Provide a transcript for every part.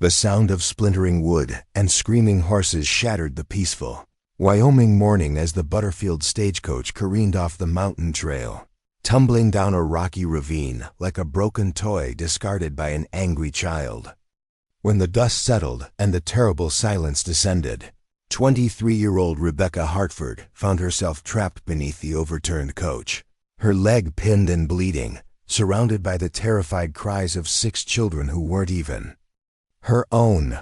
The sound of splintering wood and screaming horses shattered the peaceful Wyoming morning as the Butterfield stagecoach careened off the mountain trail, tumbling down a rocky ravine like a broken toy discarded by an angry child. When the dust settled and the terrible silence descended, 23-year-old Rebecca Hartford found herself trapped beneath the overturned coach, her leg pinned and bleeding, surrounded by the terrified cries of 6 children who weren't even her own.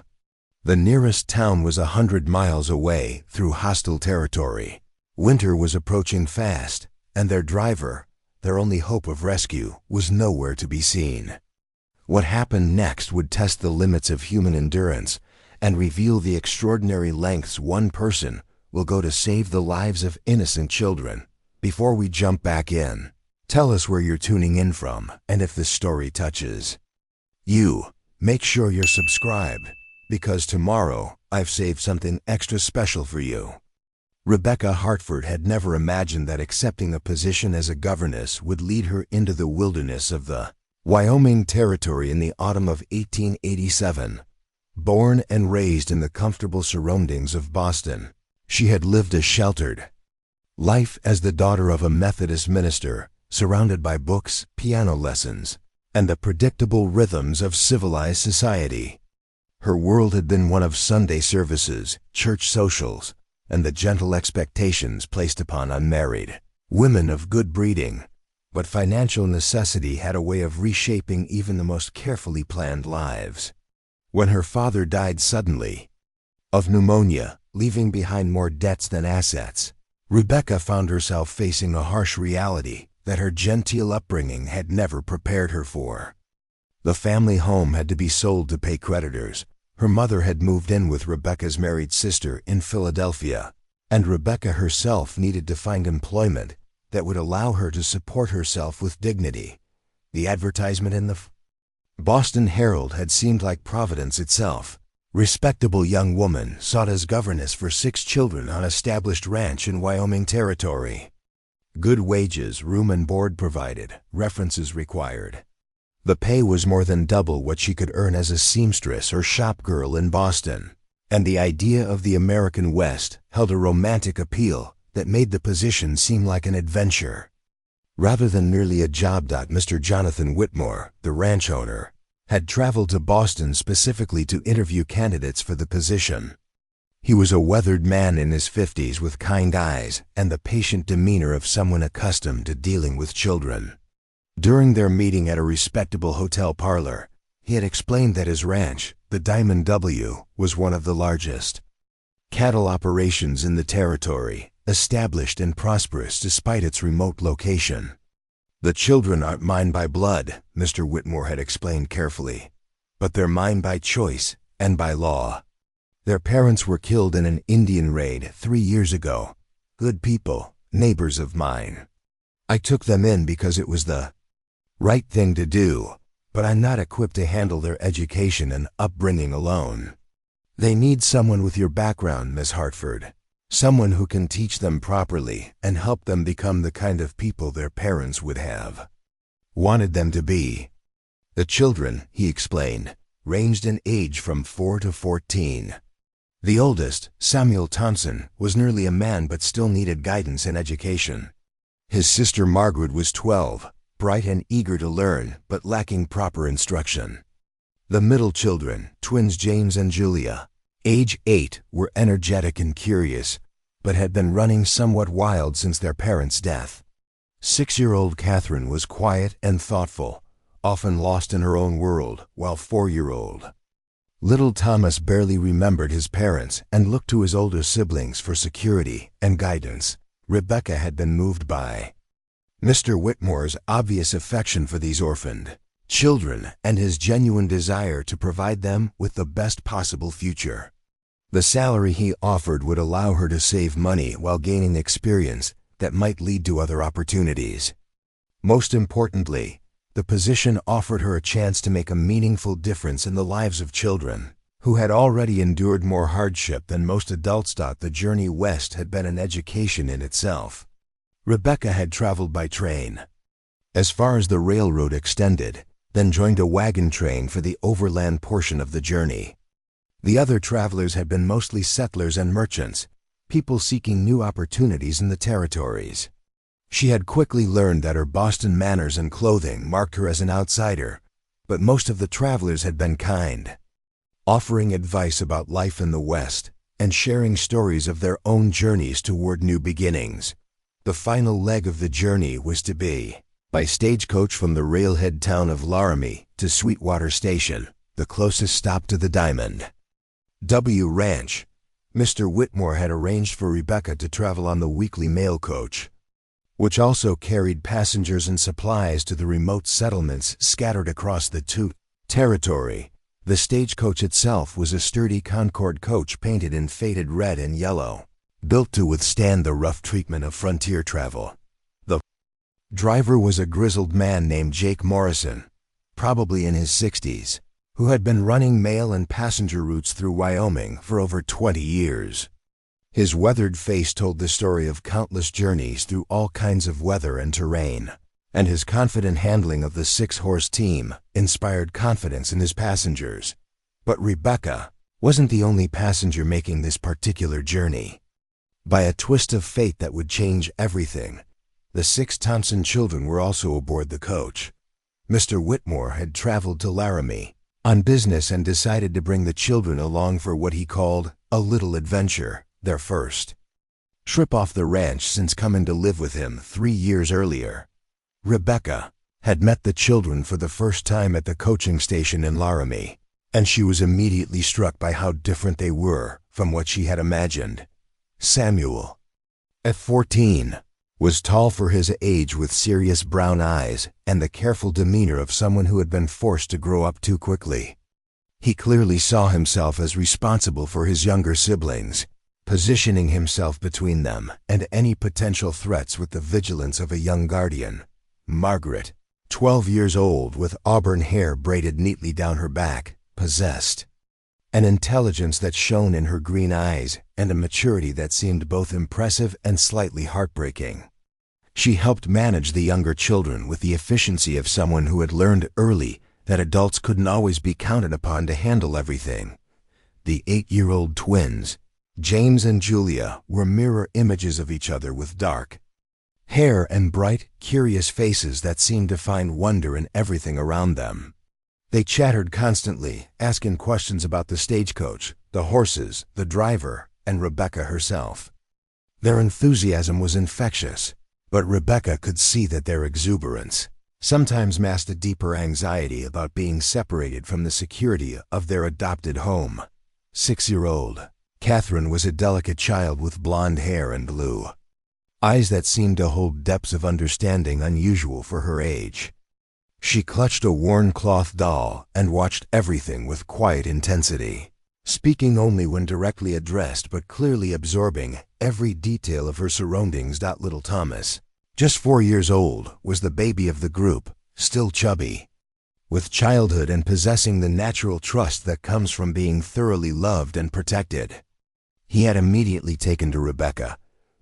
The nearest town was 100 miles away through hostile territory. Winter was approaching fast, and their driver, their only hope of rescue, was nowhere to be seen. What happened next would test the limits of human endurance and reveal the extraordinary lengths one person will go to save the lives of innocent children. Before we jump back in, tell us where you're tuning in from and if this story touches you. Make sure you're subscribed, because tomorrow I've saved something extra special for you. Rebecca Hartford had never imagined that accepting a position as a governess would lead her into the wilderness of the Wyoming Territory in the autumn of 1887. Born and raised in the comfortable surroundings of Boston, she had lived a sheltered life as the daughter of a Methodist minister, surrounded by books, piano lessons, and the predictable rhythms of civilized society. Her world had been one of Sunday services, church socials, and the gentle expectations placed upon unmarried women of good breeding. But financial necessity had a way of reshaping even the most carefully planned lives. When her father died suddenly of pneumonia, leaving behind more debts than assets, Rebecca found herself facing a harsh reality that her genteel upbringing had never prepared her for. The family home had to be sold to pay creditors. Her mother had moved in with Rebecca's married sister in Philadelphia, and Rebecca herself needed to find employment that would allow her to support herself with dignity. The advertisement in the Boston Herald had seemed like Providence itself. Respectable young woman sought as governess for 6 children on established ranch in Wyoming Territory. Good wages, room and board provided, references required. The pay was more than double what she could earn as a seamstress or shop girl in Boston, and the idea of the American West held a romantic appeal that made the position seem like an adventure, rather than merely a job. Mr. Jonathan Whitmore, the ranch owner, had traveled to Boston specifically to interview candidates for the position. He was a weathered man in his 50s with kind eyes and the patient demeanor of someone accustomed to dealing with children. During their meeting at a respectable hotel parlor, he had explained that his ranch, the Diamond W, was one of the largest cattle operations in the territory, established and prosperous despite its remote location. "The children aren't mine by blood," Mr. Whitmore had explained carefully, "but they're mine by choice and by law. Their parents were killed in an Indian raid 3 years ago. Good people, neighbors of mine. I took them in because it was the right thing to do, but I'm not equipped to handle their education and upbringing alone. They need someone with your background, Miss Hartford. Someone who can teach them properly and help them become the kind of people their parents would have wanted them to be." The children, he explained, ranged in age from 4 to 14. The oldest, Samuel Thompson, was nearly a man but still needed guidance and education. His sister Margaret was 12, bright and eager to learn but lacking proper instruction. The middle children, twins James and Julia, age 8, were energetic and curious, but had been running somewhat wild since their parents' death. 6-year-old Catherine was quiet and thoughtful, often lost in her own world, while 4-year-old little Thomas barely remembered his parents and looked to his older siblings for security and guidance. Rebecca had been moved by Mr. Whitmore's obvious affection for these orphaned children and his genuine desire to provide them with the best possible future. The salary he offered would allow her to save money while gaining experience that might lead to other opportunities. Most importantly, the position offered her a chance to make a meaningful difference in the lives of children who had already endured more hardship than most adults. The journey west had been an education in itself. Rebecca had traveled by train as far as the railroad extended, then joined a wagon train for the overland portion of the journey. The other travelers had been mostly settlers and merchants, people seeking new opportunities in the territories. She had quickly learned that her Boston manners and clothing marked her as an outsider, but most of the travelers had been kind, offering advice about life in the West and sharing stories of their own journeys toward new beginnings. The final leg of the journey was to be by stagecoach from the railhead town of Laramie to Sweetwater Station, the closest stop to the Diamond W Ranch. Mr. Whitmore had arranged for Rebecca to travel on the weekly mail coach, which also carried passengers and supplies to the remote settlements scattered across the territory. The stagecoach itself was a sturdy Concord coach painted in faded red and yellow, built to withstand the rough treatment of frontier travel. The driver was a grizzled man named Jake Morrison, probably in his 60s, who had been running mail and passenger routes through Wyoming for over 20 years. His weathered face told the story of countless journeys through all kinds of weather and terrain, and his confident handling of the 6-horse team inspired confidence in his passengers. But Rebecca wasn't the only passenger making this particular journey. By a twist of fate that would change everything, the 6 Thompson children were also aboard the coach. Mr. Whitmore had traveled to Laramie on business and decided to bring the children along for what he called a little adventure, their first trip off the ranch since coming to live with him 3 years earlier. Rebecca had met the children for the first time at the coaching station in Laramie, and she was immediately struck by how different they were from what she had imagined. Samuel, at 14, was tall for his age with serious brown eyes and the careful demeanor of someone who had been forced to grow up too quickly. He clearly saw himself as responsible for his younger siblings, positioning himself between them and any potential threats with the vigilance of a young guardian. Margaret, 12 years old with auburn hair braided neatly down her back, possessed an intelligence that shone in her green eyes and a maturity that seemed both impressive and slightly heartbreaking. She helped manage the younger children with the efficiency of someone who had learned early that adults couldn't always be counted upon to handle everything. The 8-year-old twins, James and Julia, were mirror images of each other with dark hair and bright, curious faces that seemed to find wonder in everything around them. They chattered constantly, asking questions about the stagecoach, the horses, the driver, and Rebecca herself. Their enthusiasm was infectious, but Rebecca could see that their exuberance sometimes masked a deeper anxiety about being separated from the security of their adopted home. 6-year-old Catherine was a delicate child with blonde hair and blue eyes that seemed to hold depths of understanding unusual for her age. She clutched a worn cloth doll and watched everything with quiet intensity, speaking only when directly addressed but clearly absorbing every detail of her surroundings. Little Thomas, just 4 years old, was the baby of the group, still chubby, with childhood and possessing the natural trust that comes from being thoroughly loved and protected. He had immediately taken to Rebecca,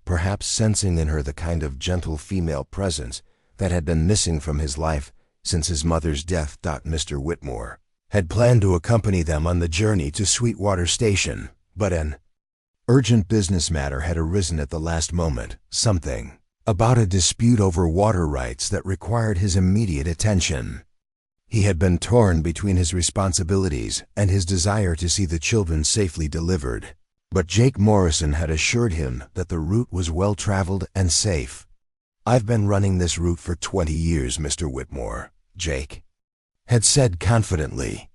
perhaps sensing in her the kind of gentle female presence that had been missing from his life since his mother's death. Mr. Whitmore had planned to accompany them on the journey to Sweetwater Station, but an urgent business matter had arisen at the last moment, something about a dispute over water rights that required his immediate attention. He had been torn between his responsibilities and his desire to see the children safely delivered, but Jake Morrison had assured him that the route was well-traveled and safe. "I've been running this route for 20 years, Mr. Whitmore," Jake had said confidently.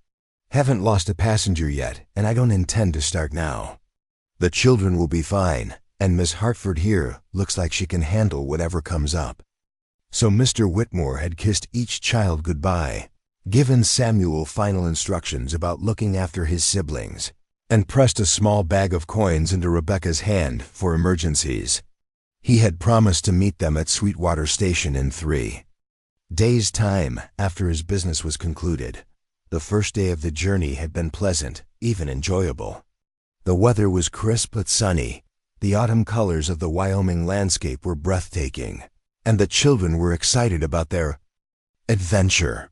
"Haven't lost a passenger yet, and I don't intend to start now. The children will be fine, and Miss Hartford here looks like she can handle whatever comes up." So Mr. Whitmore had kissed each child goodbye, given Samuel final instructions about looking after his siblings, and pressed a small bag of coins into Rebecca's hand for emergencies. He had promised to meet them at Sweetwater Station in 3 days' time after his business was concluded. The first day of the journey had been pleasant, even enjoyable. The weather was crisp but sunny, the autumn colors of the Wyoming landscape were breathtaking, and the children were excited about their adventure.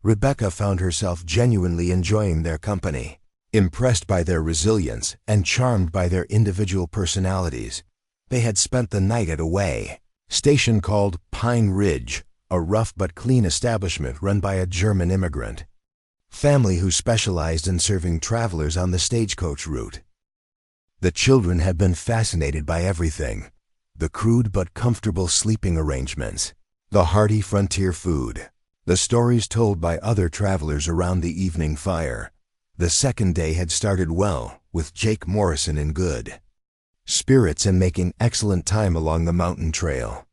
Rebecca found herself genuinely enjoying their company, impressed by their resilience and charmed by their individual personalities. They had spent the night at a way station called Pine Ridge, a rough but clean establishment run by a German immigrant family who specialized in serving travelers on the Stagecoach route. The children had been fascinated by everything: the crude but comfortable sleeping arrangements, the hearty frontier food, the stories told by other travelers around the evening fire. The second day had started well, with Jake Morrison in good spirits and making excellent time along the mountain trail.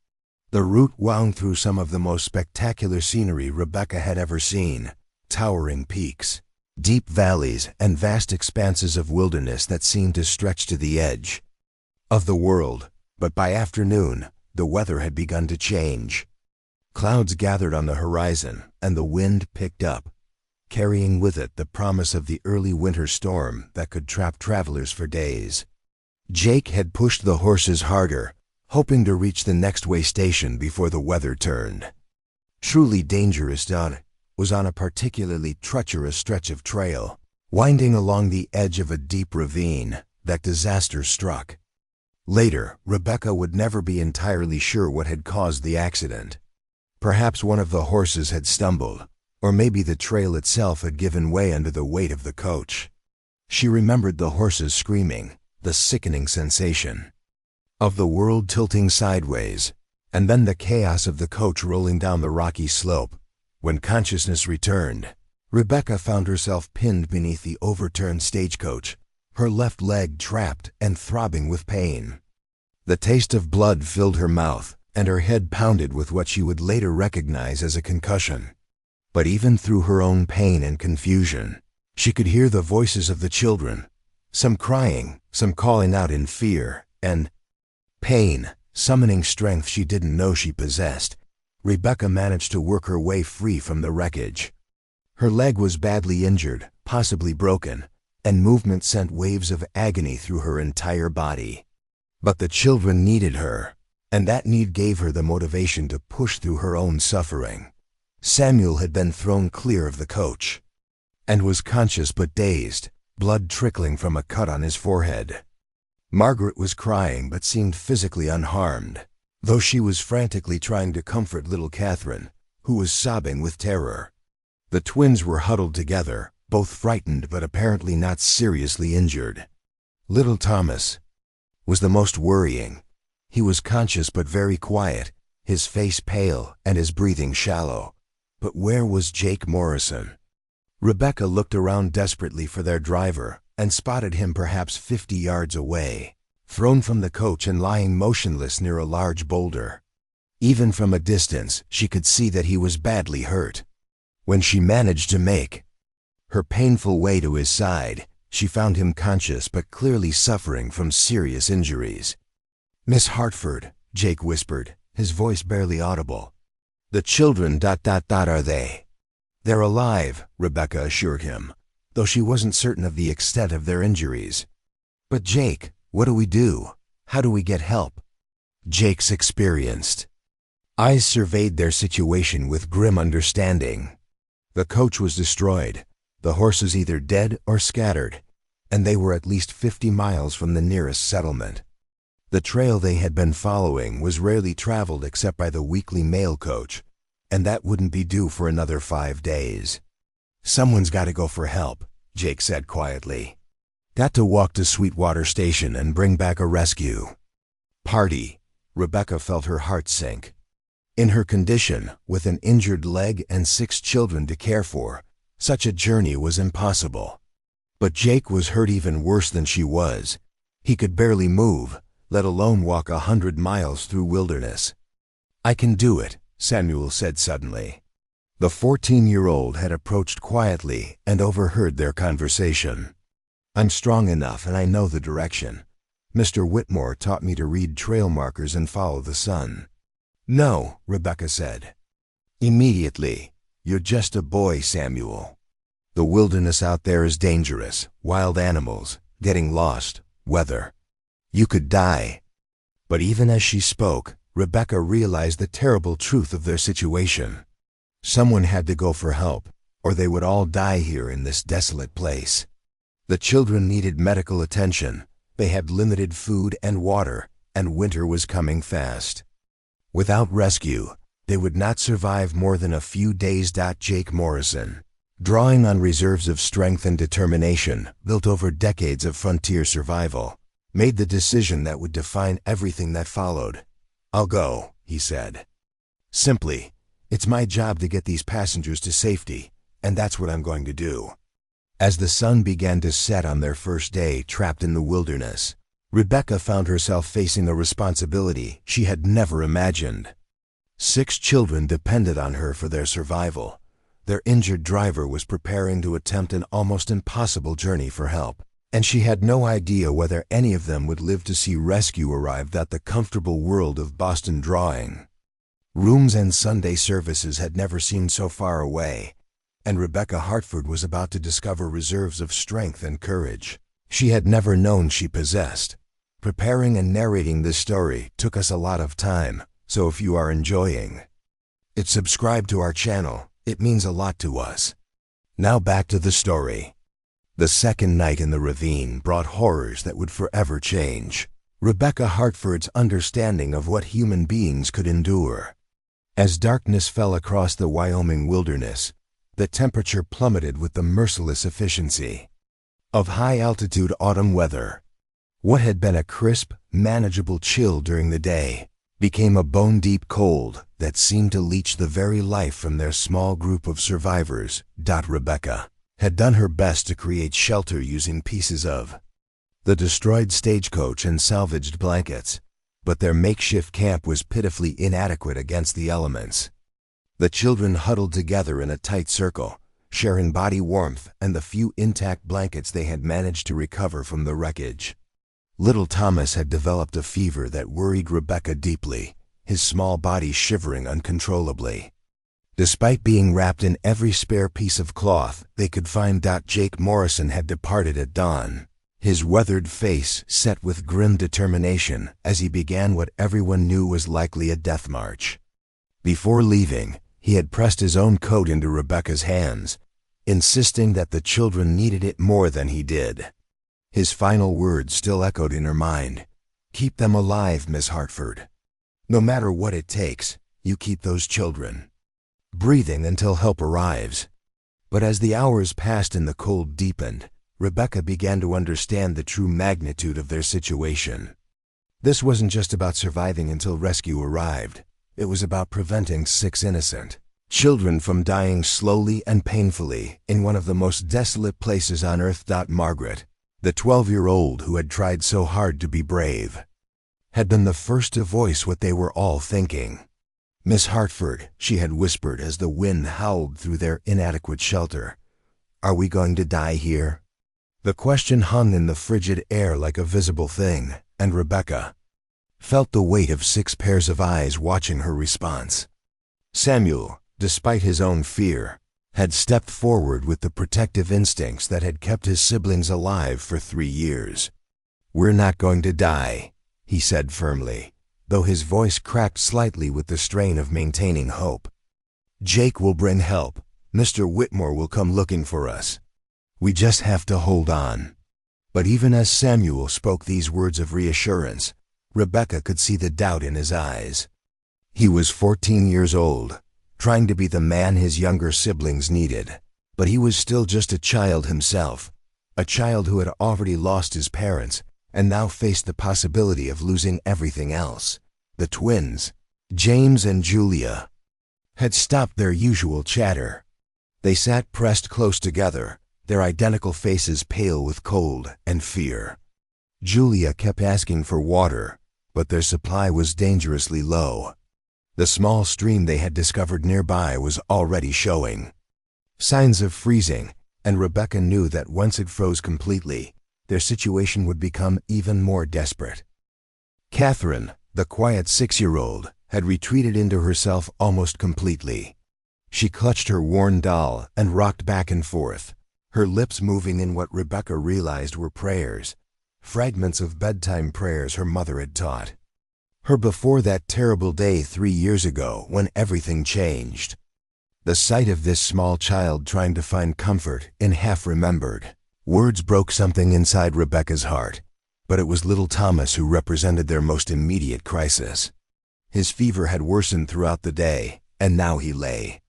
The route wound through some of the most spectacular scenery Rebecca had ever seen: towering peaks, deep valleys, and vast expanses of wilderness that seemed to stretch to the edge of the world. But by afternoon, the weather had begun to change. Clouds gathered on the horizon, and the wind picked up, carrying with it the promise of the early winter storm that could trap travelers for days. Jake had pushed the horses harder, hoping to reach the next way station before the weather turned. Truly dangerous Don was on a particularly treacherous stretch of trail, winding along the edge of a deep ravine that disaster struck. Later, Rebecca would never be entirely sure what had caused the accident. Perhaps one of the horses had stumbled, or maybe the trail itself had given way under the weight of the coach. She remembered the horses screaming, the sickening sensation of the world tilting sideways, and then the chaos of the coach rolling down the rocky slope. When consciousness returned, Rebecca found herself pinned beneath the overturned stagecoach, her left leg trapped and throbbing with pain. The taste of blood filled her mouth, and her head pounded with what she would later recognize as a concussion. But even through her own pain and confusion, she could hear the voices of the children, some crying, some calling out in fear and pain, summoning strength she didn't know she possessed. Rebecca managed to work her way free from the wreckage. Her leg was badly injured, possibly broken, and movement sent waves of agony through her entire body. But the children needed her, and that need gave her the motivation to push through her own suffering. Samuel had been thrown clear of the coach, and was conscious but dazed, blood trickling from a cut on his forehead. Margaret was crying but seemed physically unharmed, though she was frantically trying to comfort little Catherine, who was sobbing with terror. The twins were huddled together, both frightened but apparently not seriously injured. Little Thomas was the most worrying. He was conscious but very quiet, his face pale and his breathing shallow. But where was Jake Morrison? Rebecca looked around desperately for their driver and spotted him perhaps 50 yards away, thrown from the coach and lying motionless near a large boulder. Even from a distance, she could see that he was badly hurt. When she managed to make her painful way to his side, she found him conscious but clearly suffering from serious injuries. "Miss Hartford," Jake whispered, his voice barely audible. "The children ... are they?" "They're alive," Rebecca assured him, though she wasn't certain of the extent of their injuries. "But Jake, what do we do? How do we get help?" Jake's experienced eyes surveyed their situation with grim understanding. The coach was destroyed, the horses either dead or scattered, and they were at least 50 miles from the nearest settlement. The trail they had been following was rarely traveled except by the weekly mail coach, and that wouldn't be due for another 5 days. "Someone's got to go for help," Jake said quietly. "Got to walk to Sweetwater Station and bring back a rescue party." Rebecca felt her heart sink. In her condition, with an injured leg and 6 children to care for, such a journey was impossible. But Jake was hurt even worse than she was. He could barely move, let alone walk 100 miles through wilderness. "I can do it," Samuel said suddenly. The 14-year-old had approached quietly and overheard their conversation. "I'm strong enough and I know the direction. Mr. Whitmore taught me to read trail markers and follow the sun." "No," Rebecca said immediately. "You're just a boy, Samuel. The wilderness out there is dangerous, wild animals, getting lost, weather. You could die." But even as she spoke, Rebecca realized the terrible truth of their situation. Someone had to go for help, or they would all die here in this desolate place. The children needed medical attention, they had limited food and water, and winter was coming fast. Without rescue, they would not survive more than a few days. Jake Morrison, drawing on reserves of strength and determination built over decades of frontier survival, made the decision that would define everything that followed. "I'll go," he said. "Simply, it's my job to get these passengers to safety, and that's what I'm going to do." As the sun began to set on their first day trapped in the wilderness, Rebecca found herself facing a responsibility she had never imagined. 6 children depended on her for their survival. Their injured driver was preparing to attempt an almost impossible journey for help, and she had no idea whether any of them would live to see rescue arrive at the comfortable world of Boston drawing. Rooms and Sunday services had never seemed so far away, and Rebecca Hartford was about to discover reserves of strength and courage she had never known she possessed. Preparing and narrating this story took us a lot of time, so if you are enjoying it, subscribe to our channel. It means a lot to us. Now back to the story. The second night in the ravine brought horrors that would forever change Rebecca Hartford's understanding of what human beings could endure. As darkness fell across the Wyoming wilderness, the temperature plummeted with the merciless efficiency of high-altitude autumn weather. What had been a crisp, manageable chill during the day became a bone-deep cold that seemed to leach the very life from their small group of survivors. Rebecca had done her best to create shelter using pieces of the destroyed stagecoach and salvaged blankets, but their makeshift camp was pitifully inadequate against the elements. The children huddled together in a tight circle, sharing body warmth and the few intact blankets they had managed to recover from the wreckage. Little Thomas had developed a fever that worried Rebecca deeply, his small body shivering uncontrollably. Despite being wrapped in every spare piece of cloth they could find, Jake Morrison had departed at dawn, his weathered face set with grim determination as he began what everyone knew was likely a death march. Before leaving, he had pressed his own coat into Rebecca's hands, insisting that the children needed it more than he did. His final words still echoed in her mind. "Keep them alive, Miss Hartford. No matter what it takes, you keep those children breathing until help arrives." But as the hours passed and the cold deepened, Rebecca began to understand the true magnitude of their situation. This wasn't just about surviving until rescue arrived. It was about preventing 6 innocent children from dying slowly and painfully in one of the most desolate places on earth. Margaret, the 12-year-old who had tried so hard to be brave, had been the first to voice what they were all thinking. "Miss Hartford," she had whispered as the wind howled through their inadequate shelter, "are we going to die here?" The question hung in the frigid air like a visible thing, and Rebecca felt the weight of 6 pairs of eyes watching her response. Samuel, despite his own fear, had stepped forward with the protective instincts that had kept his siblings alive for 3 years. "We're not going to die," he said firmly, though his voice cracked slightly with the strain of maintaining hope. "Jake will bring help. Mr. Whitmore will come looking for us. We just have to hold on." But even as Samuel spoke these words of reassurance, Rebecca could see the doubt in his eyes. He was 14 years old, trying to be the man his younger siblings needed, but he was still just a child himself, a child who had already lost his parents and now faced the possibility of losing everything else. The twins, James and Julia, had stopped their usual chatter. They sat pressed close together, their identical faces pale with cold and fear. Julia kept asking for water, but their supply was dangerously low. The small stream they had discovered nearby was already showing signs of freezing, and Rebecca knew that once it froze completely, their situation would become even more desperate. Catherine, the quiet 6-year-old, had retreated into herself almost completely. She clutched her worn doll and rocked back and forth, her lips moving in what Rebecca realized were prayers, fragments of bedtime prayers her mother had taught her before that terrible day 3 years ago when everything changed. The sight of this small child trying to find comfort in half-remembered words broke something inside Rebecca's heart, but it was little Thomas who represented their most immediate crisis. His fever had worsened throughout the day, and now he lay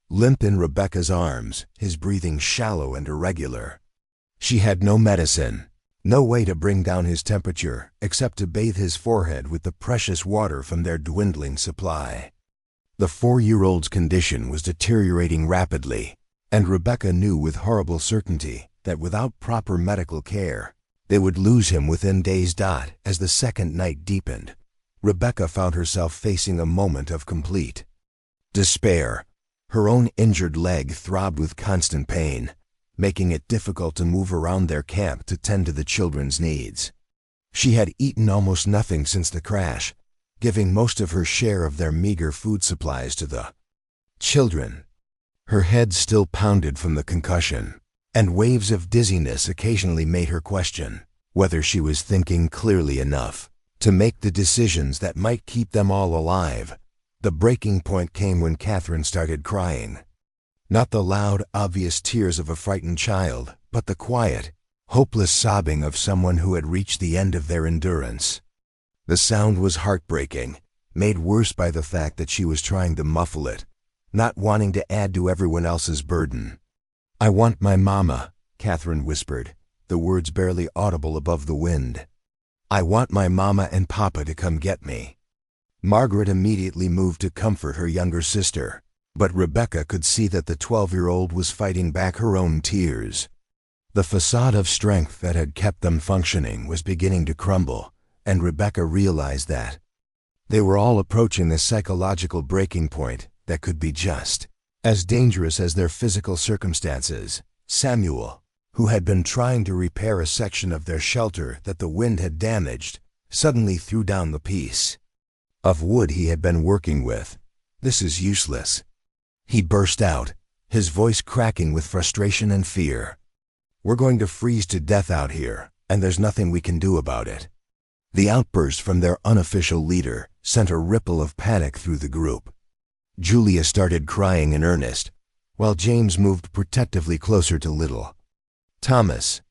limp in Rebecca's arms, his breathing shallow and irregular. She had no medicine, no way to bring down his temperature except to bathe his forehead with the precious water from their dwindling supply. The 4-year-old's condition was deteriorating rapidly, and Rebecca knew with horrible certainty that without proper medical care, they would lose him within days. As the second night deepened, Rebecca found herself facing a moment of complete despair. Her own injured leg throbbed with constant pain, making it difficult to move around their camp to tend to the children's needs. She had eaten almost nothing since the crash, giving most of her share of their meager food supplies to the children. Her head still pounded from the concussion, and waves of dizziness occasionally made her question whether she was thinking clearly enough to make the decisions that might keep them all alive. The breaking point came when Catherine started crying. Not the loud, obvious tears of a frightened child, but the quiet, hopeless sobbing of someone who had reached the end of their endurance. The sound was heartbreaking, made worse by the fact that she was trying to muffle it, not wanting to add to everyone else's burden. "I want my mama," Catherine whispered, the words barely audible above the wind. "I want my mama and papa to come get me." Margaret immediately moved to comfort her younger sister, but Rebecca could see that the 12-year-old was fighting back her own tears. The facade of strength that had kept them functioning was beginning to crumble, and Rebecca realized that they were all approaching the psychological breaking point that could be just as dangerous as their physical circumstances. Samuel, who had been trying to repair a section of their shelter that the wind had damaged, suddenly threw down the piece of wood he had been working with. "This is useless," he burst out, his voice cracking with frustration and fear. "We're going to freeze to death out here, and there's nothing we can do about it." The outburst from their unofficial leader sent a ripple of panic through the group. Julia started crying in earnest, while James moved protectively closer to little Thomas.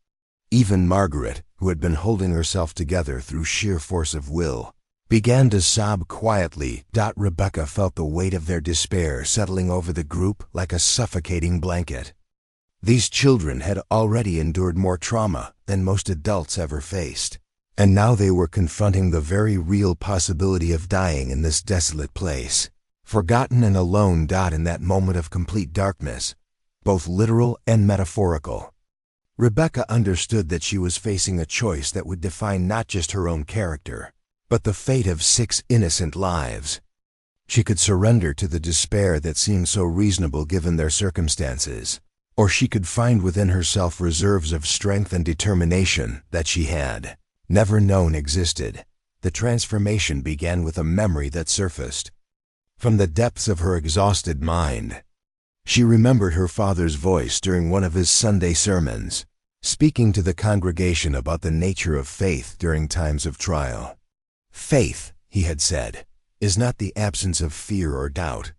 Even Margaret, who had been holding herself together through sheer force of will, began to sob quietly. Rebecca felt the weight of their despair settling over the group like a suffocating blanket. These children had already endured more trauma than most adults ever faced, and now they were confronting the very real possibility of dying in this desolate place, forgotten and alone. In that moment of complete darkness, both literal and metaphorical, Rebecca understood that she was facing a choice that would define not just her own character, but the fate of 6 innocent lives. She could surrender to the despair that seemed so reasonable given their circumstances, or she could find within herself reserves of strength and determination that she had never known existed. The transformation began with a memory that surfaced from the depths of her exhausted mind. She remembered her father's voice during one of his Sunday sermons, speaking to the congregation about the nature of faith during times of trial. "Faith," he had said, "is not the absence of fear or doubt.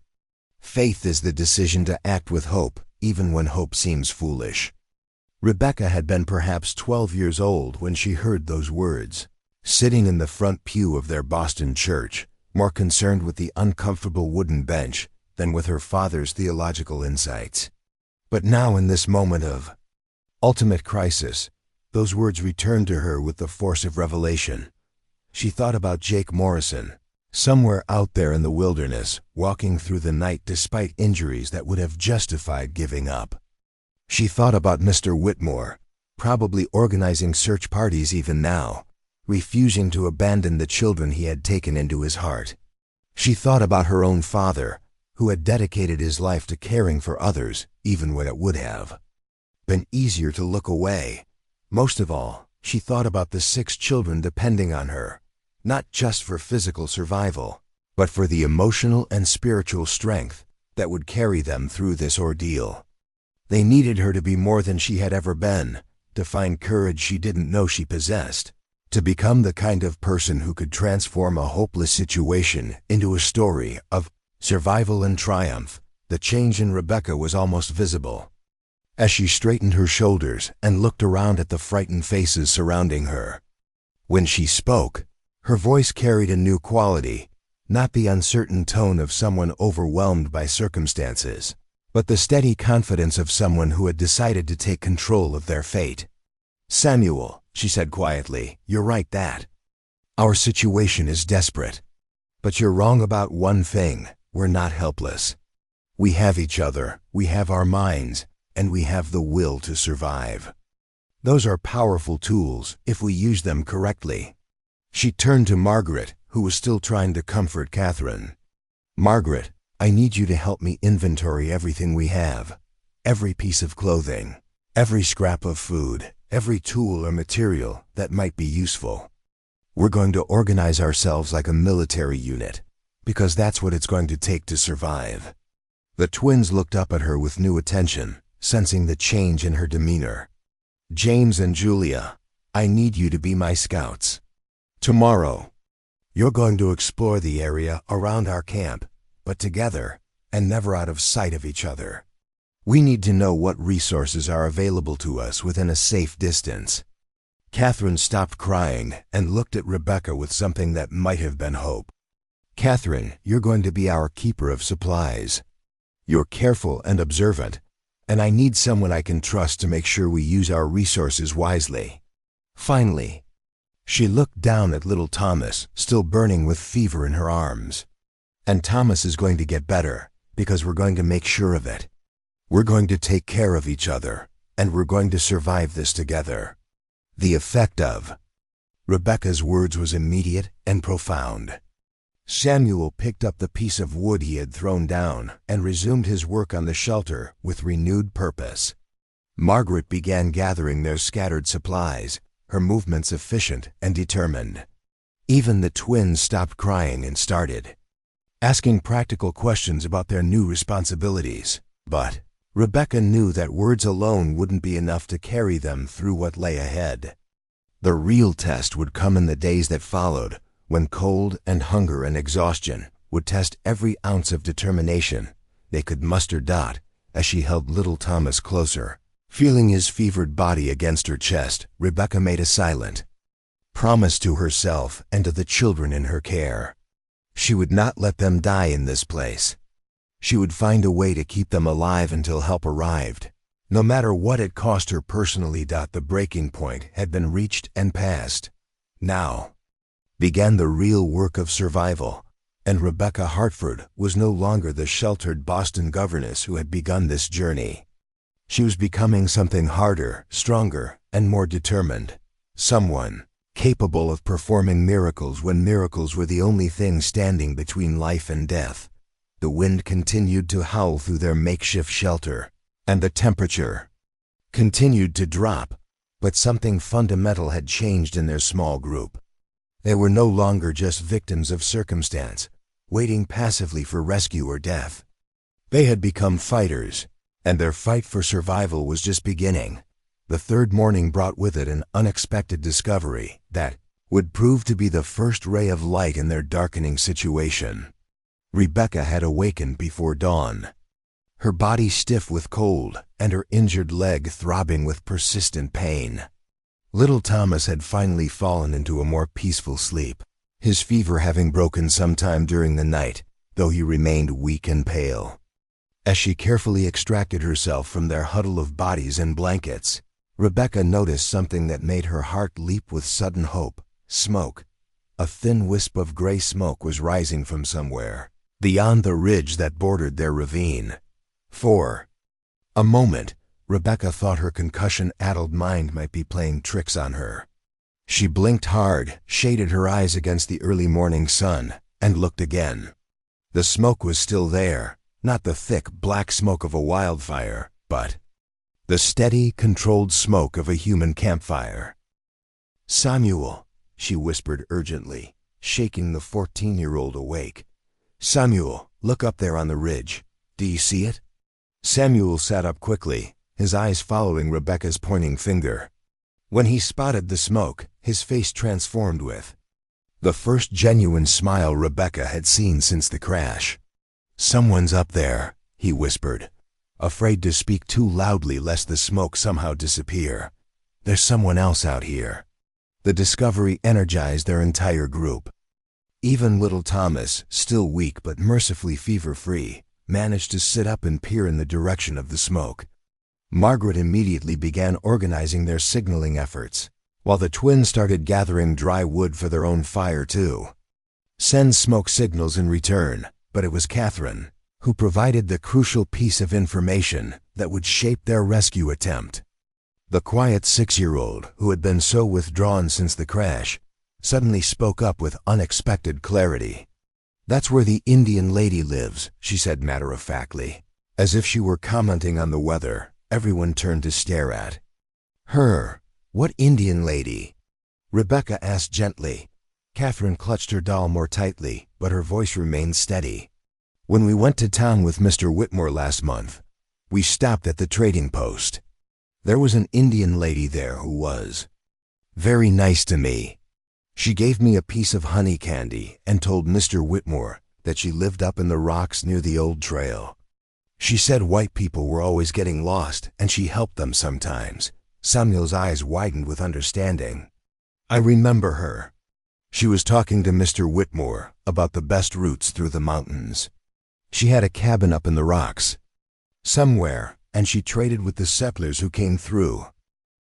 Faith is the decision to act with hope, even when hope seems foolish." Rebecca had been perhaps 12 years old when she heard those words, sitting in the front pew of their Boston church, more concerned with the uncomfortable wooden bench than with her father's theological insights. But now, in this moment of ultimate crisis, those words returned to her with the force of revelation. She thought about Jake Morrison, somewhere out there in the wilderness, walking through the night despite injuries that would have justified giving up. She thought about Mr. Whitmore, probably organizing search parties even now, refusing to abandon the children he had taken into his heart. She thought about her own father, who had dedicated his life to caring for others, even when it would have been easier to look away. Most of all, she thought about the 6 children depending on her, not just for physical survival, but for the emotional and spiritual strength that would carry them through this ordeal. They needed her to be more than she had ever been, to find courage she didn't know she possessed, to become the kind of person who could transform a hopeless situation into a story of survival and triumph. The change in Rebecca was almost visible. As she straightened her shoulders and looked around at the frightened faces surrounding her. When she spoke, her voice carried a new quality, not the uncertain tone of someone overwhelmed by circumstances, but the steady confidence of someone who had decided to take control of their fate. "Samuel," she said quietly, "you're right that our situation is desperate. But you're wrong about one thing, we're not helpless. We have each other, we have our minds, and we have the will to survive. Those are powerful tools if we use them correctly." She turned to Margaret, who was still trying to comfort Catherine. "Margaret, I need you to help me inventory everything we have. Every piece of clothing, every scrap of food, every tool or material that might be useful. We're going to organize ourselves like a military unit, because that's what it's going to take to survive." The twins looked up at her with new attention, sensing the change in her demeanor. "James and Julia, I need you to be my scouts. Tomorrow, you're going to explore the area around our camp, but together and never out of sight of each other. We need to know what resources are available to us within a safe distance." Catherine stopped crying and looked at Rebecca with something that might have been hope. "Catherine, you're going to be our keeper of supplies. You're careful and observant, and I need someone I can trust to make sure we use our resources wisely." Finally, she looked down at little Thomas, still burning with fever in her arms. "And Thomas is going to get better, because we're going to make sure of it. We're going to take care of each other, and we're going to survive this together." The effect of Rebecca's words was immediate and profound. Samuel picked up the piece of wood he had thrown down and resumed his work on the shelter with renewed purpose. Margaret began gathering their scattered supplies, her movements efficient and determined. Even the twins stopped crying and started asking practical questions about their new responsibilities. But Rebecca knew that words alone wouldn't be enough to carry them through what lay ahead. The real test would come in the days that followed, when cold and hunger and exhaustion would test every ounce of determination they could muster. As she held little Thomas closer, feeling his fevered body against her chest, Rebecca made a silent promise to herself and to the children in her care. She would not let them die in this place. She would find a way to keep them alive until help arrived, no matter what it cost her personally. The breaking point had been reached and passed. Now began the real work of survival, and Rebecca Hartford was no longer the sheltered Boston governess who had begun this journey. She was becoming something harder, stronger, and more determined. Someone capable of performing miracles when miracles were the only thing standing between life and death. The wind continued to howl through their makeshift shelter, and the temperature continued to drop, but something fundamental had changed in their small group. They were no longer just victims of circumstance, waiting passively for rescue or death. They had become fighters, and their fight for survival was just beginning. The third morning brought with it an unexpected discovery that would prove to be the first ray of light in their darkening situation. Rebecca had awakened before dawn, her body stiff with cold and her injured leg throbbing with persistent pain. Little Thomas had finally fallen into a more peaceful sleep, his fever having broken sometime during the night, though he remained weak and pale. As she carefully extracted herself from their huddle of bodies and blankets, Rebecca noticed something that made her heart leap with sudden hope. Smoke. A thin wisp of gray smoke was rising from somewhere beyond the ridge that bordered their ravine. For a moment, Rebecca thought her concussion-addled mind might be playing tricks on her. She blinked hard, shaded her eyes against the early morning sun, and looked again. The smoke was still there, not the thick, black smoke of a wildfire, but the steady, controlled smoke of a human campfire. "Samuel," she whispered urgently, shaking the 14-year-old awake. "Samuel, look up there on the ridge. Do you see it?" Samuel sat up quickly, his eyes following Rebecca's pointing finger. When he spotted the smoke, his face transformed with the first genuine smile Rebecca had seen since the crash. "Someone's up there," he whispered, afraid to speak too loudly lest the smoke somehow disappear. "There's someone else out here." The discovery energized their entire group. Even little Thomas, still weak but mercifully fever-free, managed to sit up and peer in the direction of the smoke. Margaret immediately began organizing their signaling efforts, while the twins started gathering dry wood for their own fire too. Send smoke signals in return, but it was Catherine who provided the crucial piece of information that would shape their rescue attempt. The quiet 6-year-old, who had been so withdrawn since the crash, suddenly spoke up with unexpected clarity. "That's where the Indian lady lives," she said matter-of-factly. As if she were commenting on the weather, everyone turned to stare at her. "What Indian lady?" Rebecca asked gently. Catherine clutched her doll more tightly, but her voice remained steady. "When we went to town with Mr. Whitmore last month, we stopped at the trading post. There was an Indian lady there who was very nice to me. She gave me a piece of honey candy and told Mr. Whitmore that she lived up in the rocks near the old trail. She said white people were always getting lost and she helped them sometimes." Samuel's eyes widened with understanding. "I remember her. She was talking to Mr. Whitmore about the best routes through the mountains. She had a cabin up in the rocks somewhere, and she traded with the settlers who came through."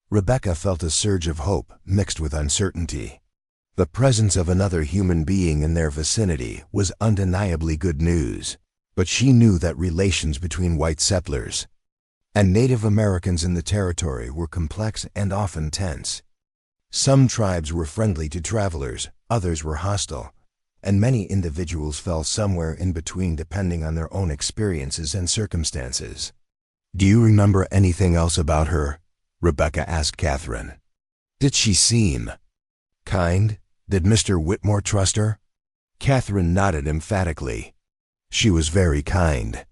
Rebecca felt a surge of hope mixed with uncertainty. The presence of another human being in their vicinity was undeniably good news, but she knew that relations between white settlers and Native Americans in the territory were complex and often tense. Some tribes were friendly to travelers, others were hostile, and many individuals fell somewhere in between depending on their own experiences and circumstances. "Do you remember anything else about her?" Rebecca asked Catherine. "Did she seem kind? Did Mr. Whitmore trust her?" Catherine nodded emphatically. "She was very kind.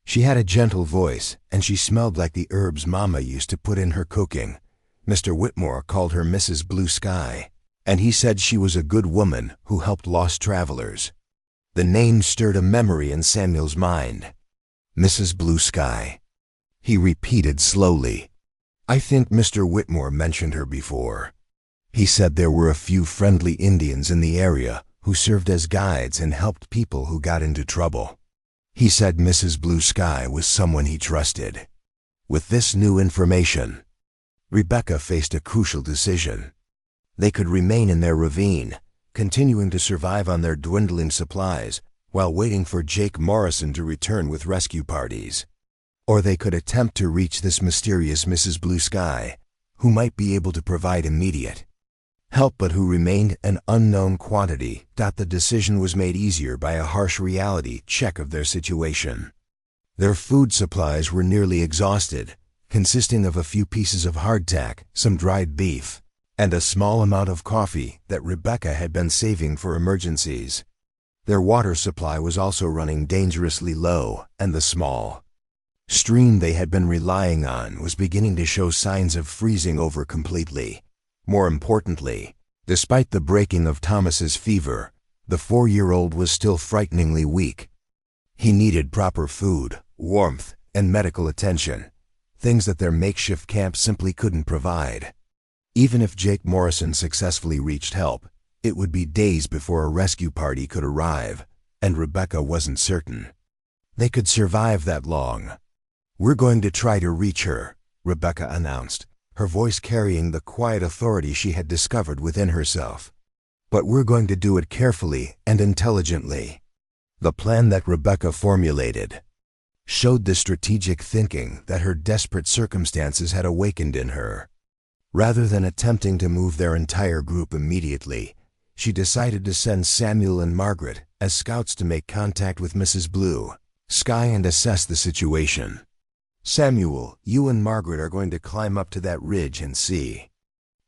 She had a gentle voice, and she smelled like the herbs Mama used to put in her cooking. Mr. Whitmore called her Mrs. Blue Sky, and he said she was a good woman who helped lost travelers." The name stirred a memory in Samuel's mind. "Mrs. Blue Sky," he repeated slowly. "I think Mr. Whitmore mentioned her before. He said there were a few friendly Indians in the area who served as guides and helped people who got into trouble. He said Mrs. Blue Sky was someone he trusted." With this new information, Rebecca faced a crucial decision. They could remain in their ravine, continuing to survive on their dwindling supplies while waiting for Jake Morrison to return with rescue parties. Or they could attempt to reach this mysterious Mrs. Blue Sky, who might be able to provide immediate help but who remained an unknown quantity. The decision was made easier by a harsh reality check of their situation. Their food supplies were nearly exhausted, consisting of a few pieces of hardtack, some dried beef, and a small amount of coffee that Rebecca had been saving for emergencies. Their water supply was also running dangerously low, and the small stream they had been relying on was beginning to show signs of freezing over completely. More importantly, despite the breaking of Thomas's fever, the 4-year-old was still frighteningly weak. He needed proper food, warmth, and medical attention, things that their makeshift camp simply couldn't provide. Even if Jake Morrison successfully reached help, it would be days before a rescue party could arrive, and Rebecca wasn't certain they could survive that long. "We're going to try to reach her," Rebecca announced, her voice carrying the quiet authority she had discovered within herself. "But we're going to do it carefully and intelligently." The plan that Rebecca formulated showed the strategic thinking that her desperate circumstances had awakened in her. Rather than attempting to move their entire group immediately, she decided to send Samuel and Margaret as scouts to make contact with Mrs. Blue Sky and assess the situation. "Samuel, you and Margaret are going to climb up to that ridge and see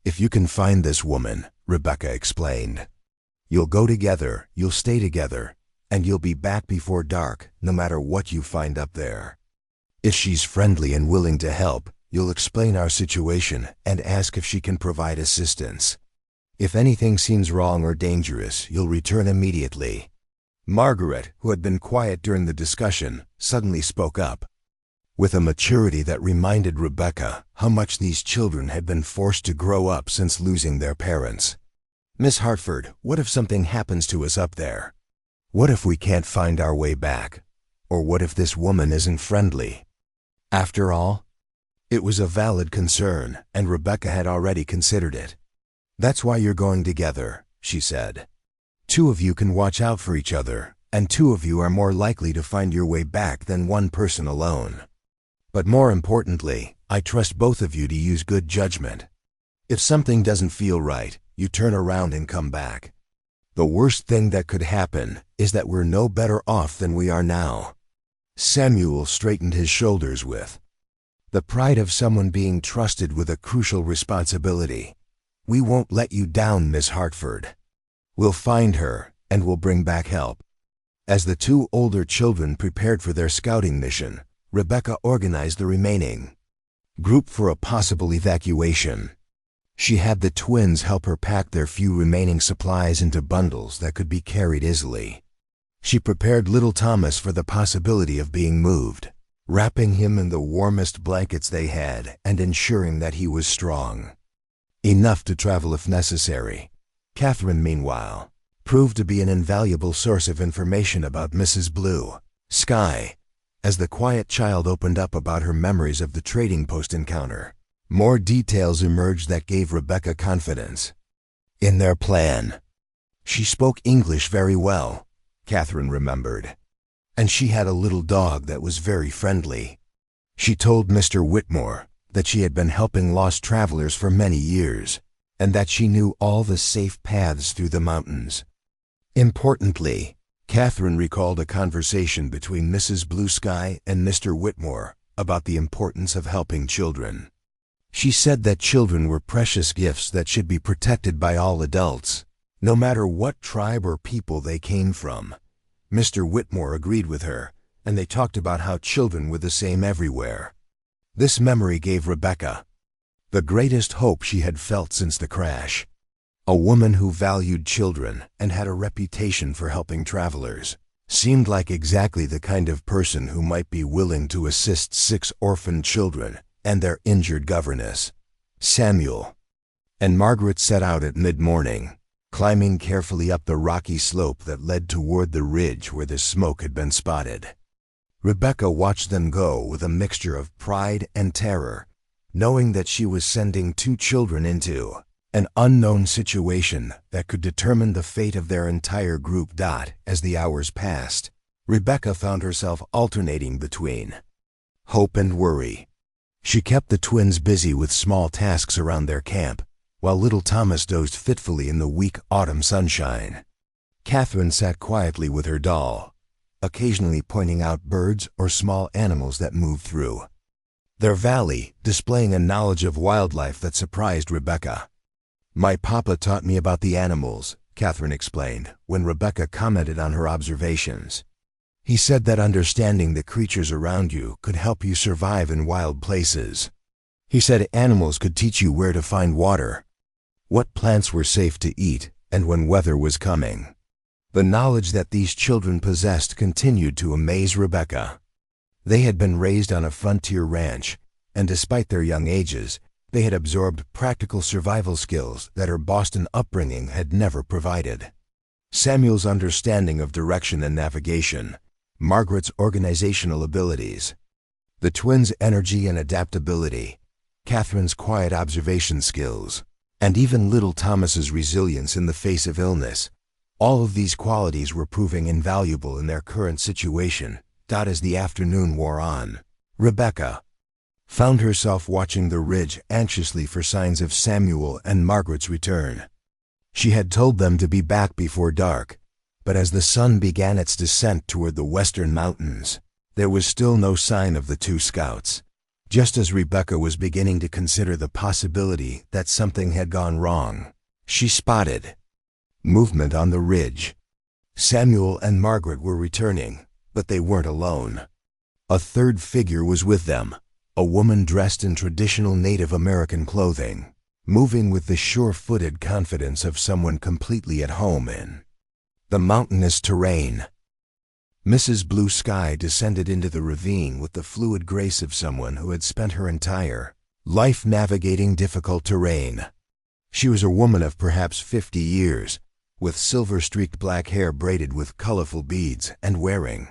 if you can find this woman," Rebecca explained. "You'll go together, you'll stay together, and you'll be back before dark no matter what you find up there. If she's friendly and willing to help, you'll explain our situation and ask if she can provide assistance. If anything seems wrong or dangerous, you'll return immediately. Margaret, who had been quiet during the discussion, suddenly spoke up, with a maturity that reminded Rebecca how much these children had been forced to grow up since losing their parents. "Miss Hartford, what if something happens to us up there? What if we can't find our way back? Or what if this woman isn't friendly?" After all, it was a valid concern, and Rebecca had already considered it. "That's why you're going together," she said. "Two of you can watch out for each other, and two of you are more likely to find your way back than one person alone. But more importantly, I trust both of you to use good judgment. If something doesn't feel right, you turn around and come back. The worst thing that could happen is that we're no better off than we are now." Samuel straightened his shoulders with the pride of someone being trusted with a crucial responsibility. "We won't let you down, Miss Hartford. We'll find her, and we'll bring back help." As the two older children prepared for their scouting mission, Rebecca organized the remaining group for a possible evacuation. She had the twins help her pack their few remaining supplies into bundles that could be carried easily. She prepared little Thomas for the possibility of being moved, wrapping him in the warmest blankets they had and ensuring that he was strong enough to travel if necessary. Catherine, meanwhile, proved to be an invaluable source of information about Mrs. Blue Sky. As the quiet child opened up about her memories of the trading post encounter, more details emerged that gave Rebecca confidence in their plan. She spoke English very well, Catherine remembered, and she had a little dog that was very friendly. She told Mr. Whitmore that she had been helping lost travelers for many years, and that she knew all the safe paths through the mountains. Importantly, Catherine recalled a conversation between Mrs. Blue Sky and Mr. Whitmore about the importance of helping children. She said that children were precious gifts that should be protected by all adults, no matter what tribe or people they came from. Mr. Whitmore agreed with her, and they talked about how children were the same everywhere. This memory gave Rebecca the greatest hope she had felt since the crash. A woman who valued children and had a reputation for helping travelers seemed like exactly the kind of person who might be willing to assist 6 orphaned children and their injured governess. Samuel and Margaret set out at mid-morning, climbing carefully up the rocky slope that led toward the ridge where the smoke had been spotted. Rebecca watched them go with a mixture of pride and terror, knowing that she was sending 2 children into an unknown situation that could determine the fate of their entire group. As the hours passed, Rebecca found herself alternating between hope and worry. She kept the twins busy with small tasks around their camp, while little Thomas dozed fitfully in the weak autumn sunshine. Catherine sat quietly with her doll, occasionally pointing out birds or small animals that moved through their valley, displaying a knowledge of wildlife that surprised Rebecca. "My papa taught me about the animals," Catherine explained, when Rebecca commented on her observations. "He said that understanding the creatures around you could help you survive in wild places. He said animals could teach you where to find water, what plants were safe to eat, and when weather was coming." The knowledge that these children possessed continued to amaze Rebecca. They had been raised on a frontier ranch, and despite their young ages, they had absorbed practical survival skills that her Boston upbringing had never provided. Samuel's understanding of direction and navigation, Margaret's organizational abilities, the twins' energy and adaptability, Catherine's quiet observation skills, and even little Thomas's resilience in the face of illness, all of these qualities were proving invaluable in their current situation. As the afternoon wore on, Rebecca found herself watching the ridge anxiously for signs of Samuel and Margaret's return. She had told them to be back before dark, but as the sun began its descent toward the western mountains, there was still no sign of the 2 scouts. Just as Rebecca was beginning to consider the possibility that something had gone wrong, she spotted movement on the ridge. Samuel and Margaret were returning, but they weren't alone. A third figure was with them, a woman dressed in traditional Native American clothing, moving with the sure-footed confidence of someone completely at home in the mountainous terrain. Mrs. Blue Sky descended into the ravine with the fluid grace of someone who had spent her entire life navigating difficult terrain. She was a woman of perhaps 50 years, with silver-streaked black hair braided with colorful beads and wearing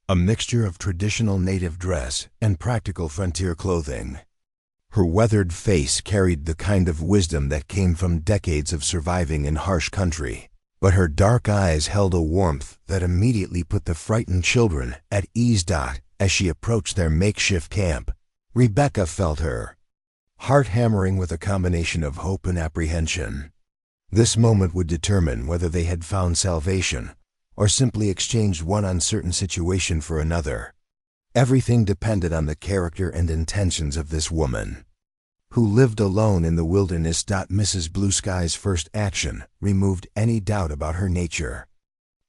a mixture of traditional native dress and practical frontier clothing. Her weathered face carried the kind of wisdom that came from decades of surviving in harsh country, but her dark eyes held a warmth that immediately put the frightened children at ease. As she approached their makeshift camp, Rebecca felt her heart hammering with a combination of hope and apprehension. This moment would determine whether they had found salvation or simply exchanged one uncertain situation for another. Everything depended on the character and intentions of this woman, who lived alone in the wilderness. Mrs. Blue Sky's first action removed any doubt about her nature.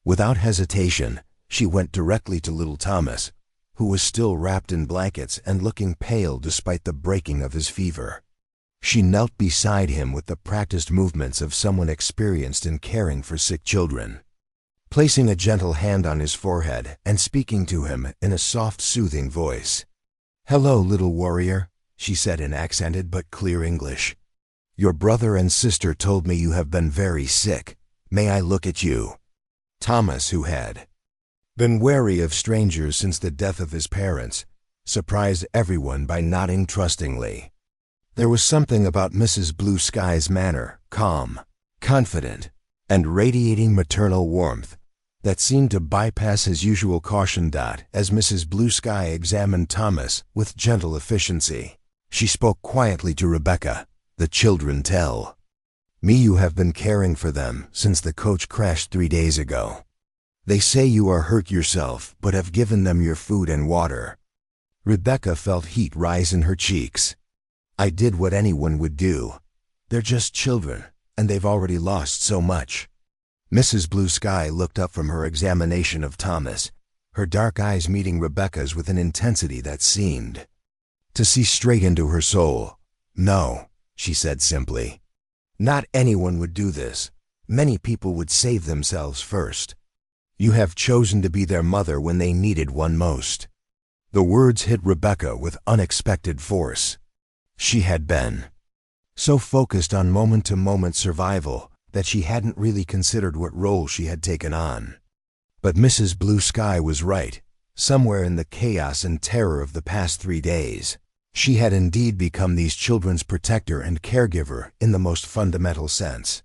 Without hesitation, she went directly to little Thomas, who was still wrapped in blankets and looking pale despite the breaking of his fever. She knelt beside him with the practiced movements of someone experienced in caring for sick children. Placing a gentle hand on his forehead and speaking to him in a soft, soothing voice. "Hello, little warrior," she said in accented but clear English. "Your brother and sister told me you have been very sick. May I look at you?" Thomas, who had been wary of strangers since the death of his parents, surprised everyone by nodding trustingly. There was something about Mrs. Blue Sky's manner, calm, confident, and radiating maternal warmth, that seemed to bypass his usual caution. As Mrs. Blue Sky examined Thomas with gentle efficiency, she spoke quietly to Rebecca. "The children tell me you have been caring for them since the coach crashed 3 days ago. They say you are hurt yourself but have given them your food and water." Rebecca felt heat rise in her cheeks. "I did what anyone would do. They're just children, and they've already lost so much." Mrs. Blue Sky looked up from her examination of Thomas, her dark eyes meeting Rebecca's with an intensity that seemed to see straight into her soul. "No," she said simply. "Not anyone would do this. Many people would save themselves first. You have chosen to be their mother when they needed one most." The words hit Rebecca with unexpected force. She had been so focused on moment-to-moment survival that she hadn't really considered what role she had taken on. But Mrs. Blue Sky was right. Somewhere in the chaos and terror of the past 3 days, she had indeed become these children's protector and caregiver in the most fundamental sense.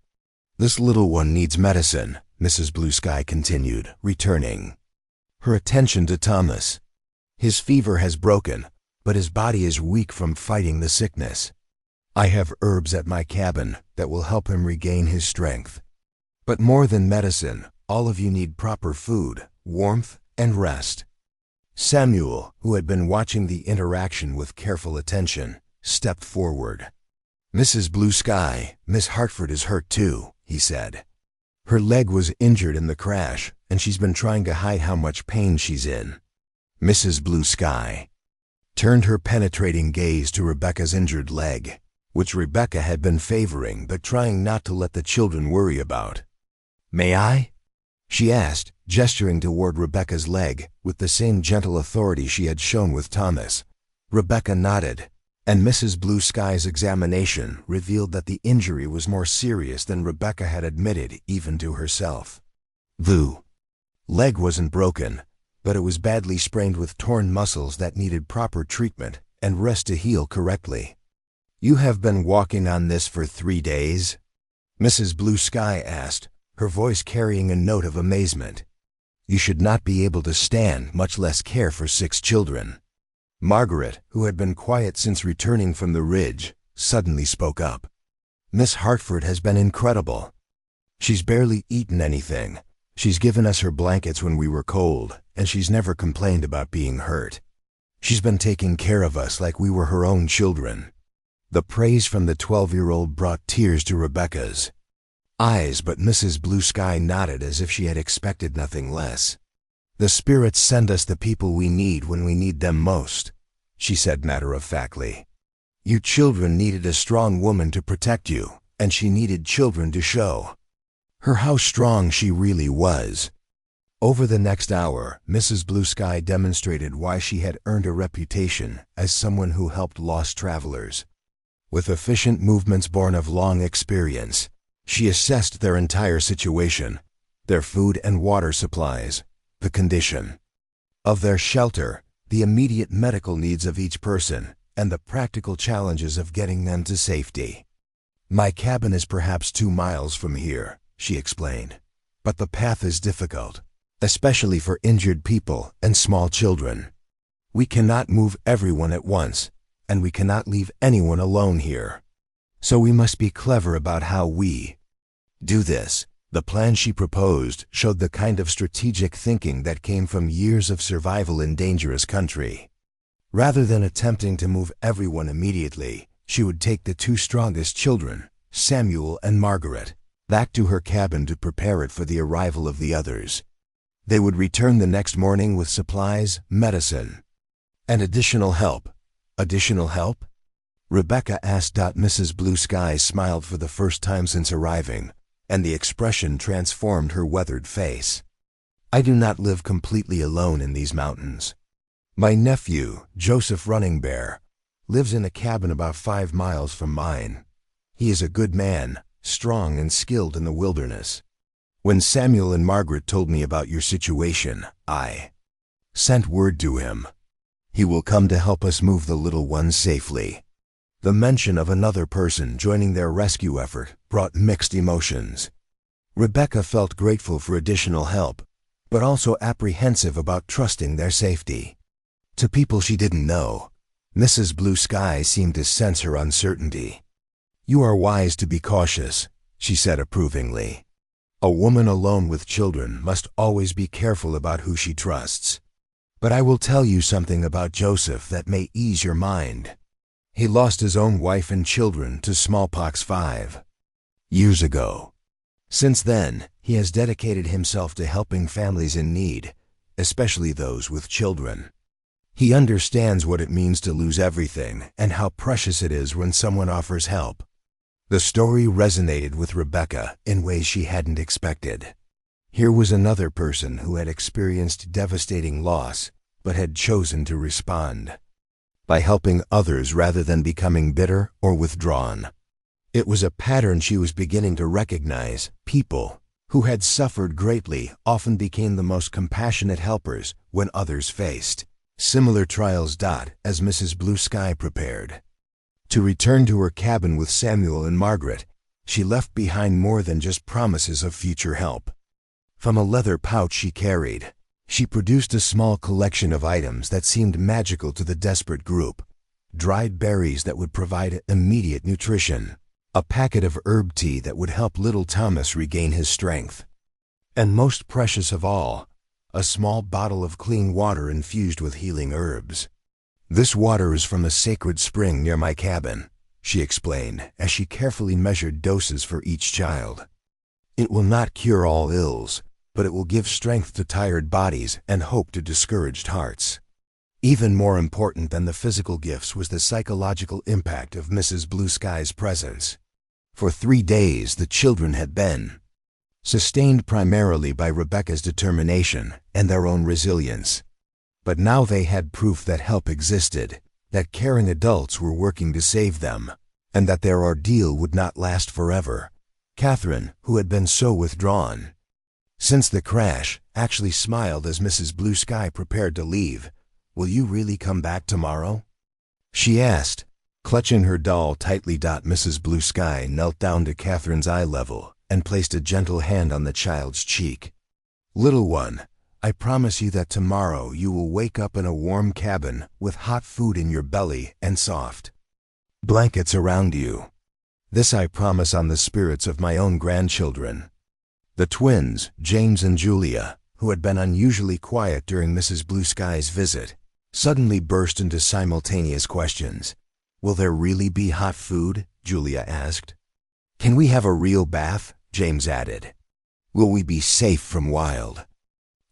"This little one needs medicine," Mrs. Blue Sky continued, returning her attention to Thomas. "His fever has broken, but his body is weak from fighting the sickness. I have herbs at my cabin that will help him regain his strength. But more than medicine, all of you need proper food, warmth, and rest." Samuel, who had been watching the interaction with careful attention, stepped forward. "Mrs. Blue Sky, Miss Hartford is hurt too," he said. "Her leg was injured in the crash, and she's been trying to hide how much pain she's in." Mrs. Blue Sky turned her penetrating gaze to Rebecca's injured leg, which Rebecca had been favoring but trying not to let the children worry about. "May I?" she asked, gesturing toward Rebecca's leg with the same gentle authority she had shown with Thomas. Rebecca nodded, and Mrs. Blue Sky's examination revealed that the injury was more serious than Rebecca had admitted even to herself. The leg wasn't broken, but it was badly sprained with torn muscles that needed proper treatment and rest to heal correctly. "You have been walking on this for 3 days?" Mrs. Blue Sky asked, her voice carrying a note of amazement. "You should not be able to stand, much less care for 6 children." Margaret, who had been quiet since returning from the ridge, suddenly spoke up. "Miss Hartford has been incredible. She's barely eaten anything. She's given us her blankets when we were cold, and she's never complained about being hurt. She's been taking care of us like we were her own children." The praise from the 12-year-old brought tears to Rebecca's eyes, but Mrs. Blue Sky nodded as if she had expected nothing less. "The spirits send us the people we need when we need them most," she said matter-of-factly. "You children needed a strong woman to protect you, and she needed children to show her how strong she really was." Over the next hour, Mrs. Blue Sky demonstrated why she had earned a reputation as someone who helped lost travelers. With efficient movements born of long experience, she assessed their entire situation, their food and water supplies, the condition of their shelter, the immediate medical needs of each person, and the practical challenges of getting them to safety. "My cabin is perhaps 2 miles from here," she explained, "but the path is difficult, especially for injured people and small children. We cannot move everyone at once, and we cannot leave anyone alone here. So we must be clever about how we do this." The plan she proposed showed the kind of strategic thinking that came from years of survival in dangerous country. Rather than attempting to move everyone immediately, she would take the 2 strongest children, Samuel and Margaret, back to her cabin to prepare it for the arrival of the others. They would return the next morning with supplies, medicine, and additional help. "Additional help?" Rebecca asked. Mrs. Blue Sky smiled for the first time since arriving, and the expression transformed her weathered face. "I do not live completely alone in these mountains. My nephew, Joseph Running Bear, lives in a cabin about 5 miles from mine. He is a good man, strong and skilled in the wilderness. When Samuel and Margaret told me about your situation, I sent word to him. He will come to help us move the little ones safely." The mention of another person joining their rescue effort brought mixed emotions. Rebecca felt grateful for additional help, but also apprehensive about trusting their safety. To people she didn't know, Mrs. Blue Sky seemed to sense her uncertainty. "You are wise to be cautious," she said approvingly. "A woman alone with children must always be careful about who she trusts. But I will tell you something about Joseph that may ease your mind. He lost his own wife and children to smallpox 5 years ago. Since then, he has dedicated himself to helping families in need, especially those with children. He understands what it means to lose everything and how precious it is when someone offers help." The story resonated with Rebecca in ways she hadn't expected. Here was another person who had experienced devastating loss, but had chosen to respond by helping others rather than becoming bitter or withdrawn. It was a pattern she was beginning to recognize. People who had suffered greatly often became the most compassionate helpers when others faced similar trials. As Mrs. Blue Sky prepared to return to her cabin with Samuel and Margaret, she left behind more than just promises of future help. From a leather pouch she carried, she produced a small collection of items that seemed magical to the desperate group. Dried berries that would provide immediate nutrition, a packet of herb tea that would help little Thomas regain his strength, and most precious of all, a small bottle of clean water infused with healing herbs. "This water is from a sacred spring near my cabin," she explained as she carefully measured doses for each child. "It will not cure all ills, but it will give strength to tired bodies and hope to discouraged hearts." Even more important than the physical gifts was the psychological impact of Mrs. Blue Sky's presence. For 3 days the children had been sustained primarily by Rebecca's determination and their own resilience. But now they had proof that help existed, that caring adults were working to save them, and that their ordeal would not last forever. Catherine, who had been so withdrawn since the crash, actually smiled as Mrs. Blue Sky prepared to leave. "Will you really come back tomorrow?" she asked, clutching her doll tightly. Mrs. Blue Sky knelt down to Catherine's eye level and placed a gentle hand on the child's cheek. "Little one, I promise you that tomorrow you will wake up in a warm cabin with hot food in your belly and soft blankets around you. This I promise on the spirits of my own grandchildren." The twins, James and Julia, who had been unusually quiet during Mrs. Blue Sky's visit, suddenly burst into simultaneous questions. "Will there really be hot food?" Julia asked. "Can we have a real bath?" James added. "Will we be safe from wild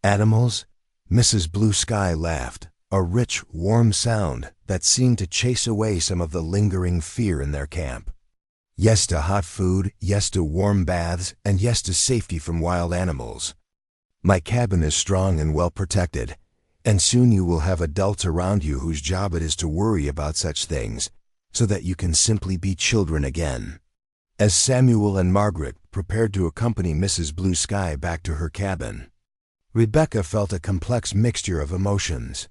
animals?" Mrs. Blue Sky laughed, a rich, warm sound that seemed to chase away some of the lingering fear in their camp. "Yes to hot food, yes to warm baths, and yes to safety from wild animals." My cabin is strong and well protected, and soon you will have adults around you whose job it is to worry about such things, so that you can simply be children again." As Samuel and Margaret prepared to accompany Mrs. Blue Sky back to her cabin, Rebecca felt a complex mixture of emotions.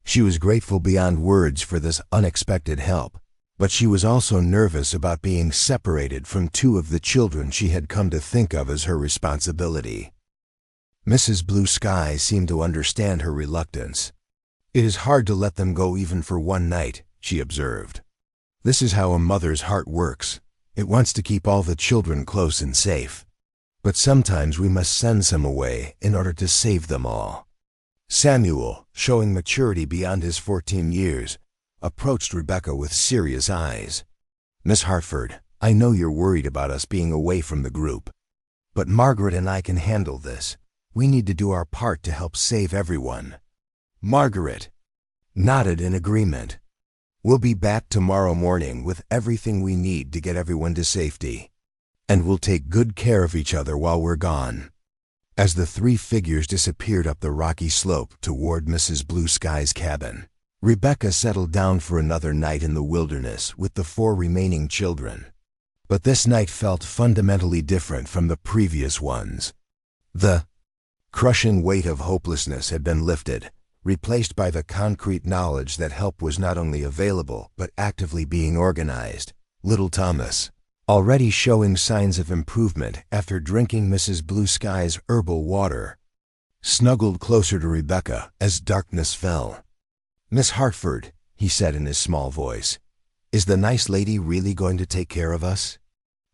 She was grateful beyond words for this unexpected help, but she was also nervous about being separated from two of the children she had come to think of as her responsibility. Mrs. Blue Sky seemed to understand her reluctance. "It is hard to let them go even for one night," she observed. "This is how a mother's heart works. It wants to keep all the children close and safe. But sometimes we must send some away in order to save them all." Samuel, showing maturity beyond his 14 years, approached Rebecca with serious eyes. "Miss Hartford, I know you're worried about us being away from the group. But Margaret and I can handle this. We need to do our part to help save everyone." Margaret nodded in agreement. "We'll be back tomorrow morning with everything we need to get everyone to safety. And we'll take good care of each other while we're gone." As the three figures disappeared up the rocky slope toward Mrs. Blue Sky's cabin, Rebecca settled down for another night in the wilderness with the 4 remaining children. But this night felt fundamentally different from the previous ones. The crushing weight of hopelessness had been lifted, replaced by the concrete knowledge that help was not only available but actively being organized. Little Thomas, already showing signs of improvement after drinking Mrs. Blue Sky's herbal water, snuggled closer to Rebecca as darkness fell. "Miss Hartford," he said in his small voice, "is the nice lady really going to take care of us?"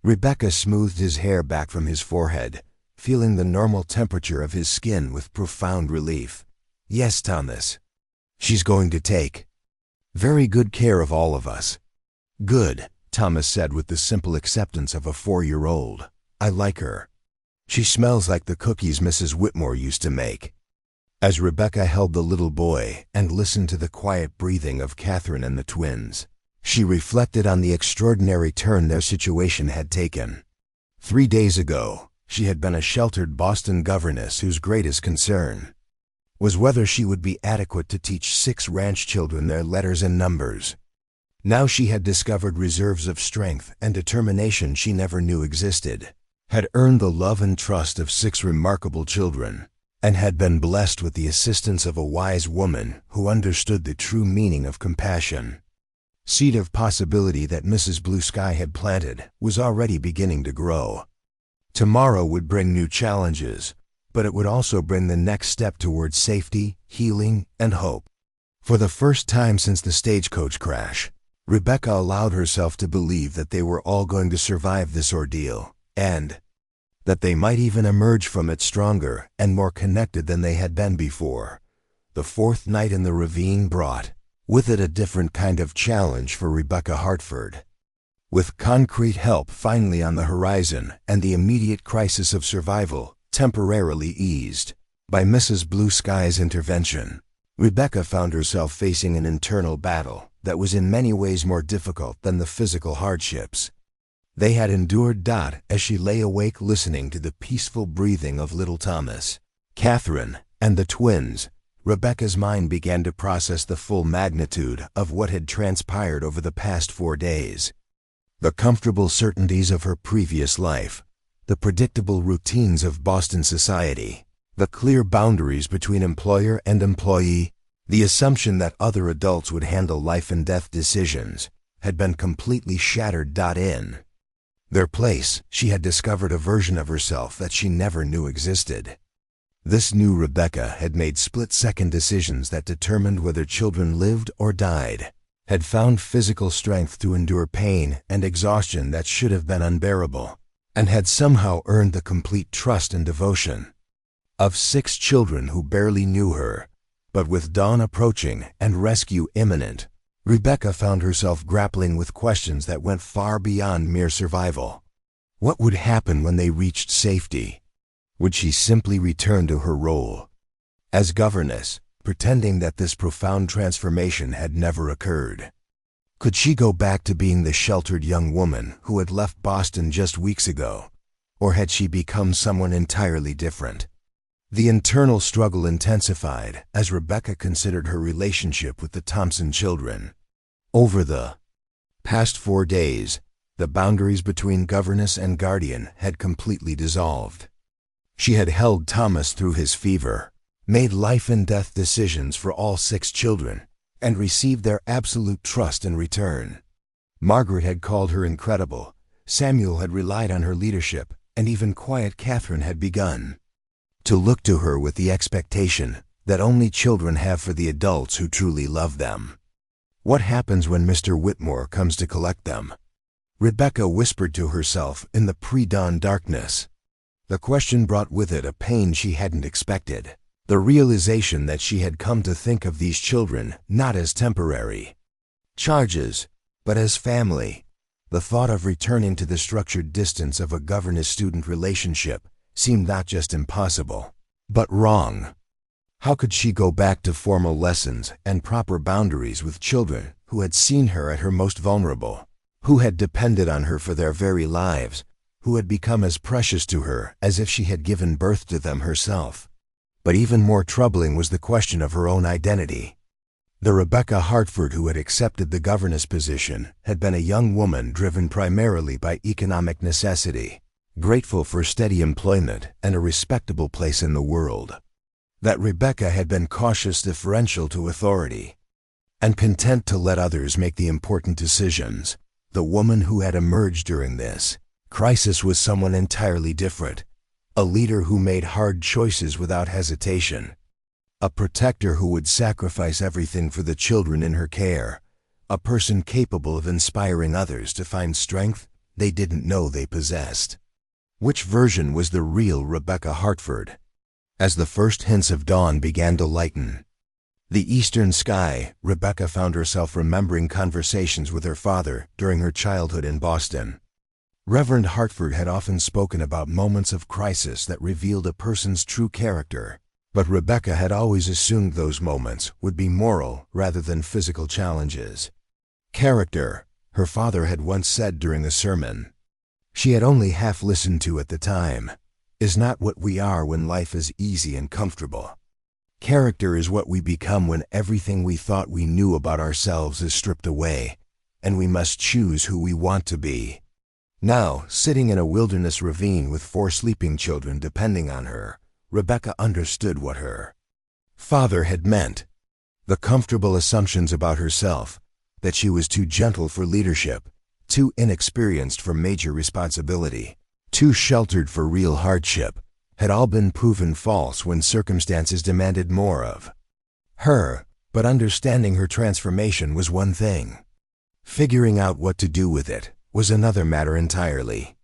Rebecca smoothed his hair back from his forehead, feeling the normal temperature of his skin with profound relief. "Yes, Thomas. She's going to take very good care of all of us." "Good," Thomas said with the simple acceptance of a 4-year-old. "I like her. She smells like the cookies Mrs. Whitmore used to make." As Rebecca held the little boy and listened to the quiet breathing of Catherine and the twins, she reflected on the extraordinary turn their situation had taken. 3 days ago, she had been a sheltered Boston governess whose greatest concern was whether she would be adequate to teach 6 ranch children their letters and numbers. Now she had discovered reserves of strength and determination she never knew existed, had earned the love and trust of 6 remarkable children, and had been blessed with the assistance of a wise woman who understood the true meaning of compassion. Seed of possibility that Mrs. Blue Sky had planted was already beginning to grow. Tomorrow would bring new challenges, but it would also bring the next step towards safety, healing, and hope. For the first time since the Stagecoach crash, Rebecca allowed herself to believe that they were all going to survive this ordeal, and that they might even emerge from it stronger and more connected than they had been before. The 4th night in the ravine brought with it a different kind of challenge for Rebecca Hartford. With concrete help finally on the horizon and the immediate crisis of survival temporarily eased by Mrs. Blue Sky's intervention, Rebecca found herself facing an internal battle that was in many ways more difficult than the physical hardships they had endured. As she lay awake listening to the peaceful breathing of little Thomas, Catherine, and the twins, Rebecca's mind began to process the full magnitude of what had transpired over the past 4 days. The comfortable certainties of her previous life, the predictable routines of Boston society, the clear boundaries between employer and employee, the assumption that other adults would handle life and death decisions, had been completely shattered. In their place, she had discovered a version of herself that she never knew existed. This new Rebecca had made split-second decisions that determined whether children lived or died, had found physical strength to endure pain and exhaustion that should have been unbearable, and had somehow earned the complete trust and devotion of 6 children who barely knew her. But with dawn approaching and rescue imminent, Rebecca found herself grappling with questions that went far beyond mere survival. What would happen when they reached safety? Would she simply return to her role as governess, pretending that this profound transformation had never occurred? Could she go back to being the sheltered young woman who had left Boston just weeks ago? Or had she become someone entirely different? The internal struggle intensified as Rebecca considered her relationship with the Thompson children. Over the past 4 days, the boundaries between governess and guardian had completely dissolved. She had held Thomas through his fever, made life-and-death decisions for all 6 children, and received their absolute trust in return. Margaret had called her incredible, Samuel had relied on her leadership, and even quiet Catherine had begun to look to her with the expectation that only children have for the adults who truly love them. What happens when Mr. Whitmore comes to collect them? Rebecca whispered to herself in the pre-dawn darkness. The question brought with it a pain she hadn't expected, the realization that she had come to think of these children not as temporary charges, but as family. The thought of returning to the structured distance of a governess-student relationship seemed not just impossible, but wrong. How could she go back to formal lessons and proper boundaries with children who had seen her at her most vulnerable, who had depended on her for their very lives, who had become as precious to her as if she had given birth to them herself? But even more troubling was the question of her own identity. The Rebecca Hartford who had accepted the governess position had been a young woman driven primarily by economic necessity, grateful for steady employment and a respectable place in the world. That Rebecca had been cautious, deferential to authority, and content to let others make the important decisions. The woman who had emerged during this crisis was someone entirely different, a leader who made hard choices without hesitation, a protector who would sacrifice everything for the children in her care, a person capable of inspiring others to find strength they didn't know they possessed. Which version was the real Rebecca Hartford? As the first hints of dawn began to lighten the eastern sky, Rebecca found herself remembering conversations with her father during her childhood in Boston. Reverend Hartford had often spoken about moments of crisis that revealed a person's true character, but Rebecca had always assumed those moments would be moral rather than physical challenges. Character, her father had once said during a sermon she had only half listened to at the time, is not what we are when life is easy and comfortable. Character is what we become when everything we thought we knew about ourselves is stripped away, and we must choose who we want to be. Now, sitting in a wilderness ravine with 4 sleeping children depending on her, Rebecca understood what her father had meant. The comfortable assumptions about herself, that she was too gentle for leadership, too inexperienced for major responsibility, too sheltered for real hardship, had all been proven false when circumstances demanded more of her. But understanding her transformation was one thing. Figuring out what to do with it was another matter entirely.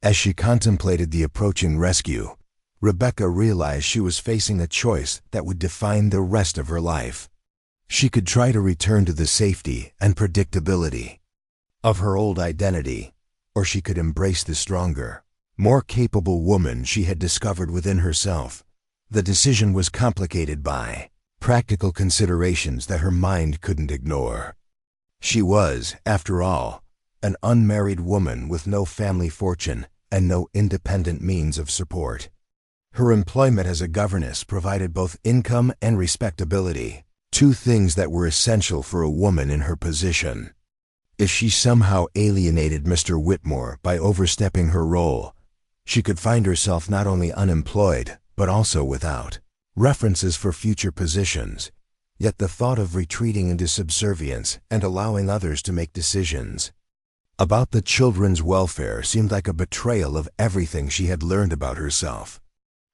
As she contemplated the approaching rescue, Rebecca realized she was facing a choice that would define the rest of her life. She could try to return to the safety and predictability of her old identity, or she could embrace the stronger, more capable woman she had discovered within herself. The decision was complicated by practical considerations that her mind couldn't ignore. She was, after all, an unmarried woman with no family fortune and no independent means of support. Her employment as a governess provided both income and respectability, 2 things that were essential for a woman in her position. If she somehow alienated Mr. Whitmore by overstepping her role, she could find herself not only unemployed, but also without references for future positions. Yet the thought of retreating into subservience and allowing others to make decisions about the children's welfare seemed like a betrayal of everything she had learned about herself.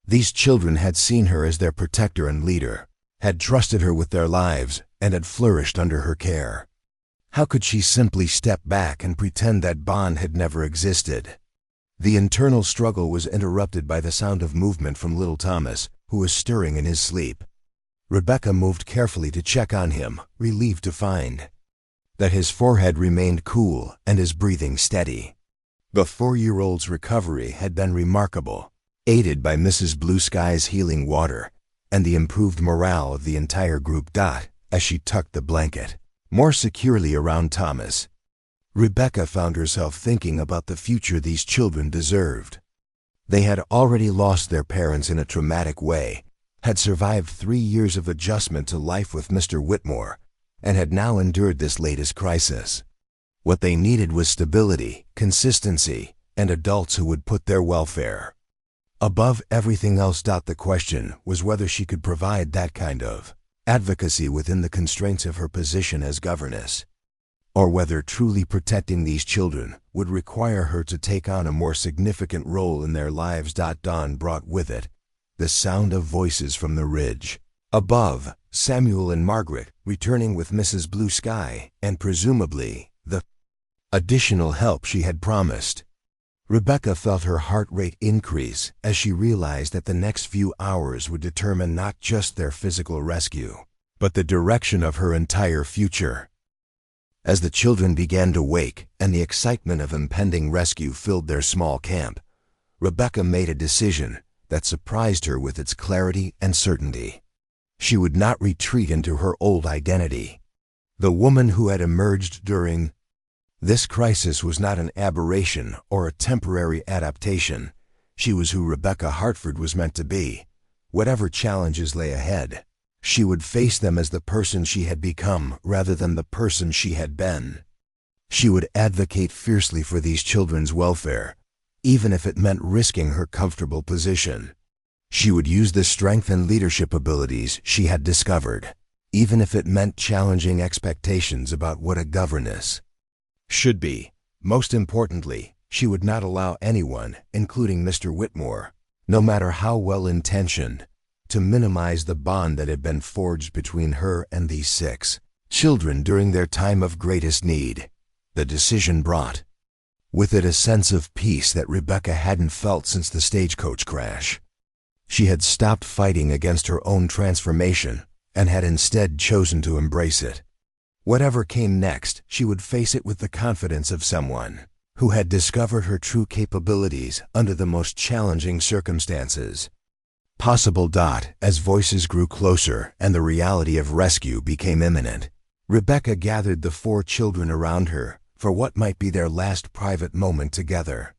These children had seen her as their protector and leader, had trusted her with their lives, and had flourished under her care. How could she simply step back and pretend that bond had never existed? The internal struggle was interrupted by the sound of movement from little Thomas, who was stirring in his sleep. Rebecca moved carefully to check on him, relieved to find that his forehead remained cool and his breathing steady. The 4-year-old's recovery had been remarkable, aided by Mrs. Blue Sky's healing water and the improved morale of the entire group. As she tucked the blanket more securely around Thomas, Rebecca found herself thinking about the future these children deserved. They had already lost their parents in a traumatic way, had survived 3 years of adjustment to life with Mr. Whitmore, and had now endured this latest crisis. What they needed was stability, consistency, and adults who would put their welfare above everything else. The question was whether she could provide that kind of advocacy within the constraints of her position as governess, or whether truly protecting these children would require her to take on a more significant role in their lives. Dawn brought with it the sound of voices from the ridge above, Samuel and Margaret returning with Mrs. Blue Sky and presumably the additional help she had promised. Rebecca felt her heart rate increase as she realized that the next few hours would determine not just their physical rescue, but the direction of her entire future. As the children began to wake and the excitement of impending rescue filled their small camp, Rebecca made a decision that surprised her with its clarity and certainty. She would not retreat into her old identity. The woman who had emerged during this crisis was not an aberration or a temporary adaptation. She was who Rebecca Hartford was meant to be. Whatever challenges lay ahead, she would face them as the person she had become rather than the person she had been. She would advocate fiercely for these children's welfare, even if it meant risking her comfortable position. She would use the strength and leadership abilities she had discovered, even if it meant challenging expectations about what a governess should be. Most importantly, she would not allow anyone, including Mr. Whitmore, no matter how well-intentioned, to minimize the bond that had been forged between her and these 6 children during their time of greatest need. The decision brought with it a sense of peace that Rebecca hadn't felt since the Stagecoach crash. She had stopped fighting against her own transformation and had instead chosen to embrace it. Whatever came next, she would face it with the confidence of someone who had discovered her true capabilities under the most challenging circumstances possible. As voices grew closer and the reality of rescue became imminent, Rebecca gathered the 4 children around her for what might be their last private moment together.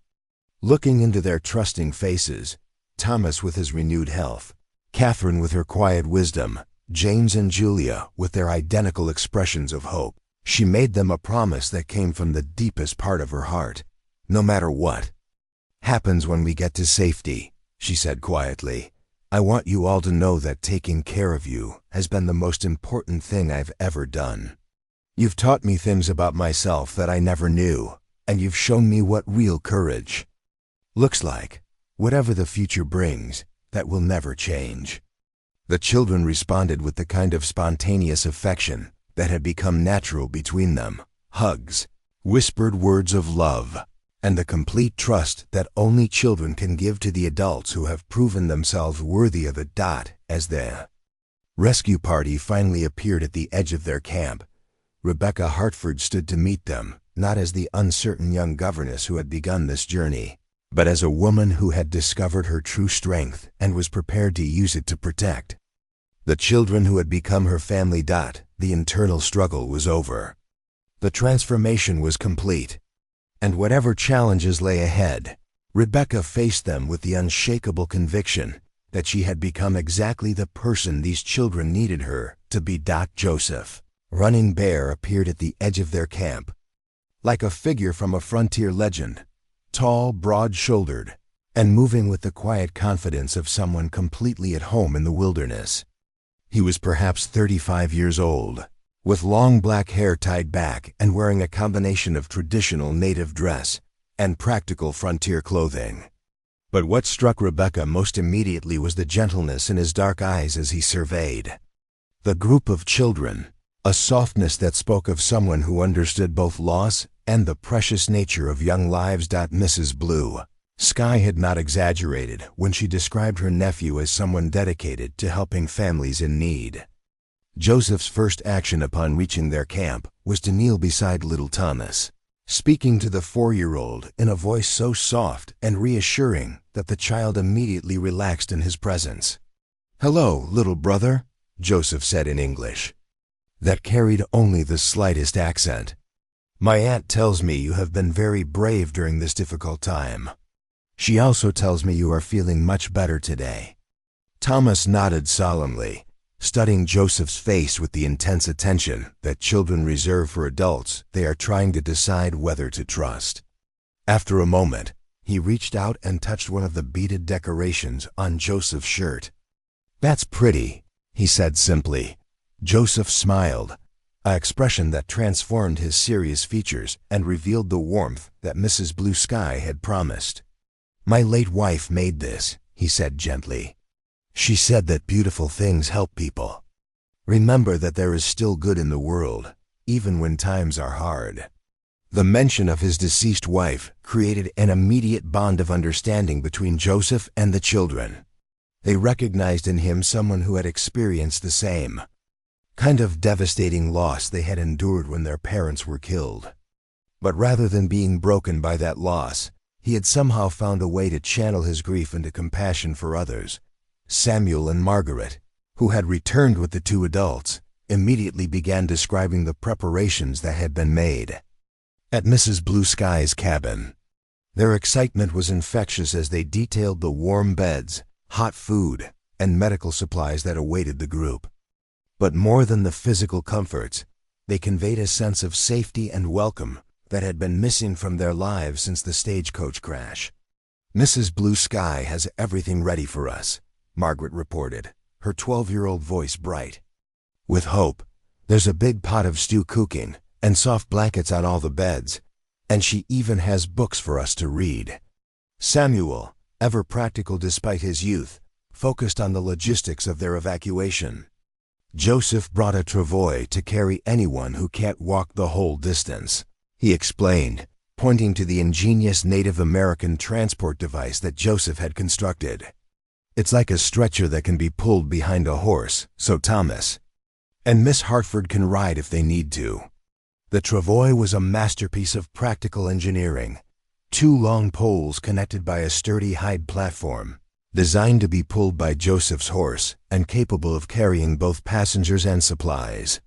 Looking into their trusting faces, Thomas with his renewed health, Catherine with her quiet wisdom, James and Julia with their identical expressions of hope, she made them a promise that came from the deepest part of her heart. No matter what happens when we get to safety, she said quietly, I want you all to know that taking care of you has been the most important thing I've ever done. You've taught me things about myself that I never knew, and you've shown me what real courage looks like. Whatever the future brings, that will never change. The children responded with the kind of spontaneous affection that had become natural between them. Hugs, whispered words of love, and the complete trust that only children can give to the adults who have proven themselves worthy of it. As the rescue party finally appeared at the edge of their camp, Rebecca Hartford stood to meet them, not as the uncertain young governess who had begun this journey, but as a woman who had discovered her true strength and was prepared to use it to protect the children who had become her family. The internal struggle was over. The transformation was complete, and whatever challenges lay ahead, Rebecca faced them with the unshakable conviction that she had become exactly the person these children needed her to be. Joseph, Running Bear, appeared at the edge of their camp, like a figure from a frontier legend, tall, broad-shouldered, and moving with the quiet confidence of someone completely at home in the wilderness. He was perhaps 35 years old, with long black hair tied back and wearing a combination of traditional native dress and practical frontier clothing. But what struck Rebecca most immediately was the gentleness in his dark eyes as he surveyed the group of children, a softness that spoke of someone who understood both loss and the precious nature of young lives. Mrs. Blue Sky had not exaggerated when she described her nephew as someone dedicated to helping families in need. Joseph's first action upon reaching their camp was to kneel beside little Thomas, speaking to the 4-year-old in a voice so soft and reassuring that the child immediately relaxed in his presence. "Hello, little brother," Joseph said in English that carried only the slightest accent. "My aunt tells me you have been very brave during this difficult time." She also tells me you are feeling much better today." Thomas nodded solemnly, studying Joseph's face with the intense attention that children reserve for adults they are trying to decide whether to trust. After a moment, he reached out and touched one of the beaded decorations on Joseph's shirt. "That's pretty," he said simply. Joseph smiled, an expression that transformed his serious features and revealed the warmth that Mrs. Blue Sky had promised. "My late wife made this," he said gently. "She said that beautiful things help people. Remember that there is still good in the world, even when times are hard." The mention of his deceased wife created an immediate bond of understanding between Joseph and the children. They recognized in him someone who had experienced the same kind of devastating loss they had endured when their parents were killed. But rather than being broken by that loss, he had somehow found a way to channel his grief into compassion for others. Samuel and Margaret, who had returned with the two adults, immediately began describing the preparations that had been made at Mrs. Blue Sky's cabin. Their excitement was infectious as they detailed the warm beds, hot food, and medical supplies that awaited the group. But more than the physical comforts, they conveyed a sense of safety and welcome that had been missing from their lives since the Stagecoach crash. "Mrs. Blue Sky has everything ready for us," Margaret reported, her 12-year-old voice bright. "With hope, there's a big pot of stew cooking and soft blankets on all the beds, and she even has books for us to read." Samuel, ever practical despite his youth, focused on the logistics of their evacuation. "Joseph brought a travois to carry anyone who can't walk the whole distance," he explained, pointing to the ingenious Native American transport device that Joseph had constructed. "It's like a stretcher that can be pulled behind a horse, so Thomas and Miss Hartford can ride if they need to." The travois was a masterpiece of practical engineering. 2 long poles connected by a sturdy hide platform, designed to be pulled by Joseph's horse and capable of carrying both passengers and supplies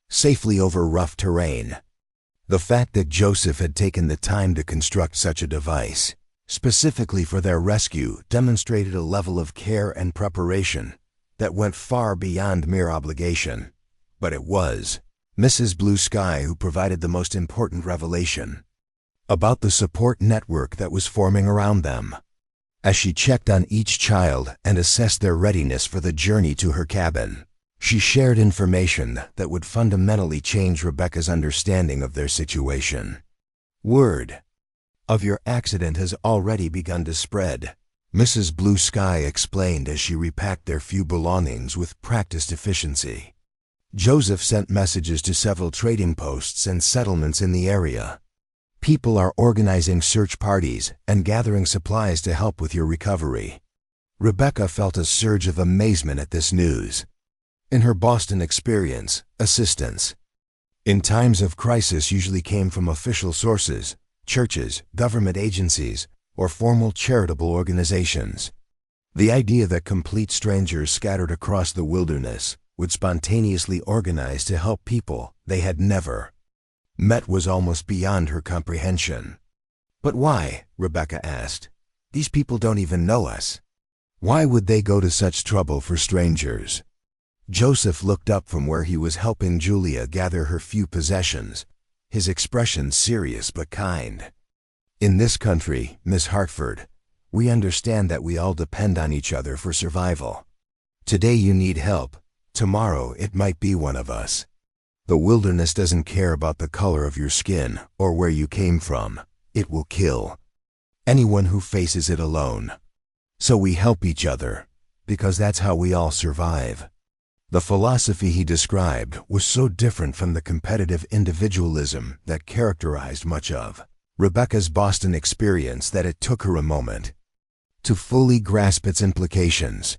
safely over rough terrain. The fact that Joseph had taken the time to construct such a device, specifically for their rescue, demonstrated a level of care and preparation that went far beyond mere obligation. But it was Mrs. Blue Sky who provided the most important revelation about the support network that was forming around them. As she checked on each child and assessed their readiness for the journey to her cabin, she shared information that would fundamentally change Rebecca's understanding of their situation. "Word of your accident has already begun to spread," Mrs. Blue Sky explained as she repacked their few belongings with practiced efficiency. "Joseph sent messages to several trading posts and settlements in the area. People are organizing search parties and gathering supplies to help with your recovery." Rebecca felt a surge of amazement at this news. In her Boston experience, assistance in times of crisis usually came from official sources, churches, government agencies, or formal charitable organizations. The idea that complete strangers scattered across the wilderness would spontaneously organize to help people they had never met was almost beyond her comprehension. "But why?" Rebecca asked. "These people don't even know us. Why would they go to such trouble for strangers?" Joseph looked up from where he was helping Julia gather her few possessions, his expression serious but kind. "In this country, Miss Hartford, we understand that we all depend on each other for survival. Today you need help. Tomorrow it might be one of us. The wilderness doesn't care about the color of your skin or where you came from. It will kill anyone who faces it alone. So we help each other, because that's how we all survive." The philosophy he described was so different from the competitive individualism that characterized much of Rebecca's Boston experience that it took her a moment to fully grasp its implications.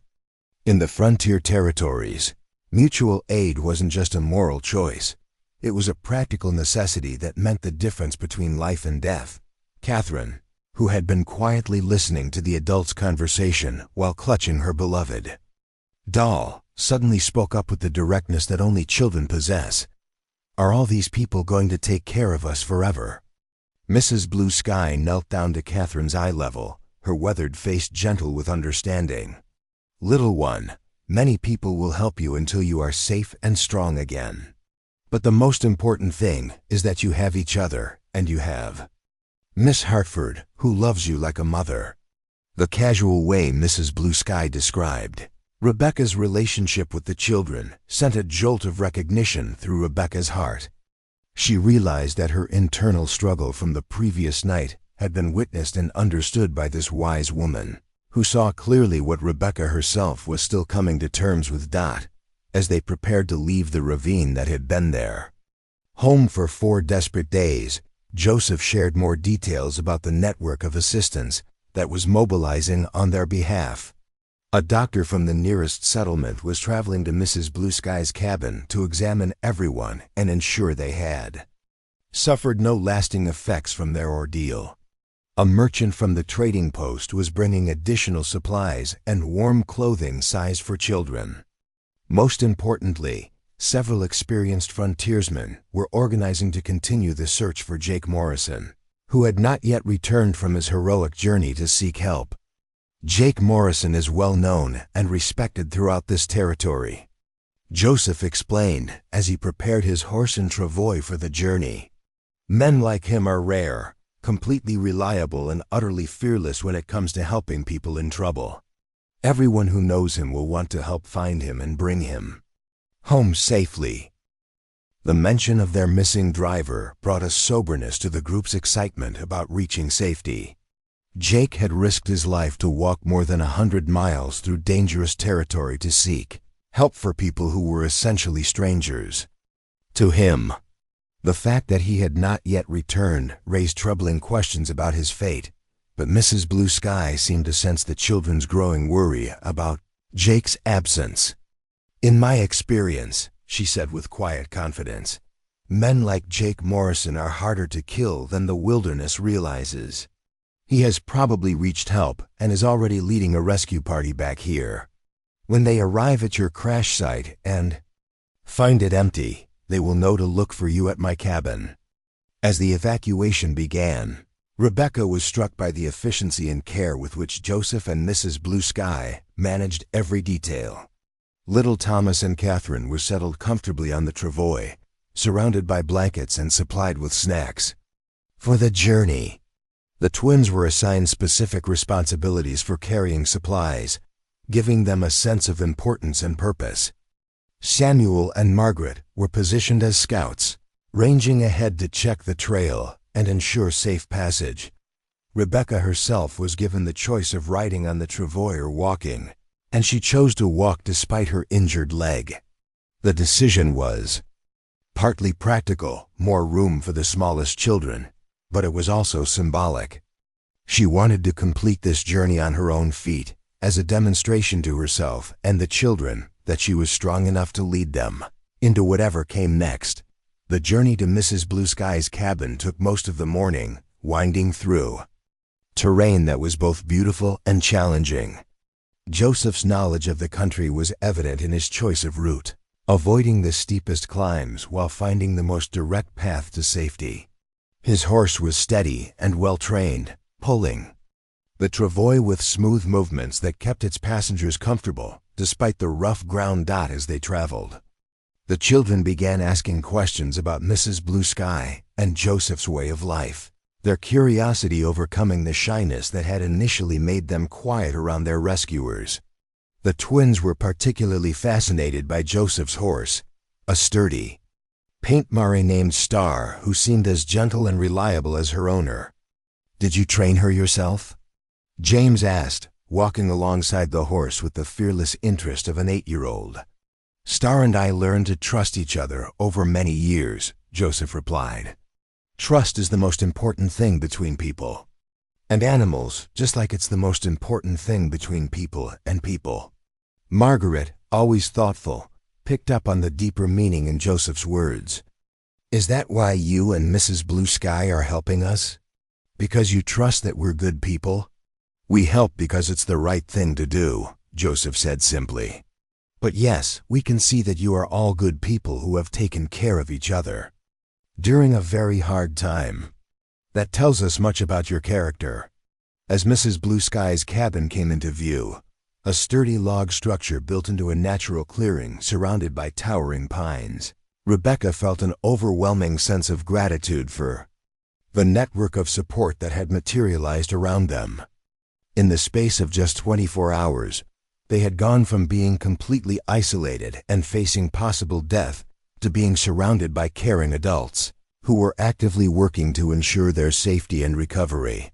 In the frontier territories, mutual aid wasn't just a moral choice. It was a practical necessity that meant the difference between life and death. Catherine, who had been quietly listening to the adults' conversation while clutching her beloved doll, suddenly spoke up with the directness that only children possess. "Are all these people going to take care of us forever?" Mrs. Blue Sky knelt down to Catherine's eye level, her weathered face gentle with understanding. "Little one, many people will help you until you are safe and strong again. But the most important thing is that you have each other, and you have Miss Hartford, who loves you like a mother." The casual way Mrs. Blue Sky described Rebecca's relationship with the children sent a jolt of recognition through Rebecca's heart. She realized that her internal struggle from the previous night had been witnessed and understood by this wise woman, who saw clearly what Rebecca herself was still coming to terms with. As they prepared to leave the ravine that had been their home for 4 desperate days, Joseph shared more details about the network of assistance that was mobilizing on their behalf. A doctor from the nearest settlement was traveling to Mrs. Blue Sky's cabin to examine everyone and ensure they had suffered no lasting effects from their ordeal. A merchant from the trading post was bringing additional supplies and warm clothing sized for children. Most importantly, several experienced frontiersmen were organizing to continue the search for Jake Morrison, who had not yet returned from his heroic journey to seek help. Jake Morrison is well known and respected throughout this territory, Joseph explained as he prepared his horse and travois for the journey. Men like him are rare, completely reliable and utterly fearless when it comes to helping people in trouble. Everyone who knows him will want to help find him and bring him home safely. The mention of their missing driver brought a soberness to the group's excitement about reaching safety. Jake had risked his life to walk more than 100 miles through dangerous territory to seek help for people who were essentially strangers to him. The fact that he had not yet returned raised troubling questions about his fate, but Mrs. Blue Sky seemed to sense the children's growing worry about Jake's absence. "In my experience," she said with quiet confidence, "men like Jake Morrison are harder to kill than the wilderness realizes. He has probably reached help and is already leading a rescue party back here. When they arrive at your crash site and find it empty, they will know to look for you at my cabin." As the evacuation began, Rebecca was struck by the efficiency and care with which Joseph and Mrs. Blue Sky managed every detail. Little Thomas and Catherine were settled comfortably on the travois, surrounded by blankets and supplied with snacks. For the journey, the twins were assigned specific responsibilities for carrying supplies, giving them a sense of importance and purpose. Samuel and Margaret were positioned as scouts, ranging ahead to check the trail and ensure safe passage. Rebecca herself was given the choice of riding on the travois or walking, and she chose to walk despite her injured leg. The decision was partly practical, more room for the smallest children, but it was also symbolic. She wanted to complete this journey on her own feet, as a demonstration to herself and the children that she was strong enough to lead them into whatever came next. The journey to Mrs. Blue Sky's cabin took most of the morning, winding through terrain that was both beautiful and challenging. Joseph's knowledge of the country was evident in his choice of route, avoiding the steepest climbs while finding the most direct path to safety. His horse was steady and well-trained, pulling the travois with smooth movements that kept its passengers comfortable, despite the rough ground as they traveled. The children began asking questions about Mrs. Blue Sky and Joseph's way of life, their curiosity overcoming the shyness that had initially made them quiet around their rescuers. The twins were particularly fascinated by Joseph's horse, a sturdy paint mare named Star, who seemed as gentle and reliable as her owner. "Did you train her yourself?" James asked, walking alongside the horse with the fearless interest of an 8-year-old. "Star and I learned to trust each other over many years," Joseph replied. "Trust is the most important thing between people and animals, just like it's the most important thing between people and people." Margaret, always thoughtful, picked up on the deeper meaning in Joseph's words. "Is that why you and Mrs. Blue Sky are helping us? Because you trust that we're good people?" "We help because it's the right thing to do," Joseph said simply. "But yes, we can see that you are all good people who have taken care of each other during a very hard time. That tells us much about your character." As Mrs. Blue Sky's cabin came into view, a sturdy log structure built into a natural clearing surrounded by towering pines, Rebecca felt an overwhelming sense of gratitude for the network of support that had materialized around them. In the space of just 24 hours, they had gone from being completely isolated and facing possible death to being surrounded by caring adults who were actively working to ensure their safety and recovery.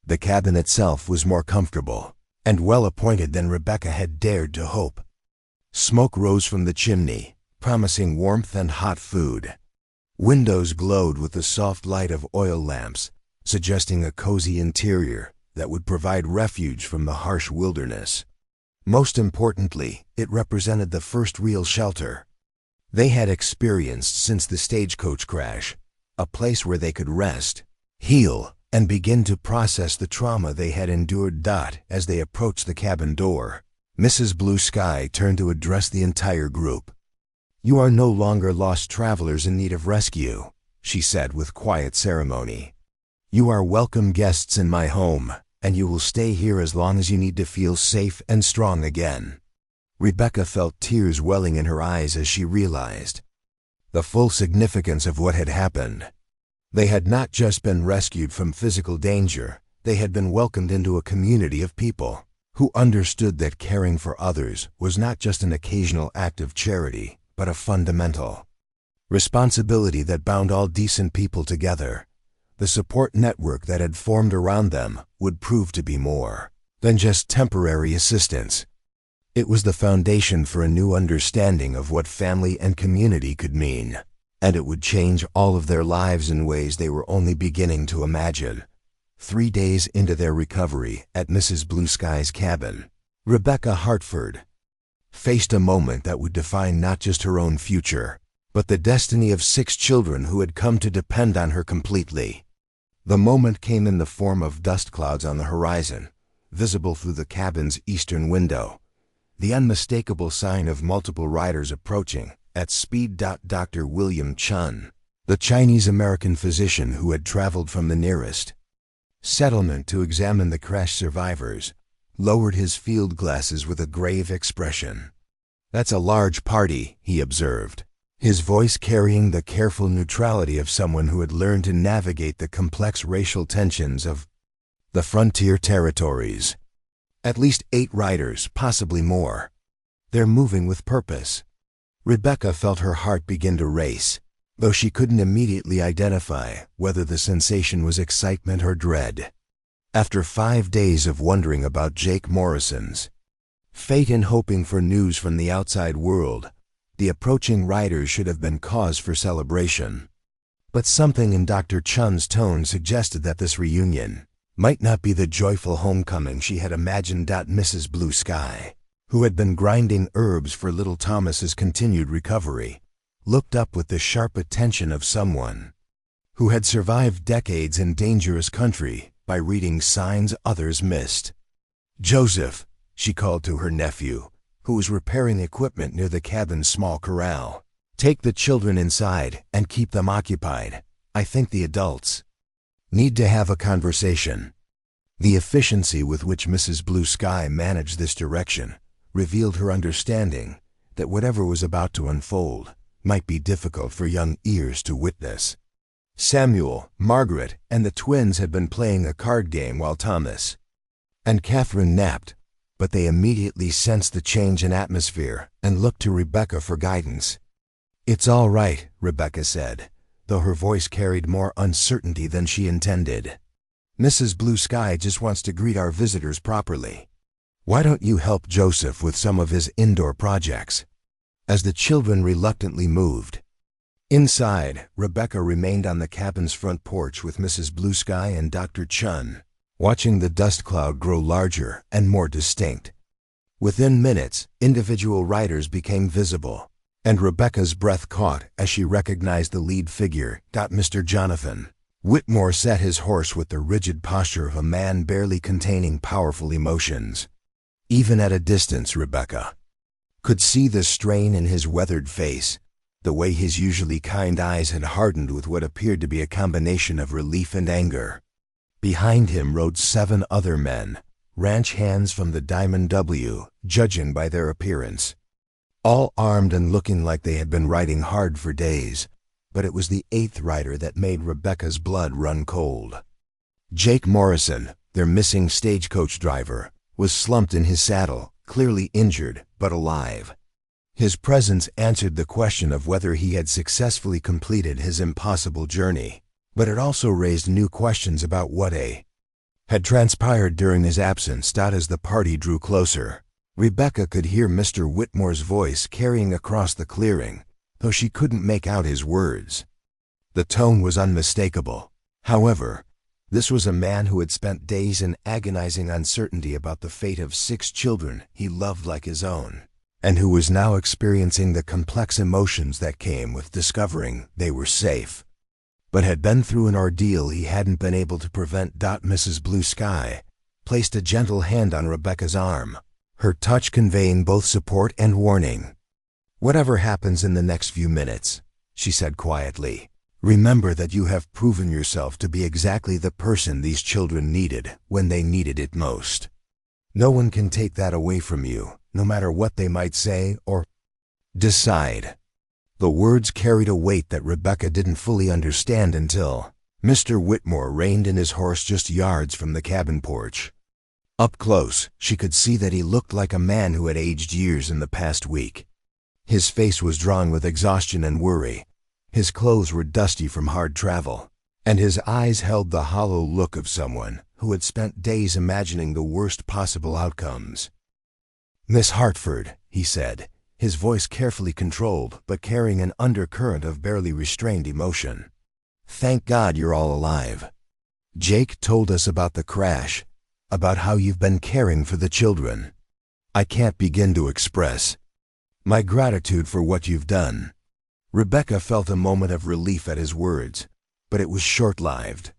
The cabin itself was more comfortable and well-appointed than Rebecca had dared to hope. Smoke rose from the chimney, promising warmth and hot food. Windows glowed with the soft light of oil lamps, suggesting a cozy interior that would provide refuge from the harsh wilderness. Most importantly, it represented the first real shelter they had experienced since the Stagecoach crash, a place where they could rest, heal, and begin to process the trauma they had endured. As they approached the cabin door, Mrs. Blue Sky turned to address the entire group. "You are no longer lost travelers in need of rescue," she said with quiet ceremony. "You are welcome guests in my home, and you will stay here as long as you need to feel safe and strong again." Rebecca felt tears welling in her eyes as she realized the full significance of what had happened. They had not just been rescued from physical danger, they had been welcomed into a community of people who understood that caring for others was not just an occasional act of charity, but a fundamental responsibility that bound all decent people together. The support network that had formed around them would prove to be more than just temporary assistance. It was the foundation for a new understanding of what family and community could mean, and it would change all of their lives in ways they were only beginning to imagine. 3 days into their recovery at Mrs. Blue Sky's cabin, Rebecca Hartford faced a moment that would define not just her own future, but the destiny of 6 children who had come to depend on her completely. The moment came in the form of dust clouds on the horizon, visible through the cabin's eastern window, the unmistakable sign of multiple riders approaching at speed. Dr. William Chun, the Chinese-American physician who had traveled from the nearest settlement to examine the crash survivors, lowered his field glasses with a grave expression. "That's a large party," he observed, his voice carrying the careful neutrality of someone who had learned to navigate the complex racial tensions of the frontier territories. "At least 8 riders, possibly more. They're moving with purpose." Rebecca felt her heart begin to race, though she couldn't immediately identify whether the sensation was excitement or dread. After 5 days of wondering about Jake Morrison's fate and hoping for news from the outside world, the approaching riders should have been cause for celebration. But something in Dr. Chun's tone suggested that this reunion might not be the joyful homecoming she had imagined. Mrs. Blue Sky, who had been grinding herbs for little Thomas's continued recovery, looked up with the sharp attention of someone who had survived decades in dangerous country by reading signs others missed. "Joseph," she called to her nephew, who was repairing equipment near the cabin's small corral, "take the children inside and keep them occupied. I think the adults need to have a conversation." The efficiency with which Mrs. Blue Sky managed this direction revealed her understanding that whatever was about to unfold might be difficult for young ears to witness. Samuel, Margaret, and the twins had been playing a card game while Thomas and Catherine napped, but they immediately sensed the change in atmosphere and looked to Rebecca for guidance. "It's all right," Rebecca said, though her voice carried more uncertainty than she intended. "Mrs. Blue Sky just wants to greet our visitors properly. Why don't you help Joseph with some of his indoor projects?" As the children reluctantly moved inside, Rebecca remained on the cabin's front porch with Mrs. Blue Sky and Dr. Chun, watching the dust cloud grow larger and more distinct. Within minutes, individual riders became visible, and Rebecca's breath caught as she recognized the lead figure. Mr. Jonathan Whitmore sat his horse with the rigid posture of a man barely containing powerful emotions. Even at a distance, Rebecca could see the strain in his weathered face, the way his usually kind eyes had hardened with what appeared to be a combination of relief and anger. Behind him rode 7 other men, ranch hands from the Diamond W, judging by their appearance. All armed and looking like they had been riding hard for days, but it was the 8th rider that made Rebecca's blood run cold. Jake Morrison, their missing stagecoach driver, was slumped in his saddle, clearly injured, but alive. His presence answered the question of whether he had successfully completed his impossible journey, but it also raised new questions about what had transpired during his absence. As the party drew closer, Rebecca could hear Mr. Whitmore's voice carrying across the clearing, though she couldn't make out his words. The tone was unmistakable. However, this was a man who had spent days in agonizing uncertainty about the fate of 6 children he loved like his own, and who was now experiencing the complex emotions that came with discovering they were safe, but had been through an ordeal he hadn't been able to prevent. Mrs. Blue Sky placed a gentle hand on Rebecca's arm, her touch conveying both support and warning. "Whatever happens in the next few minutes," she said quietly, "remember that you have proven yourself to be exactly the person these children needed when they needed it most. No one can take that away from you, no matter what they might say or decide." The words carried a weight that Rebecca didn't fully understand until Mr. Whitmore reined in his horse just yards from the cabin porch. Up close, she could see that he looked like a man who had aged years in the past week. His face was drawn with exhaustion and worry, his clothes were dusty from hard travel, and his eyes held the hollow look of someone who had spent days imagining the worst possible outcomes. "Miss Hartford," he said, his voice carefully controlled but carrying an undercurrent of barely restrained emotion. "Thank God you're all alive. Jake told us about the crash, about how you've been caring for the children. I can't begin to express my gratitude for what you've done." Rebecca felt a moment of relief at his words, but it was short-lived.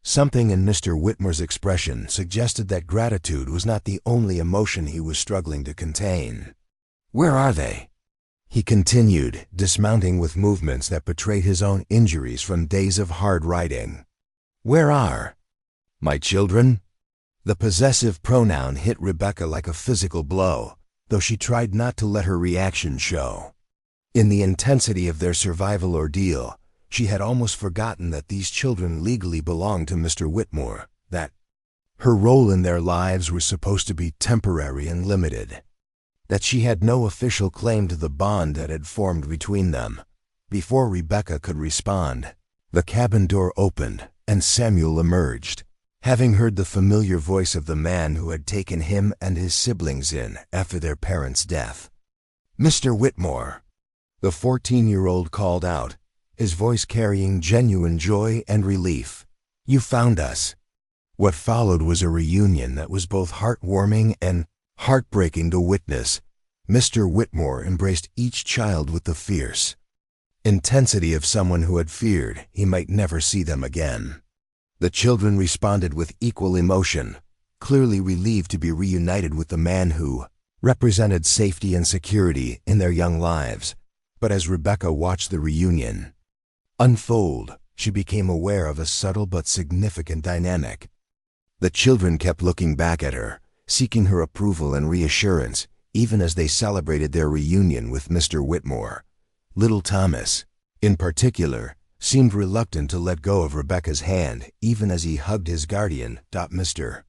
Something in Mr. Whitmore's expression suggested that gratitude was not the only emotion he was struggling to contain. "Where are they?" he continued, dismounting with movements that betrayed his own injuries from days of hard riding. "Where are my children?" The possessive pronoun hit Rebecca like a physical blow, though she tried not to let her reaction show. In the intensity of their survival ordeal, she had almost forgotten that these children legally belonged to Mr. Whitmore, that her role in their lives was supposed to be temporary and limited, that she had no official claim to the bond that had formed between them. Before Rebecca could respond, the cabin door opened and Samuel emerged, having heard the familiar voice of the man who had taken him and his siblings in after their parents' death. "Mr. Whitmore," the 14-year-old called out, his voice carrying genuine joy and relief. "You found us." What followed was a reunion that was both heartwarming and heartbreaking to witness. Mr. Whitmore embraced each child with the fierce intensity of someone who had feared he might never see them again. The children responded with equal emotion, clearly relieved to be reunited with the man who represented safety and security in their young lives. But as Rebecca watched the reunion unfold, she became aware of a subtle but significant dynamic. The children kept looking back at her, seeking her approval and reassurance, even as they celebrated their reunion with Mr. Whitmore. Little Thomas, in particular, seemed reluctant to let go of Rebecca's hand, even as he hugged his guardian. Mr.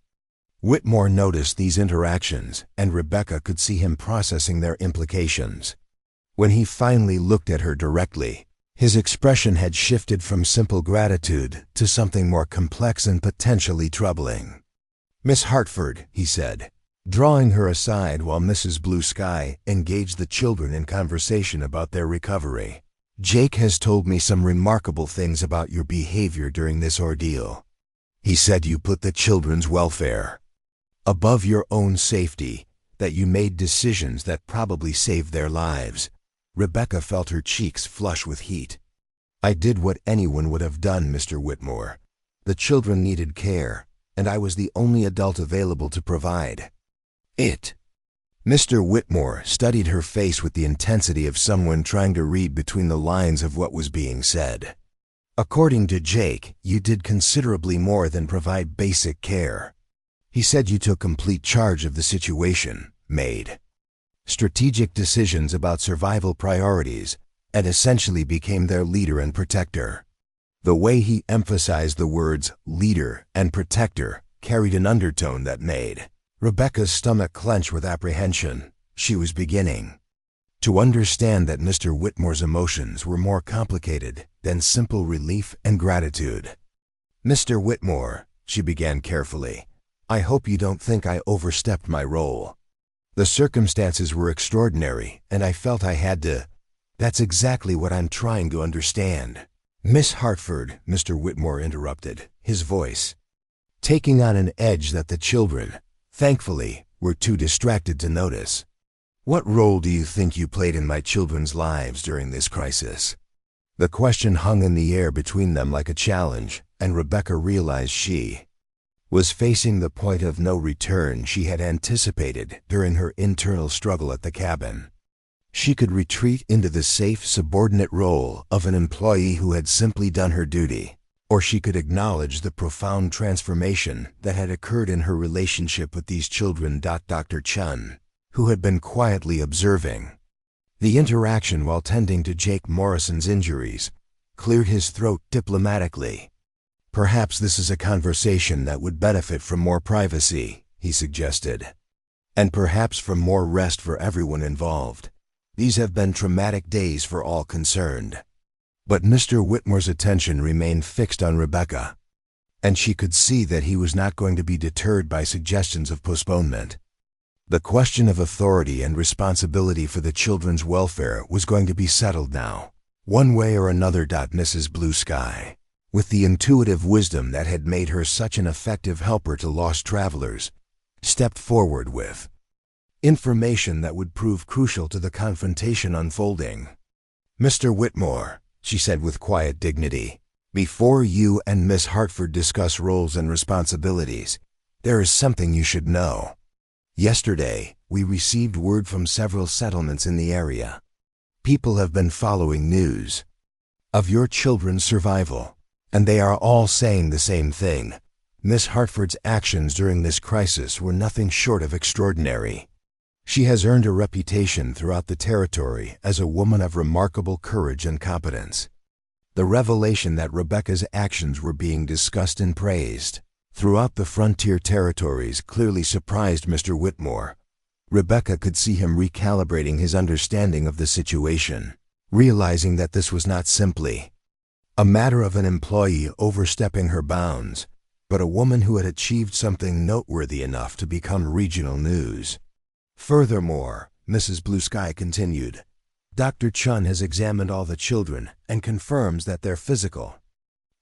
Whitmore noticed these interactions, and Rebecca could see him processing their implications. When he finally looked at her directly, his expression had shifted from simple gratitude to something more complex and potentially troubling. "Miss Hartford," he said, drawing her aside while Mrs. Blue Sky engaged the children in conversation about their recovery. "Jake has told me some remarkable things about your behavior during this ordeal. He said you put the children's welfare above your own safety, that you made decisions that probably saved their lives." Rebecca felt her cheeks flush with heat. "I did what anyone would have done, Mr. Whitmore. The children needed care, and I was the only adult available to provide it." Mr. Whitmore studied her face with the intensity of someone trying to read between the lines of what was being said. According to Jake, you did considerably more than provide basic care. He said you took complete charge of the situation, made strategic decisions about survival priorities, and essentially became their leader and protector. The way he emphasized the words leader and protector carried an undertone that made Rebecca's stomach clench with apprehension. She was beginning to understand that Mr. Whitmore's emotions were more complicated than simple relief and gratitude. "Mr. Whitmore," she began carefully, "I hope you don't think I overstepped my role. The circumstances were extraordinary, and I felt I had to. That's exactly what I'm trying to understand." "Miss Hartford," Mr. Whitmore interrupted, his voice taking on an edge that the children, thankfully, were too distracted to notice. "What role do you think you played in my children's lives during this crisis?" The question hung in the air between them like a challenge, and Rebecca realized she was facing the point of no return she had anticipated during her internal struggle at the cabin. She could retreat into the safe, subordinate role of an employee who had simply done her duty, or she could acknowledge the profound transformation that had occurred in her relationship with these children. Dr. Chun, who had been quietly observing the interaction while tending to Jake Morrison's injuries, cleared his throat diplomatically. "Perhaps this is a conversation that would benefit from more privacy," he suggested, "and perhaps from more rest for everyone involved. These have been traumatic days for all concerned." But Mr. Whitmore's attention remained fixed on Rebecca, and she could see that he was not going to be deterred by suggestions of postponement. The question of authority and responsibility for the children's welfare was going to be settled now, one way or another. Mrs. Blue Sky, with the intuitive wisdom that had made her such an effective helper to lost travelers, stepped forward with information that would prove crucial to the confrontation unfolding. "Mr. Whitmore," she said with quiet dignity, "before you and Miss Hartford discuss roles and responsibilities, there is something you should know. Yesterday, we received word from several settlements in the area. People have been following news of your children's survival, and they are all saying the same thing. Miss Hartford's actions during this crisis were nothing short of extraordinary. She has earned a reputation throughout the territory as a woman of remarkable courage and competence." The revelation that Rebecca's actions were being discussed and praised throughout the frontier territories clearly surprised Mr. Whitmore. Rebecca could see him recalibrating his understanding of the situation, realizing that this was not simply a matter of an employee overstepping her bounds, but a woman who had achieved something noteworthy enough to become regional news. "Furthermore," Mrs. Blue Sky continued, "Dr. Chun has examined all the children and confirms that their physical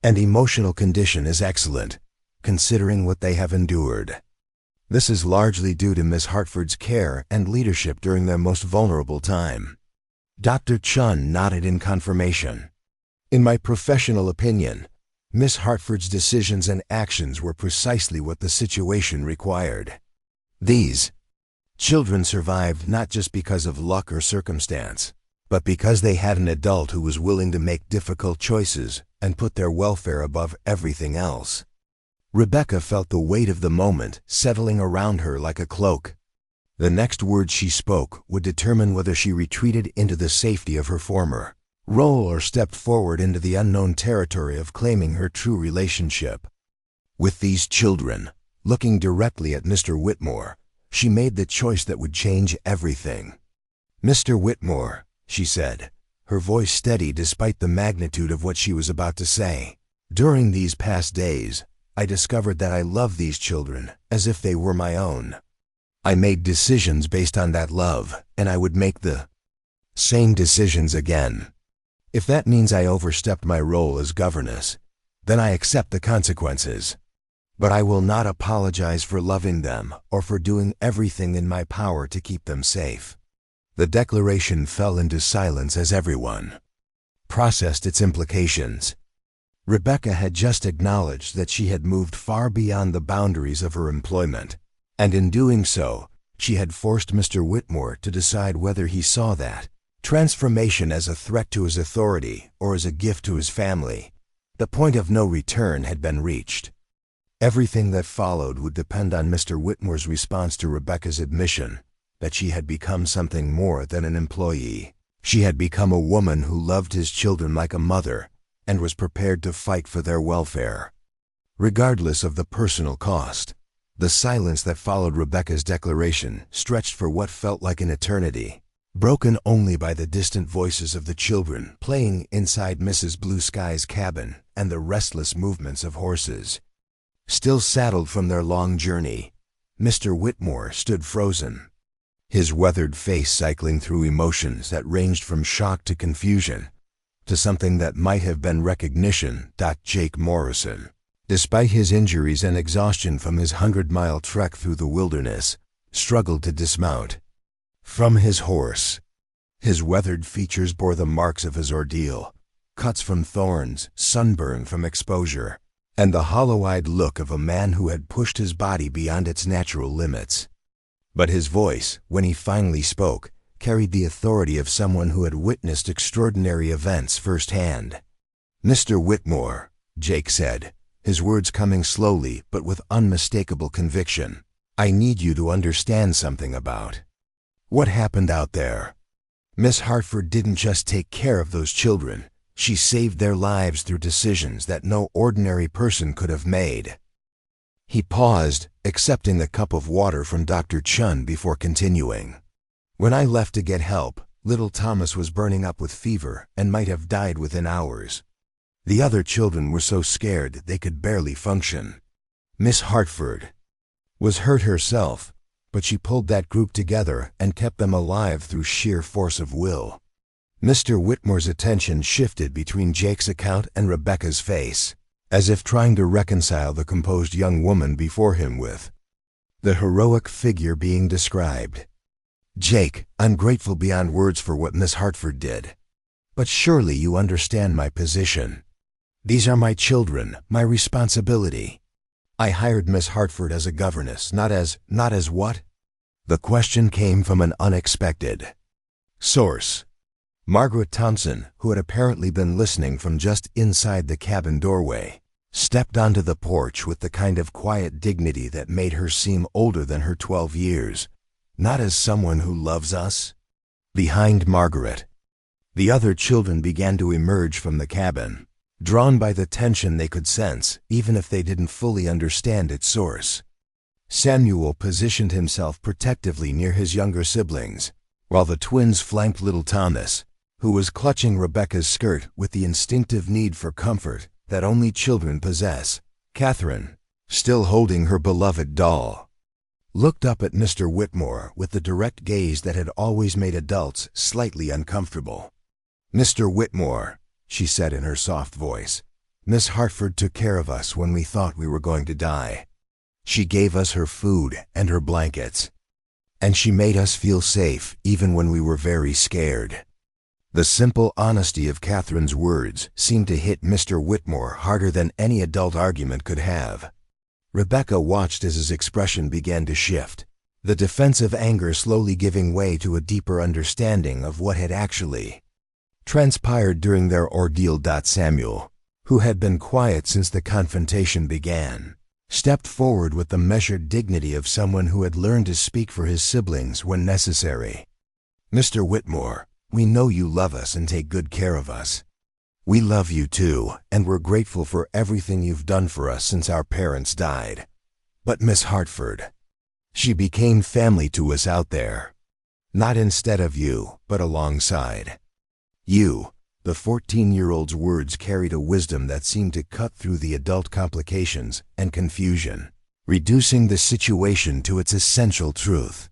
and emotional condition is excellent, considering what they have endured. This is largely due to Miss Hartford's care and leadership during their most vulnerable time." Dr. Chun nodded in confirmation. "In my professional opinion, Miss Hartford's decisions and actions were precisely what the situation required. These children survived not just because of luck or circumstance, but because they had an adult who was willing to make difficult choices and put their welfare above everything else." Rebecca felt the weight of the moment settling around her like a cloak. The next words she spoke would determine whether she retreated into the safety of her former role or stepped forward into the unknown territory of claiming her true relationship with these children. Looking directly at Mr. Whitmore, she made the choice that would change everything. "Mr. Whitmore," she said, her voice steady despite the magnitude of what she was about to say, "during these past days, I discovered that I love these children as if they were my own. I made decisions based on that love, and I would make the same decisions again. If that means I overstepped my role as governess, then I accept the consequences. But I will not apologize for loving them or for doing everything in my power to keep them safe." The declaration fell into silence as everyone processed its implications. Rebecca had just acknowledged that she had moved far beyond the boundaries of her employment, and in doing so, she had forced Mr. Whitmore to decide whether he saw that transformation as a threat to his authority or as a gift to his family. The point of no return had been reached. Everything that followed would depend on Mr. Whitmore's response to Rebecca's admission that she had become something more than an employee. She had become a woman who loved his children like a mother and was prepared to fight for their welfare, regardless of the personal cost. The silence that followed Rebecca's declaration stretched for what felt like an eternity, broken only by the distant voices of the children playing inside Mrs. Blue Sky's cabin and the restless movements of horses. Still saddled from their long journey, Mr. Whitmore stood frozen, his weathered face cycling through emotions that ranged from shock to confusion, to something that might have been recognition. Jake Morrison, despite his injuries and exhaustion from his 100-mile trek through the wilderness, struggled to dismount from his horse. His weathered features bore the marks of his ordeal, cuts from thorns, sunburn from exposure, and the hollow-eyed look of a man who had pushed his body beyond its natural limits. But his voice, when he finally spoke, carried the authority of someone who had witnessed extraordinary events firsthand. "Mr. Whitmore," Jake said, his words coming slowly but with unmistakable conviction, "I need you to understand something about what happened out there. Miss Hartford didn't just take care of those children. She saved their lives through decisions that no ordinary person could have made." He paused, accepting the cup of water from Dr. Chun before continuing. "When I left to get help, little Thomas was burning up with fever and might have died within hours. The other children were so scared they could barely function. Miss Hartford was hurt herself, but she pulled that group together and kept them alive through sheer force of will." Mr. Whitmore's attention shifted between Jake's account and Rebecca's face, as if trying to reconcile the composed young woman before him with the heroic figure being described. "Jake, I'm grateful beyond words for what Miss Hartford did. But surely you understand my position. These are my children, my responsibility. I hired Miss Hartford as a governess, not as what?" The question came from an unexpected source. Margaret Thompson, who had apparently been listening from just inside the cabin doorway, stepped onto the porch with the kind of quiet dignity that made her seem older than her 12 years. "Not as someone who loves us?" Behind Margaret, the other children began to emerge from the cabin, drawn by the tension they could sense, even if they didn't fully understand its source. Samuel positioned himself protectively near his younger siblings, while the twins flanked little Thomas, who was clutching Rebecca's skirt with the instinctive need for comfort that only children possess. Catherine, still holding her beloved doll, looked up at Mr. Whitmore with the direct gaze that had always made adults slightly uncomfortable. "Mr. Whitmore," she said in her soft voice, "Miss Hartford took care of us when we thought we were going to die. She gave us her food and her blankets, and she made us feel safe even when we were very scared." The simple honesty of Catherine's words seemed to hit Mr. Whitmore harder than any adult argument could have. Rebecca watched as his expression began to shift, the defensive anger slowly giving way to a deeper understanding of what had actually transpired during their ordeal. Samuel, who had been quiet since the confrontation began, stepped forward with the measured dignity of someone who had learned to speak for his siblings when necessary. "Mr. Whitmore, we know you love us and take good care of us. We love you too, and we're grateful for everything you've done for us since our parents died. But Miss Hartford, she became family to us out there. Not instead of you, but alongside you." The 14-year-old's words carried a wisdom that seemed to cut through the adult complications and confusion, reducing the situation to its essential truth.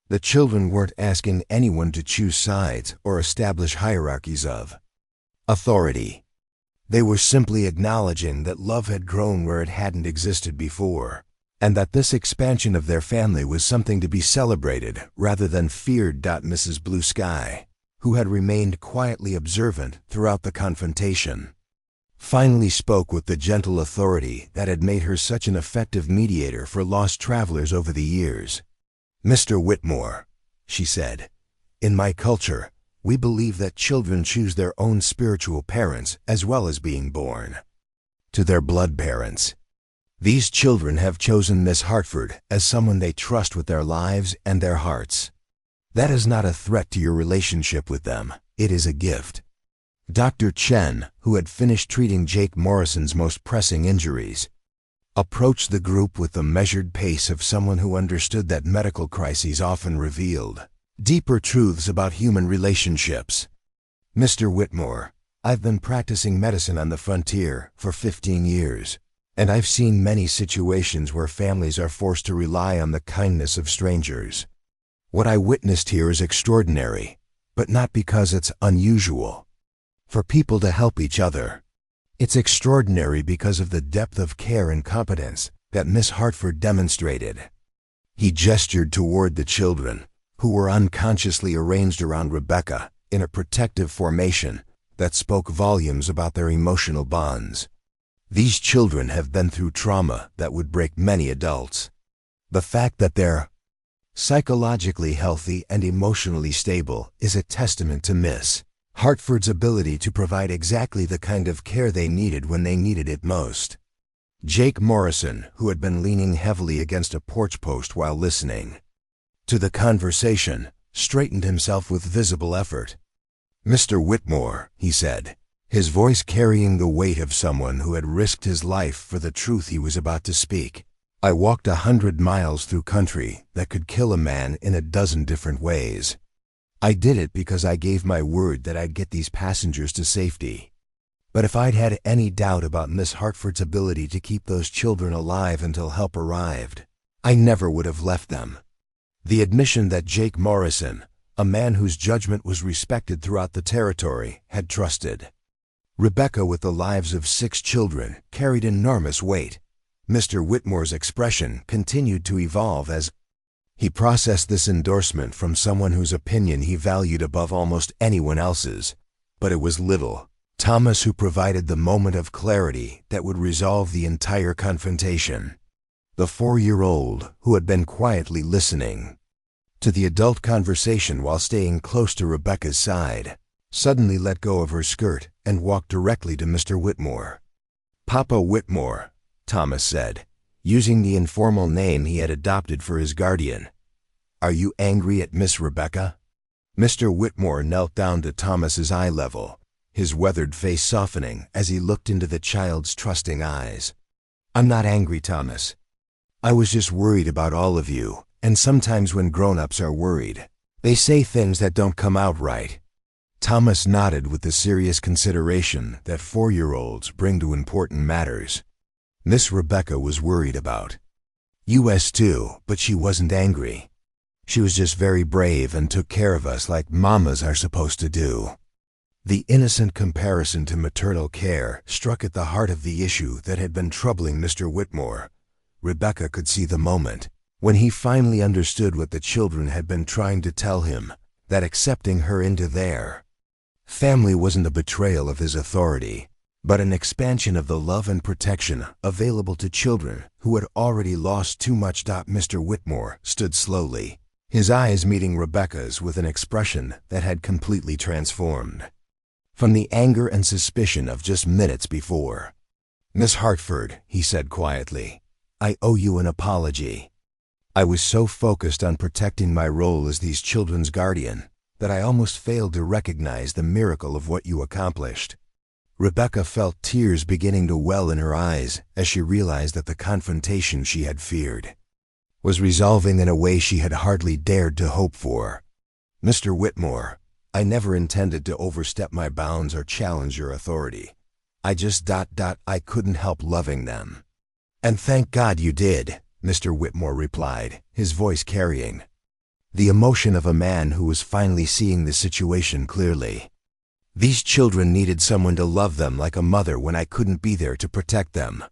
The children weren't asking anyone to choose sides or establish hierarchies of authority. They were simply acknowledging that love had grown where it hadn't existed before, and that this expansion of their family was something to be celebrated rather than feared. Mrs. Blue Sky, who had remained quietly observant throughout the confrontation, finally spoke with the gentle authority that had made her such an effective mediator for lost travelers over the years. "Mr. Whitmore," she said, "in my culture, we believe that children choose their own spiritual parents as well as being born. To their blood parents. These children have chosen Miss Hartford as someone they trust with their lives and their hearts. That is not a threat to your relationship with them, it is a gift. Dr. Chen, who had finished treating Jake Morrison's most pressing injuries, approached the group with the measured pace of someone who understood that medical crises often revealed deeper truths about human relationships. Mr. Whitmore, I've been practicing medicine on the frontier for 15 years, and I've seen many situations where families are forced to rely on the kindness of strangers. What I witnessed here is extraordinary, but not because it's unusual for people to help each other. It's extraordinary because of the depth of care and competence that Miss Hartford demonstrated. He gestured toward the children, who were unconsciously arranged around Rebecca in a protective formation that spoke volumes about their emotional bonds. These children have been through trauma that would break many adults. The fact that they're psychologically healthy and emotionally stable is a testament to Miss Hartford's ability to provide exactly the kind of care they needed when they needed it most. Jake Morrison, who had been leaning heavily against a porch post while listening to the conversation, straightened himself with visible effort. "Mr. Whitmore," he said, his voice carrying the weight of someone who had risked his life for the truth he was about to speak. "I walked 100 miles through country that could kill a man in a dozen different ways. I did it because I gave my word that I'd get these passengers to safety. But if I'd had any doubt about Miss Hartford's ability to keep those children alive until help arrived, I never would have left them." The admission that Jake Morrison, a man whose judgment was respected throughout the territory, had trusted Rebecca with the lives of 6 children carried enormous weight. Mr. Whitmore's expression continued to evolve as he processed this endorsement from someone whose opinion he valued above almost anyone else's. But it was little Thomas who provided the moment of clarity that would resolve the entire confrontation. The 4-year-old, who had been quietly listening to the adult conversation while staying close to Rebecca's side, suddenly let go of her skirt and walked directly to Mr. Whitmore. "Papa Whitmore," Thomas said, using the informal name he had adopted for his guardian. "Are you angry at Miss Rebecca?" Mr. Whitmore knelt down to Thomas's eye level, his weathered face softening as he looked into the child's trusting eyes. "I'm not angry, Thomas. I was just worried about all of you, and sometimes when grown-ups are worried, they say things that don't come out right." Thomas nodded with the serious consideration that 4-year-olds bring to important matters. Miss Rebecca was worried about us too, but she wasn't angry. She was just very brave and took care of us like mamas are supposed to do. The innocent comparison to maternal care struck at the heart of the issue that had been troubling Mr. Whitmore. Rebecca could see the moment when he finally understood what the children had been trying to tell him, that accepting her into their family wasn't a betrayal of his authority, but an expansion of the love and protection available to children who had already lost too much. Mr. Whitmore stood slowly, his eyes meeting Rebecca's with an expression that had completely transformed from the anger and suspicion of just minutes before. "Miss Hartford," he said quietly, "I owe you an apology. I was so focused on protecting my role as these children's guardian that I almost failed to recognize the miracle of what you accomplished." Rebecca felt tears beginning to well in her eyes as she realized that the confrontation she had feared was resolving in a way she had hardly dared to hope for. "Mr. Whitmore, I never intended to overstep my bounds or challenge your authority. I just I couldn't help loving them." "And thank God you did," Mr. Whitmore replied, his voice carrying the emotion of a man who was finally seeing the situation clearly. "These children needed someone to love them like a mother when I couldn't be there to protect them.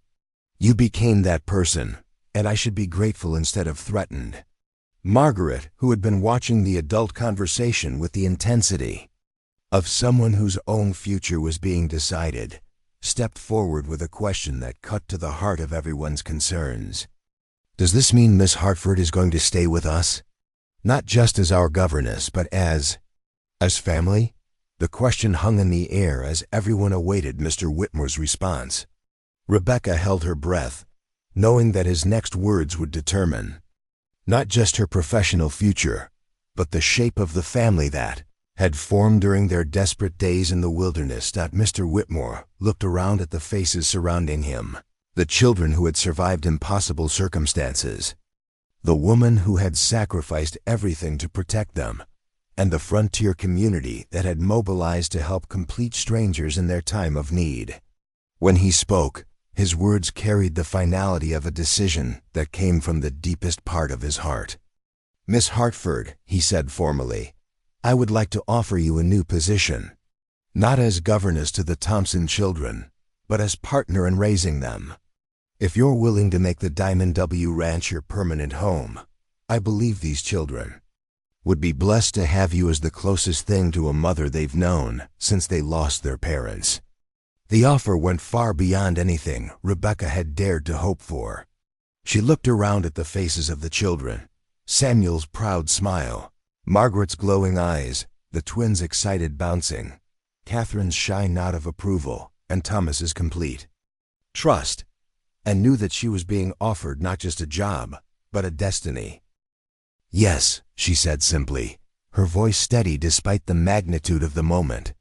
You became that person, and I should be grateful instead of threatened." Margaret, who had been watching the adult conversation with the intensity of someone whose own future was being decided, stepped forward with a question that cut to the heart of everyone's concerns. "Does this mean Miss Hartford is going to stay with us? Not just as our governess, but as family?" The question hung in the air as everyone awaited Mr. Whitmore's response. Rebecca held her breath, knowing that his next words would determine not just her professional future, but the shape of the family that had formed during their desperate days in the wilderness. Mr. Whitmore looked around at the faces surrounding him, the children who had survived impossible circumstances, the woman who had sacrificed everything to protect them, and the frontier community that had mobilized to help complete strangers in their time of need. When he spoke, his words carried the finality of a decision that came from the deepest part of his heart. "Miss Hartford," he said formally, "I would like to offer you a new position. Not as governess to the Thompson children, but as partner in raising them. If you're willing to make the Diamond W Ranch your permanent home, I believe these children would be blessed to have you as the closest thing to a mother they've known since they lost their parents." The offer went far beyond anything Rebecca had dared to hope for. She looked around at the faces of the children, Samuel's proud smile, Margaret's glowing eyes, the twins' excited bouncing, Catherine's shy nod of approval, and Thomas's complete trust, and knew that she was being offered not just a job, but a destiny. "Yes," she said simply, her voice steady despite the magnitude of the moment.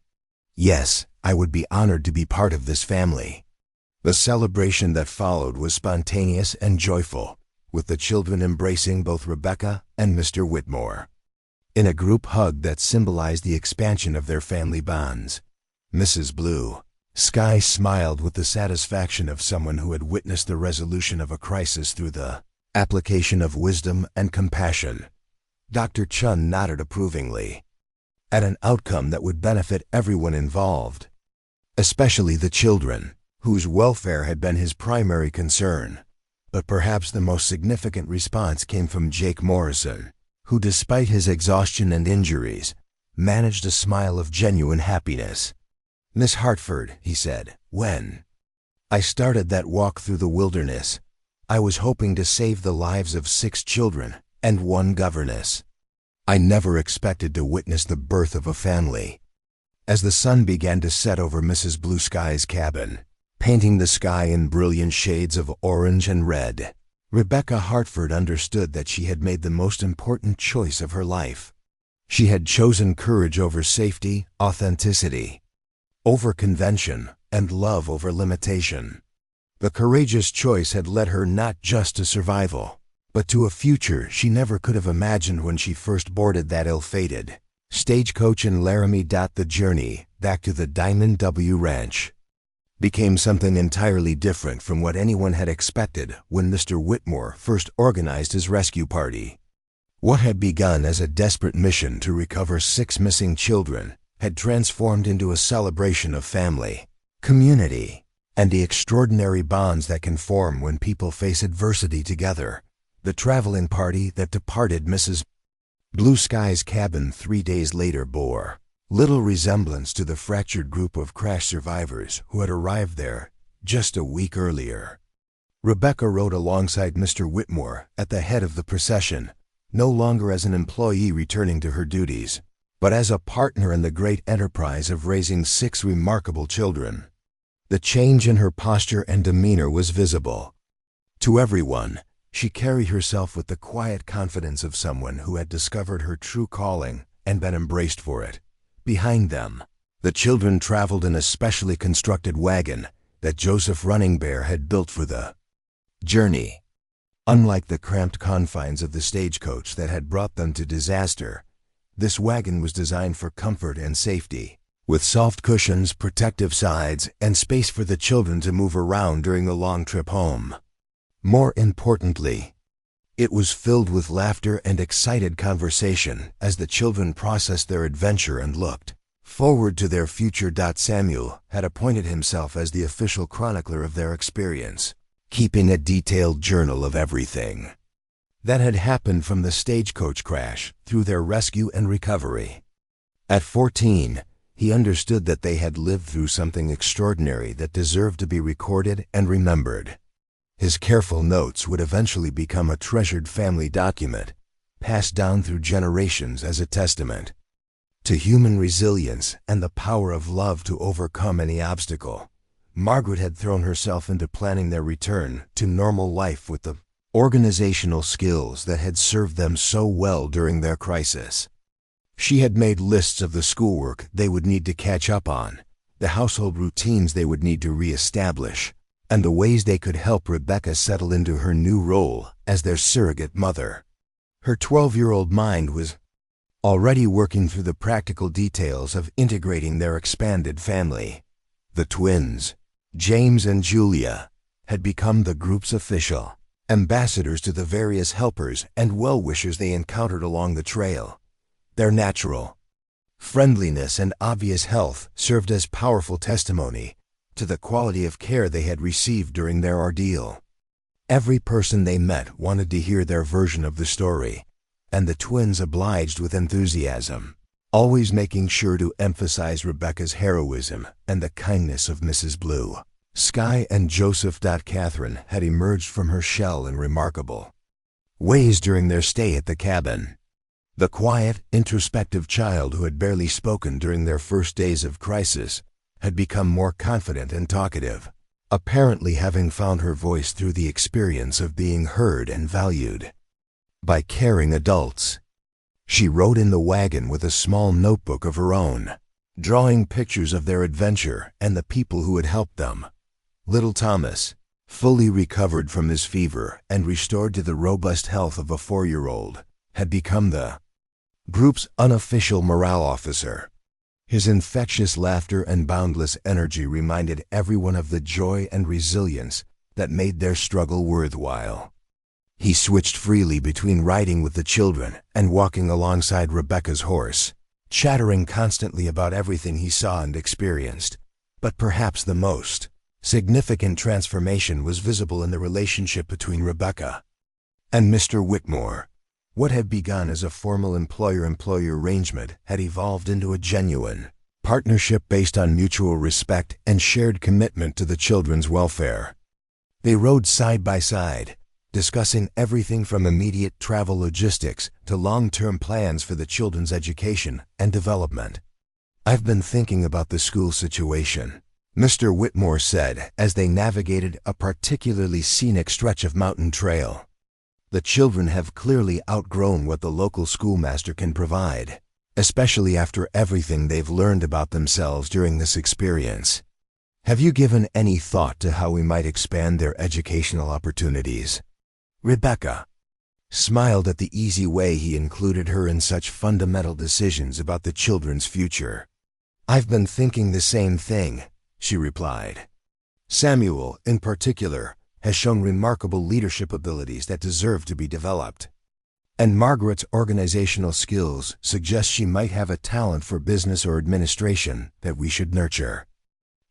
"Yes, I would be honored to be part of this family." The celebration that followed was spontaneous and joyful, with the children embracing both Rebecca and Mr. Whitmore in a group hug that symbolized the expansion of their family bonds. Mrs. Blue Sky smiled with the satisfaction of someone who had witnessed the resolution of a crisis through the application of wisdom and compassion. Dr. Chun nodded approvingly at an outcome that would benefit everyone involved, especially the children, whose welfare had been his primary concern. But perhaps the most significant response came from Jake Morrison, who, despite his exhaustion and injuries, managed a smile of genuine happiness. "Miss Hartford," he said, "when I started that walk through the wilderness, I was hoping to save the lives of 6 children and 1 governess. I never expected to witness the birth of a family." As the sun began to set over Mrs. Blue Sky's cabin, painting the sky in brilliant shades of orange and red, Rebecca Hartford understood that she had made the most important choice of her life. She had chosen courage over safety, authenticity over convention, and love over limitation. The courageous choice had led her not just to survival, but to a future she never could have imagined when she first boarded that ill-fated Stagecoach in Laramie. The journey back to the Diamond W Ranch became something entirely different from what anyone had expected when Mr. Whitmore first organized his rescue party. What had begun as a desperate mission to recover 6 missing children had transformed into a celebration of family, community, and the extraordinary bonds that can form when people face adversity together. The traveling party that departed Mrs. Blue Sky's cabin 3 days later bore little resemblance to the fractured group of crash survivors who had arrived there just a week earlier. Rebecca rode alongside Mr. Whitmore at the head of the procession, no longer as an employee returning to her duties, but as a partner in the great enterprise of raising 6 remarkable children. The change in her posture and demeanor was visible. To everyone, she carried herself with the quiet confidence of someone who had discovered her true calling and been embraced for it. Behind them, the children traveled in a specially constructed wagon that Joseph Running Bear had built for the journey. Unlike the cramped confines of the stagecoach that had brought them to disaster, this wagon was designed for comfort and safety, with soft cushions, protective sides, and space for the children to move around during the long trip home. More importantly, it was filled with laughter and excited conversation as the children processed their adventure and looked forward to their future. Samuel had appointed himself as the official chronicler of their experience, keeping a detailed journal of everything that had happened from the stagecoach crash through their rescue and recovery. At 14, he understood that they had lived through something extraordinary that deserved to be recorded and remembered. His careful notes would eventually become a treasured family document, passed down through generations as a testament to human resilience and the power of love to overcome any obstacle. Margaret had thrown herself into planning their return to normal life with the organizational skills that had served them so well during their crisis. She had made lists of the schoolwork they would need to catch up on, the household routines they would need to re-establish, and the ways they could help Rebecca settle into her new role as their surrogate mother. Her 12-year-old mind was already working through the practical details of integrating their expanded family. The twins, James and Julia, had become the group's official ambassadors to the various helpers and well-wishers they encountered along the trail. Their natural friendliness and obvious health served as powerful testimony to the quality of care they had received during their ordeal. Every person they met wanted to hear their version of the story, and the twins obliged with enthusiasm, always making sure to emphasize Rebecca's heroism and the kindness of Mrs. Blue. Skye and Joseph. Catherine had emerged from her shell in remarkable ways during their stay at the cabin. The quiet, introspective child who had barely spoken during their first days of crisis had become more confident and talkative, apparently having found her voice through the experience of being heard and valued by caring adults. She rode in the wagon with a small notebook of her own, drawing pictures of their adventure and the people who had helped them. Little Thomas, fully recovered from his fever and restored to the robust health of a 4-year-old, had become the group's unofficial morale officer. His infectious laughter and boundless energy reminded everyone of the joy and resilience that made their struggle worthwhile. He switched freely between riding with the children and walking alongside Rebecca's horse, chattering constantly about everything he saw and experienced. But perhaps the most significant transformation was visible in the relationship between Rebecca and Mr. Whitmore. What had begun as a formal employer-employee arrangement had evolved into a genuine partnership based on mutual respect and shared commitment to the children's welfare. They rode side by side, discussing everything from immediate travel logistics to long-term plans for the children's education and development. "I've been thinking about the school situation," Mr. Whitmore said as they navigated a particularly scenic stretch of mountain trail. "The children have clearly outgrown what the local schoolmaster can provide, especially after everything they've learned about themselves during this experience. Have you given any thought to how we might expand their educational opportunities?" Rebecca smiled at the easy way he included her in such fundamental decisions about the children's future. "I've been thinking the same thing," she replied. "Samuel, in particular, has shown remarkable leadership abilities that deserve to be developed. And Margaret's organizational skills suggest she might have a talent for business or administration that we should nurture."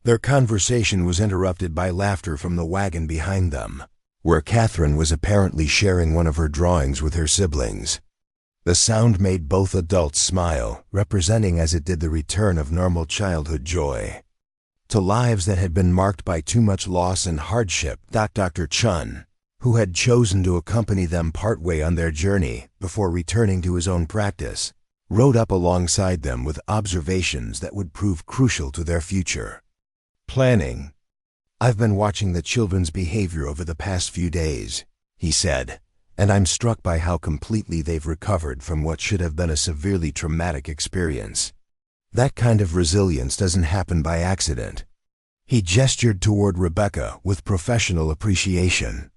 Their conversation was interrupted by laughter from the wagon behind them, where Catherine was apparently sharing one of her drawings with her siblings. The sound made both adults smile, representing as it did the return of normal childhood joy to lives that had been marked by too much loss and hardship. Dr. Chun, who had chosen to accompany them partway on their journey before returning to his own practice, rode up alongside them with observations that would prove crucial to their future planning. "I've been watching the children's behavior over the past few days," he said, "and I'm struck by how completely they've recovered from what should have been a severely traumatic experience. That kind of resilience doesn't happen by accident." He gestured toward Rebecca with professional appreciation.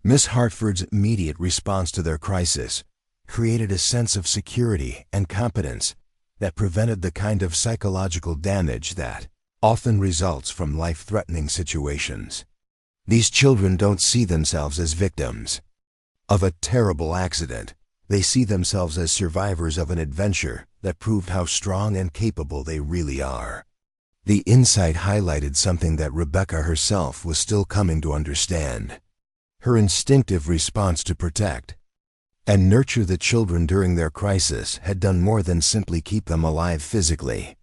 Miss Hartford's immediate response to their crisis created a sense of security and competence that prevented the kind of psychological damage that often results from life-threatening situations. These children don't see themselves as victims of a terrible accident. They see themselves as survivors of an adventure that proved how strong and capable they really are. The insight highlighted something that Rebecca herself was still coming to understand. Her instinctive response to protect and nurture the children during their crisis had done more than simply keep them alive physically.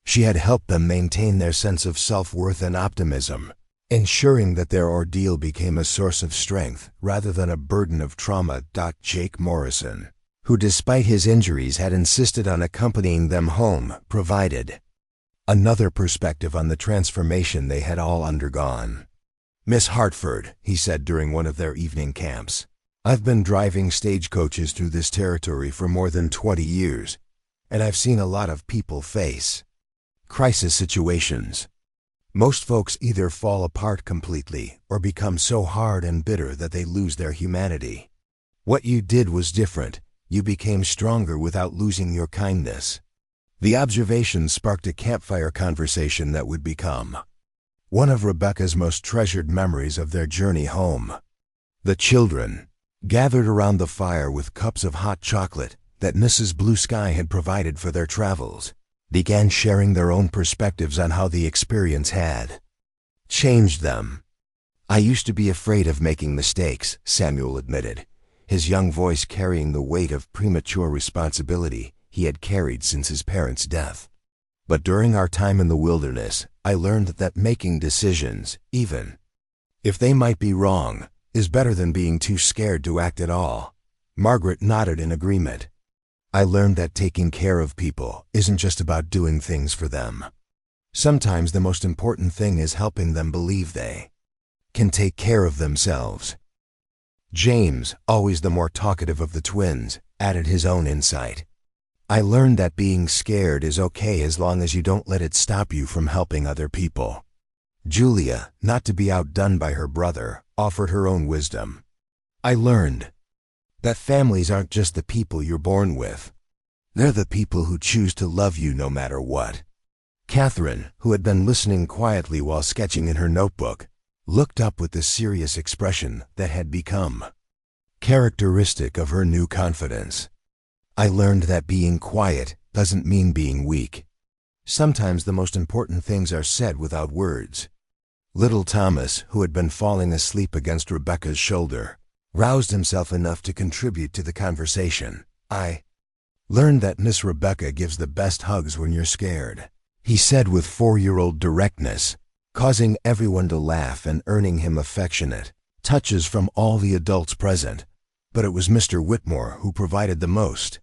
She had helped them maintain their sense of self-worth and optimism, ensuring that their ordeal became a source of strength rather than a burden of trauma. Jake Morrison, who despite his injuries had insisted on accompanying them home, provided Another perspective on the transformation they had all undergone. "Miss Hartford," he said during one of their evening camps, "I've been driving stagecoaches through this territory for more than 20 years, and I've seen a lot of people face crisis situations. Most folks either fall apart completely or become so hard and bitter that they lose their humanity. What you did was different. You became stronger without losing your kindness." The observation sparked a campfire conversation that would become one of Rebecca's most treasured memories of their journey home. The children, gathered around the fire with cups of hot chocolate that Mrs. Blue Sky had provided for their travels, began sharing their own perspectives on how the experience had changed them. "I used to be afraid of making mistakes," Samuel admitted, his young voice carrying the weight of premature responsibility he had carried since his parents' death. "But during our time in the wilderness, I learned that making decisions, even if they might be wrong, is better than being too scared to act at all." Margaret nodded in agreement. "I learned that taking care of people isn't just about doing things for them. Sometimes the most important thing is helping them believe they can take care of themselves." James, always the more talkative of the twins, added his own insight. "I learned that being scared is okay as long as you don't let it stop you from helping other people." Julia, not to be outdone by her brother, offered her own wisdom. "I learned that families aren't just the people you're born with. They're the people who choose to love you no matter what." Catherine, who had been listening quietly while sketching in her notebook, looked up with the serious expression that had become characteristic of her new confidence. "I learned that being quiet doesn't mean being weak. Sometimes the most important things are said without words." Little Thomas, who had been falling asleep against Rebecca's shoulder, roused himself enough to contribute to the conversation. "I learned that Miss Rebecca gives the best hugs when you're scared," he said with 4-year-old directness, causing everyone to laugh and earning him affectionate touches from all the adults present. But it was Mr. Whitmore who provided the most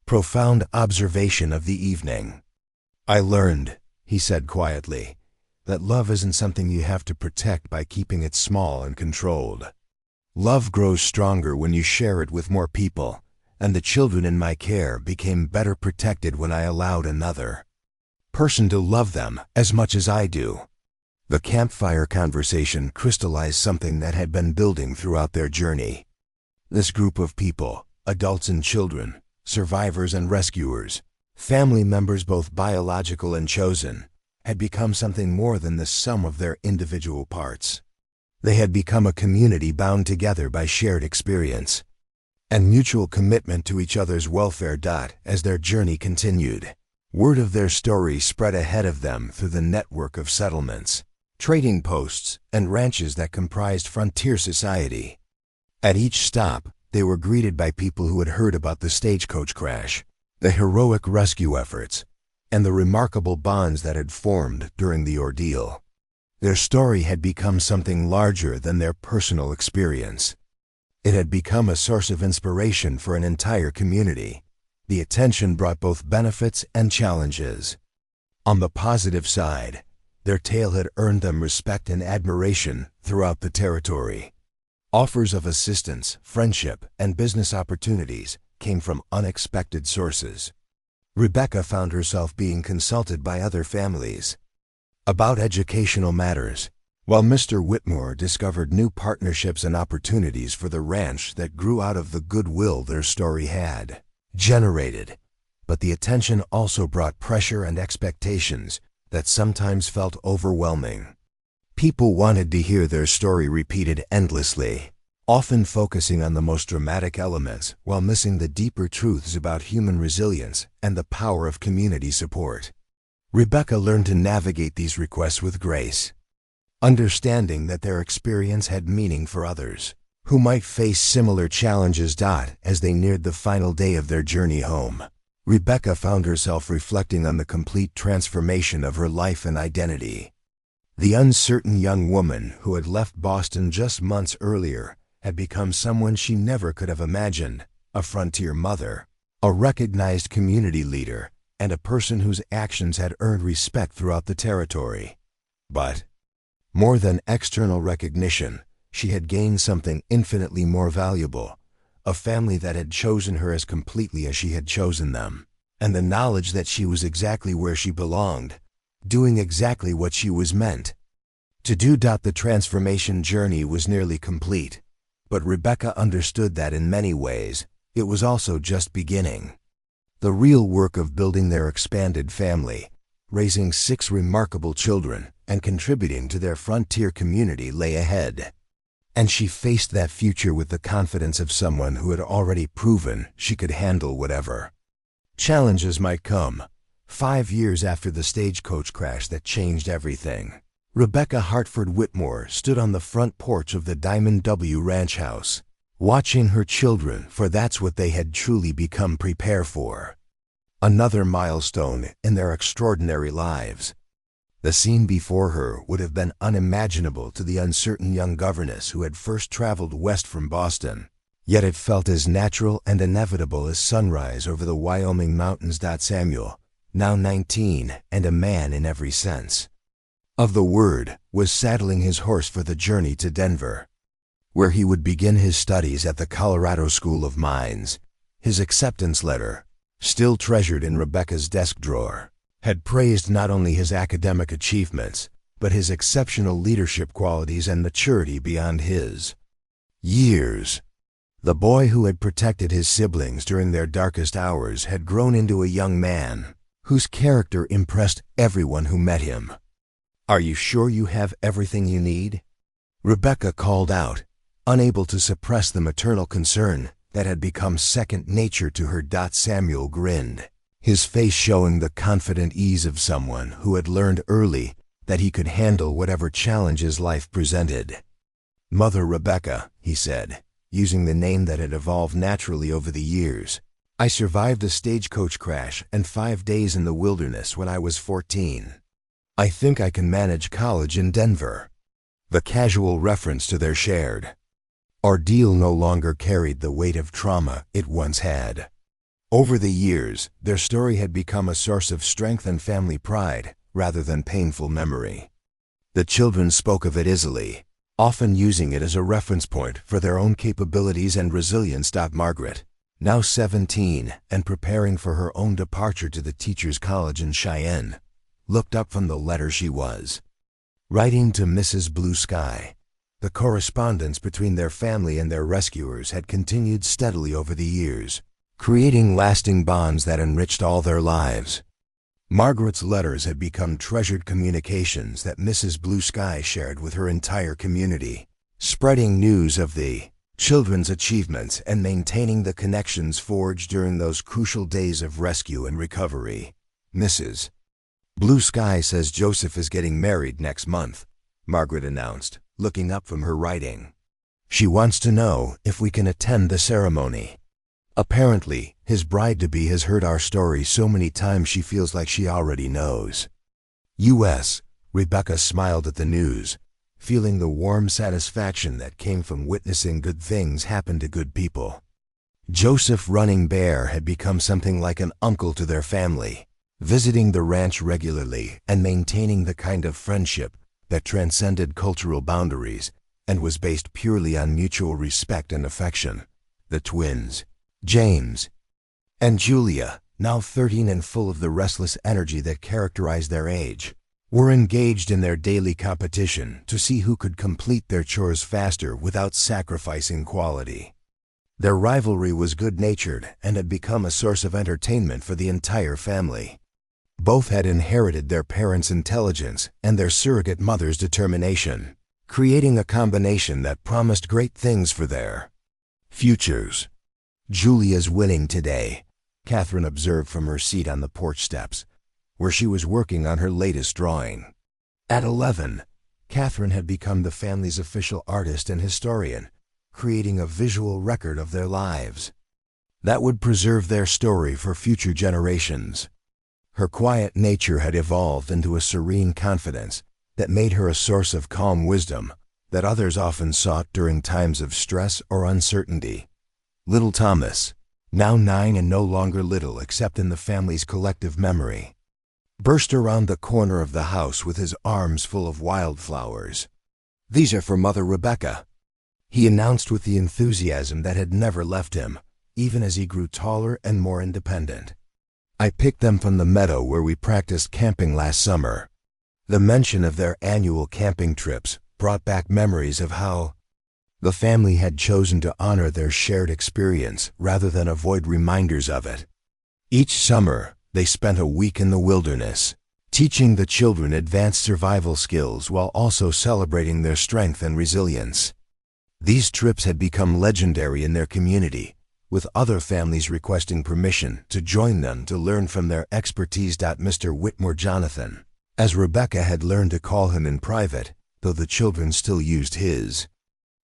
profound observation of the evening. "I learned," he said quietly, "that love isn't something you have to protect by keeping it small and controlled. Love grows stronger when you share it with more people, and the children in my care became better protected when I allowed another person to love them as much as I do." The campfire conversation crystallized something that had been building throughout their journey. This group of people, adults and children, survivors and rescuers, family members both biological and chosen, had become something more than the sum of their individual parts. They had become a community bound together by shared experience and mutual commitment to each other's welfare. As their journey continued, word of their story spread ahead of them through the network of settlements, trading posts, and ranches that comprised frontier society. At each stop, they were greeted by people who had heard about the stagecoach crash, the heroic rescue efforts, and the remarkable bonds that had formed during the ordeal. Their story had become something larger than their personal experience. It had become a source of inspiration for an entire community. The attention brought both benefits and challenges. On the positive side, their tale had earned them respect and admiration throughout the territory. Offers of assistance, friendship, and business opportunities came from unexpected sources. Rebecca found herself being consulted by other families about educational matters, while Mr. Whitmore discovered new partnerships and opportunities for the ranch that grew out of the goodwill their story had generated. But the attention also brought pressure and expectations that sometimes felt overwhelming. People wanted to hear their story repeated endlessly, often focusing on the most dramatic elements while missing the deeper truths about human resilience and the power of community support. Rebecca learned to navigate these requests with grace, understanding that their experience had meaning for others who might face similar challenges. As they neared the final day of their journey home, Rebecca found herself reflecting on the complete transformation of her life and identity. The uncertain young woman who had left Boston just months earlier had become someone she never could have imagined: a frontier mother, a recognized community leader, and a person whose actions had earned respect throughout the territory. But, more than external recognition, she had gained something infinitely more valuable, a family that had chosen her as completely as she had chosen them, and the knowledge that she was exactly where she belonged, doing exactly what she was meant to do. The transformation journey was nearly complete, but Rebecca understood that in many ways, it was also just beginning. The real work of building their expanded family, raising 6 remarkable children, and contributing to their frontier community lay ahead. And she faced that future with the confidence of someone who had already proven she could handle whatever challenges might come. 5 years after the stagecoach crash that changed everything, Rebecca Hartford Whitmore stood on the front porch of the Diamond W Ranch House, watching her children, for that's what they had truly become, prepare for another milestone in their extraordinary lives. The scene before her would have been unimaginable to the uncertain young governess who had first traveled west from Boston, yet it felt as natural and inevitable as sunrise over the Wyoming mountains. Samuel, now 19 and a man in every sense of the word, was saddling his horse for the journey to Denver, where he would begin his studies at the Colorado School of Mines. His acceptance letter, still treasured in Rebecca's desk drawer, had praised not only his academic achievements, but his exceptional leadership qualities and maturity beyond his years. The boy who had protected his siblings during their darkest hours had grown into a young man whose character impressed everyone who met him. "Are you sure you have everything you need?" Rebecca called out, unable to suppress the maternal concern that had become second nature to her. Samuel grinned, his face showing the confident ease of someone who had learned early that he could handle whatever challenges life presented. "Mother Rebecca," he said, using the name that had evolved naturally over the years, "I survived a stagecoach crash and 5 days in the wilderness when I was 14. I think I can manage college in Denver." The casual reference to their shared ordeal no longer carried the weight of trauma it once had. Over the years, their story had become a source of strength and family pride, rather than painful memory. The children spoke of it easily, often using it as a reference point for their own capabilities and resilience. Margaret, now 17 and preparing for her own departure to the Teachers College in Cheyenne, looked up from the letter she was writing to Mrs. Blue Sky. The correspondence between their family and their rescuers had continued steadily over the years, creating lasting bonds that enriched all their lives. Margaret's letters had become treasured communications that Mrs. Blue Sky shared with her entire community, spreading news of the children's achievements and maintaining the connections forged during those crucial days of rescue and recovery. "Mrs. Blue Sky says Joseph is getting married next month," Margaret announced, looking up from her writing. "She wants to know if we can attend the ceremony. Apparently, his bride-to-be has heard our story so many times she feels like she already knows." U.S. Rebecca smiled at the news, feeling the warm satisfaction that came from witnessing good things happen to good people. Joseph Running Bear had become something like an uncle to their family, visiting the ranch regularly and maintaining the kind of friendship that transcended cultural boundaries and was based purely on mutual respect and affection. The twins, James and Julia, now 13 and full of the restless energy that characterized their age, were engaged in their daily competition to see who could complete their chores faster without sacrificing quality. Their rivalry was good-natured and had become a source of entertainment for the entire family. Both had inherited their parents' intelligence and their surrogate mother's determination, creating a combination that promised great things for their futures. "Julia's winning today," Catherine observed from her seat on the porch steps, where she was working on her latest drawing. At 11, Catherine had become the family's official artist and historian, creating a visual record of their lives that would preserve their story for future generations. Her quiet nature had evolved into a serene confidence that made her a source of calm wisdom that others often sought during times of stress or uncertainty. Little Thomas, now 9 and no longer little except in the family's collective memory, burst around the corner of the house with his arms full of wildflowers. "These are for Mother Rebecca," he announced with the enthusiasm that had never left him, even as he grew taller and more independent. "I picked them from the meadow where we practiced camping last summer." The mention of their annual camping trips brought back memories of how the family had chosen to honor their shared experience rather than avoid reminders of it. Each summer, they spent a week in the wilderness, teaching the children advanced survival skills while also celebrating their strength and resilience. These trips had become legendary in their community, with other families requesting permission to join them to learn from their expertise. Mr. Whitmore Jonathan, as Rebecca had learned to call him in private, though the children still used his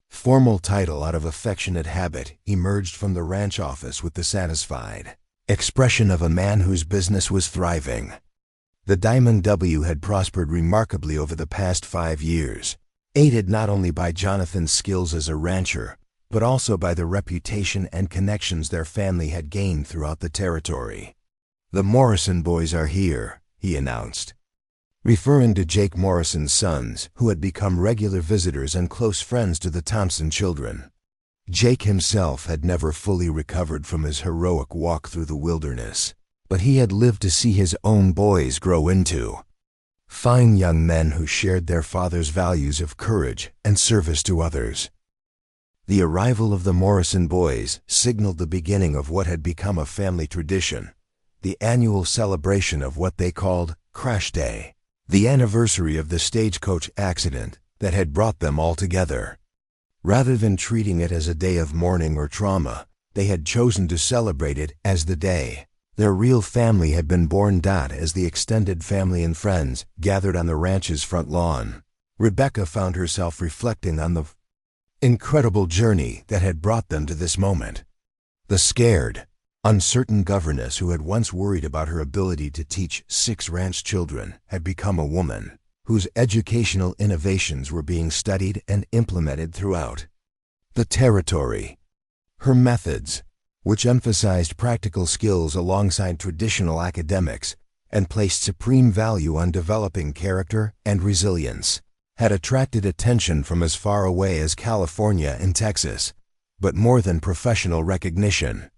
formal title out of affectionate habit, emerged from the ranch office with the satisfied expression of a man whose business was thriving. The Diamond W had prospered remarkably over the past 5 years, aided not only by Jonathan's skills as a rancher, but also by the reputation and connections their family had gained throughout the territory. "The Morrison boys are here," he announced, referring to Jake Morrison's sons, who had become regular visitors and close friends to the Thompson children. Jake himself had never fully recovered from his heroic walk through the wilderness, but he had lived to see his own boys grow into fine young men who shared their father's values of courage and service to others. The arrival of the Morrison boys signaled the beginning of what had become a family tradition, the annual celebration of what they called Crash Day, the anniversary of the Stagecoach accident that had brought them all together. Rather than treating it as a day of mourning or trauma, they had chosen to celebrate it as the day their real family had been born. As the extended family and friends gathered on the ranch's front lawn, Rebecca found herself reflecting on the incredible journey that had brought them to this moment. The scared, uncertain governess who had once worried about her ability to teach 6 ranch children had become a woman whose educational innovations were being studied and implemented throughout the territory. Her methods, which emphasized practical skills alongside traditional academics and placed supreme value on developing character and resilience, had attracted attention from as far away as California and Texas, but more than professional recognition,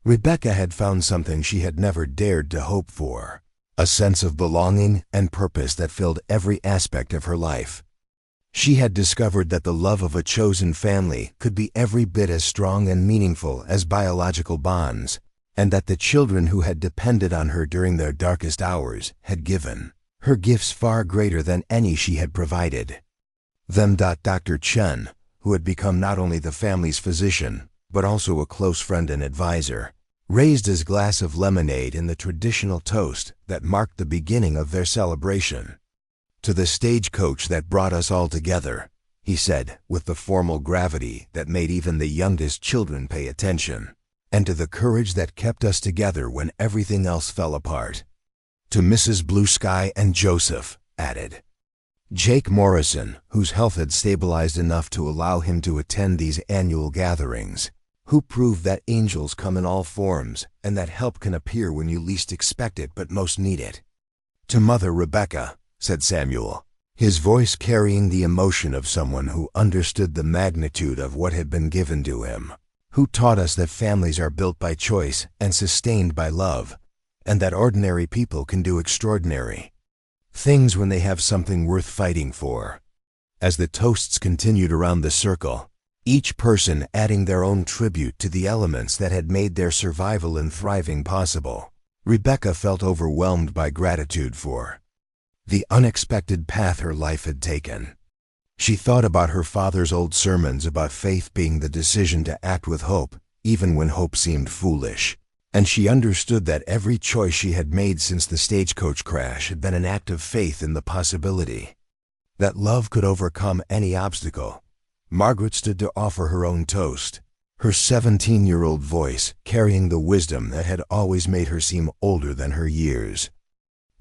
Rebecca had found something she had never dared to hope for: a sense of belonging and purpose that filled every aspect of her life. She had discovered that the love of a chosen family could be every bit as strong and meaningful as biological bonds, and that the children who had depended on her during their darkest hours had given her gifts far greater than any she had provided them. Dr. Chen, who had become not only the family's physician, but also a close friend and advisor, raised his glass of lemonade in the traditional toast that marked the beginning of their celebration. "To the stagecoach that brought us all together," he said with the formal gravity that made even the youngest children pay attention, "and to the courage that kept us together when everything else fell apart." "To Mrs. Blue Sky and Joseph," added Jake Morrison, whose health had stabilized enough to allow him to attend these annual gatherings, who proved that angels come in all forms and that help can appear when you least expect it but most need it. "To Mother Rebecca," said Samuel, his voice carrying the emotion of someone who understood the magnitude of what had been given to him, who taught us that families are built by choice and sustained by love, and that ordinary people can do extraordinary things when they have something worth fighting for. As the toasts continued around the circle, each person adding their own tribute to the elements that had made their survival and thriving possible, Rebecca felt overwhelmed by gratitude for the unexpected path her life had taken. She thought about her father's old sermons about faith being the decision to act with hope, even when hope seemed foolish, and she understood that every choice she had made since the stagecoach crash had been an act of faith in the possibility that love could overcome any obstacle. Margaret stood to offer her own toast, her 17-year-old voice carrying the wisdom that had always made her seem older than her years.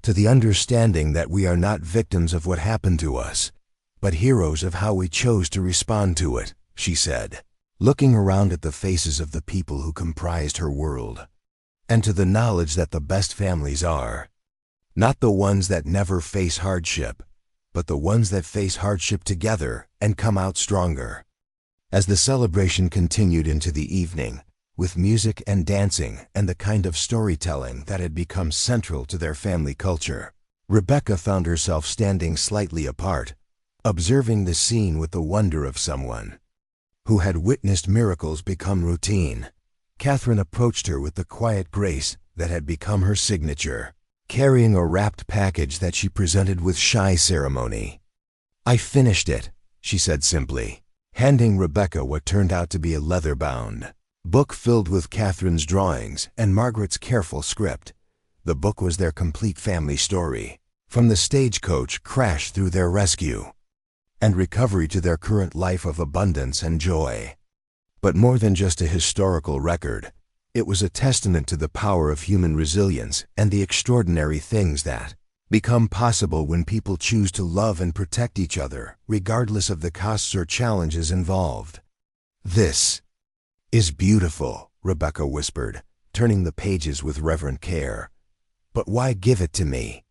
"To the understanding that we are not victims of what happened to us, but heroes of how we chose to respond to it," she said, looking around at the faces of the people who comprised her world, and to the knowledge that the best families are not the ones that never face hardship, but the ones that face hardship together and come out stronger. As the celebration continued into the evening, with music and dancing and the kind of storytelling that had become central to their family culture, Rebecca found herself standing slightly apart, observing the scene with the wonder of someone who had witnessed miracles become routine. Catherine approached her with the quiet grace that had become her signature, carrying a wrapped package that she presented with shy ceremony. "I finished it," she said simply, handing Rebecca what turned out to be a leather-bound book filled with Catherine's drawings and Margaret's careful script. The book was their complete family story, from the stagecoach crash through their rescue and recovery to their current life of abundance and joy. But more than just a historical record, it was a testament to the power of human resilience and the extraordinary things that become possible when people choose to love and protect each other, regardless of the costs or challenges involved. "This is beautiful," Rebecca whispered, turning the pages with reverent care. "But why give it to me?"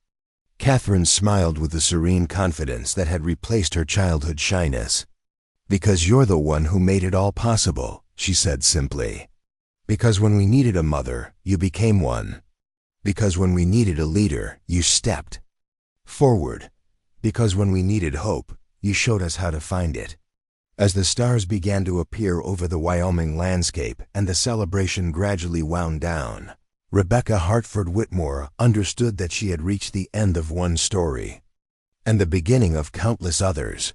Catherine smiled with the serene confidence that had replaced her childhood shyness. "Because you're the one who made it all possible," she said simply. "Because when we needed a mother, you became one. Because when we needed a leader, you stepped forward. Because when we needed hope, you showed us how to find it." As the stars began to appear over the Wyoming landscape and the celebration gradually wound down, Rebecca Hartford Whitmore understood that she had reached the end of one story and the beginning of countless others.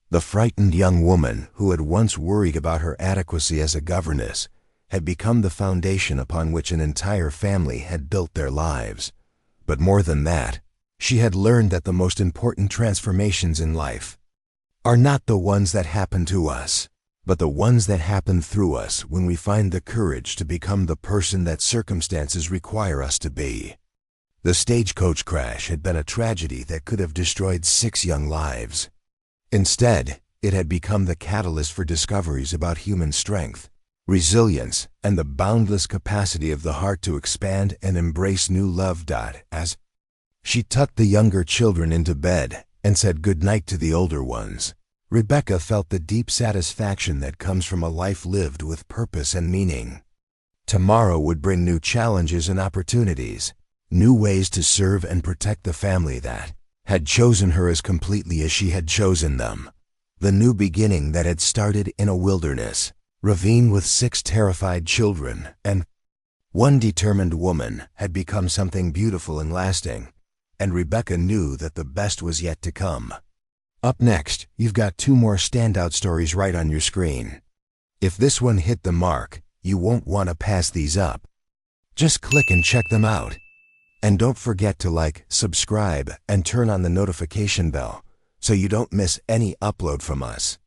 The frightened young woman who had once worried about her adequacy as a governess had become the foundation upon which an entire family had built their lives. But more than that, she had learned that the most important transformations in life are not the ones that happen to us, but the ones that happen through us when we find the courage to become the person that circumstances require us to be. The stagecoach crash had been a tragedy that could have destroyed 6 young lives. Instead, it had become the catalyst for discoveries about human strength, resilience, and the boundless capacity of the heart to expand and embrace new love. As she tucked the younger children into bed and said goodnight to the older ones, Rebecca felt the deep satisfaction that comes from a life lived with purpose and meaning. Tomorrow would bring new challenges and opportunities, new ways to serve and protect the family that had chosen her as completely as she had chosen them. The new beginning that had started in a wilderness ravine with 6 terrified children and 1 determined woman had become something beautiful and lasting, and Rebecca knew that the best was yet to come. Up next, you've got 2 more standout stories right on your screen. If this one hit the mark, you won't want to pass these up. Just click and check them out. And don't forget to like, subscribe, and turn on the notification bell so you don't miss any upload from us.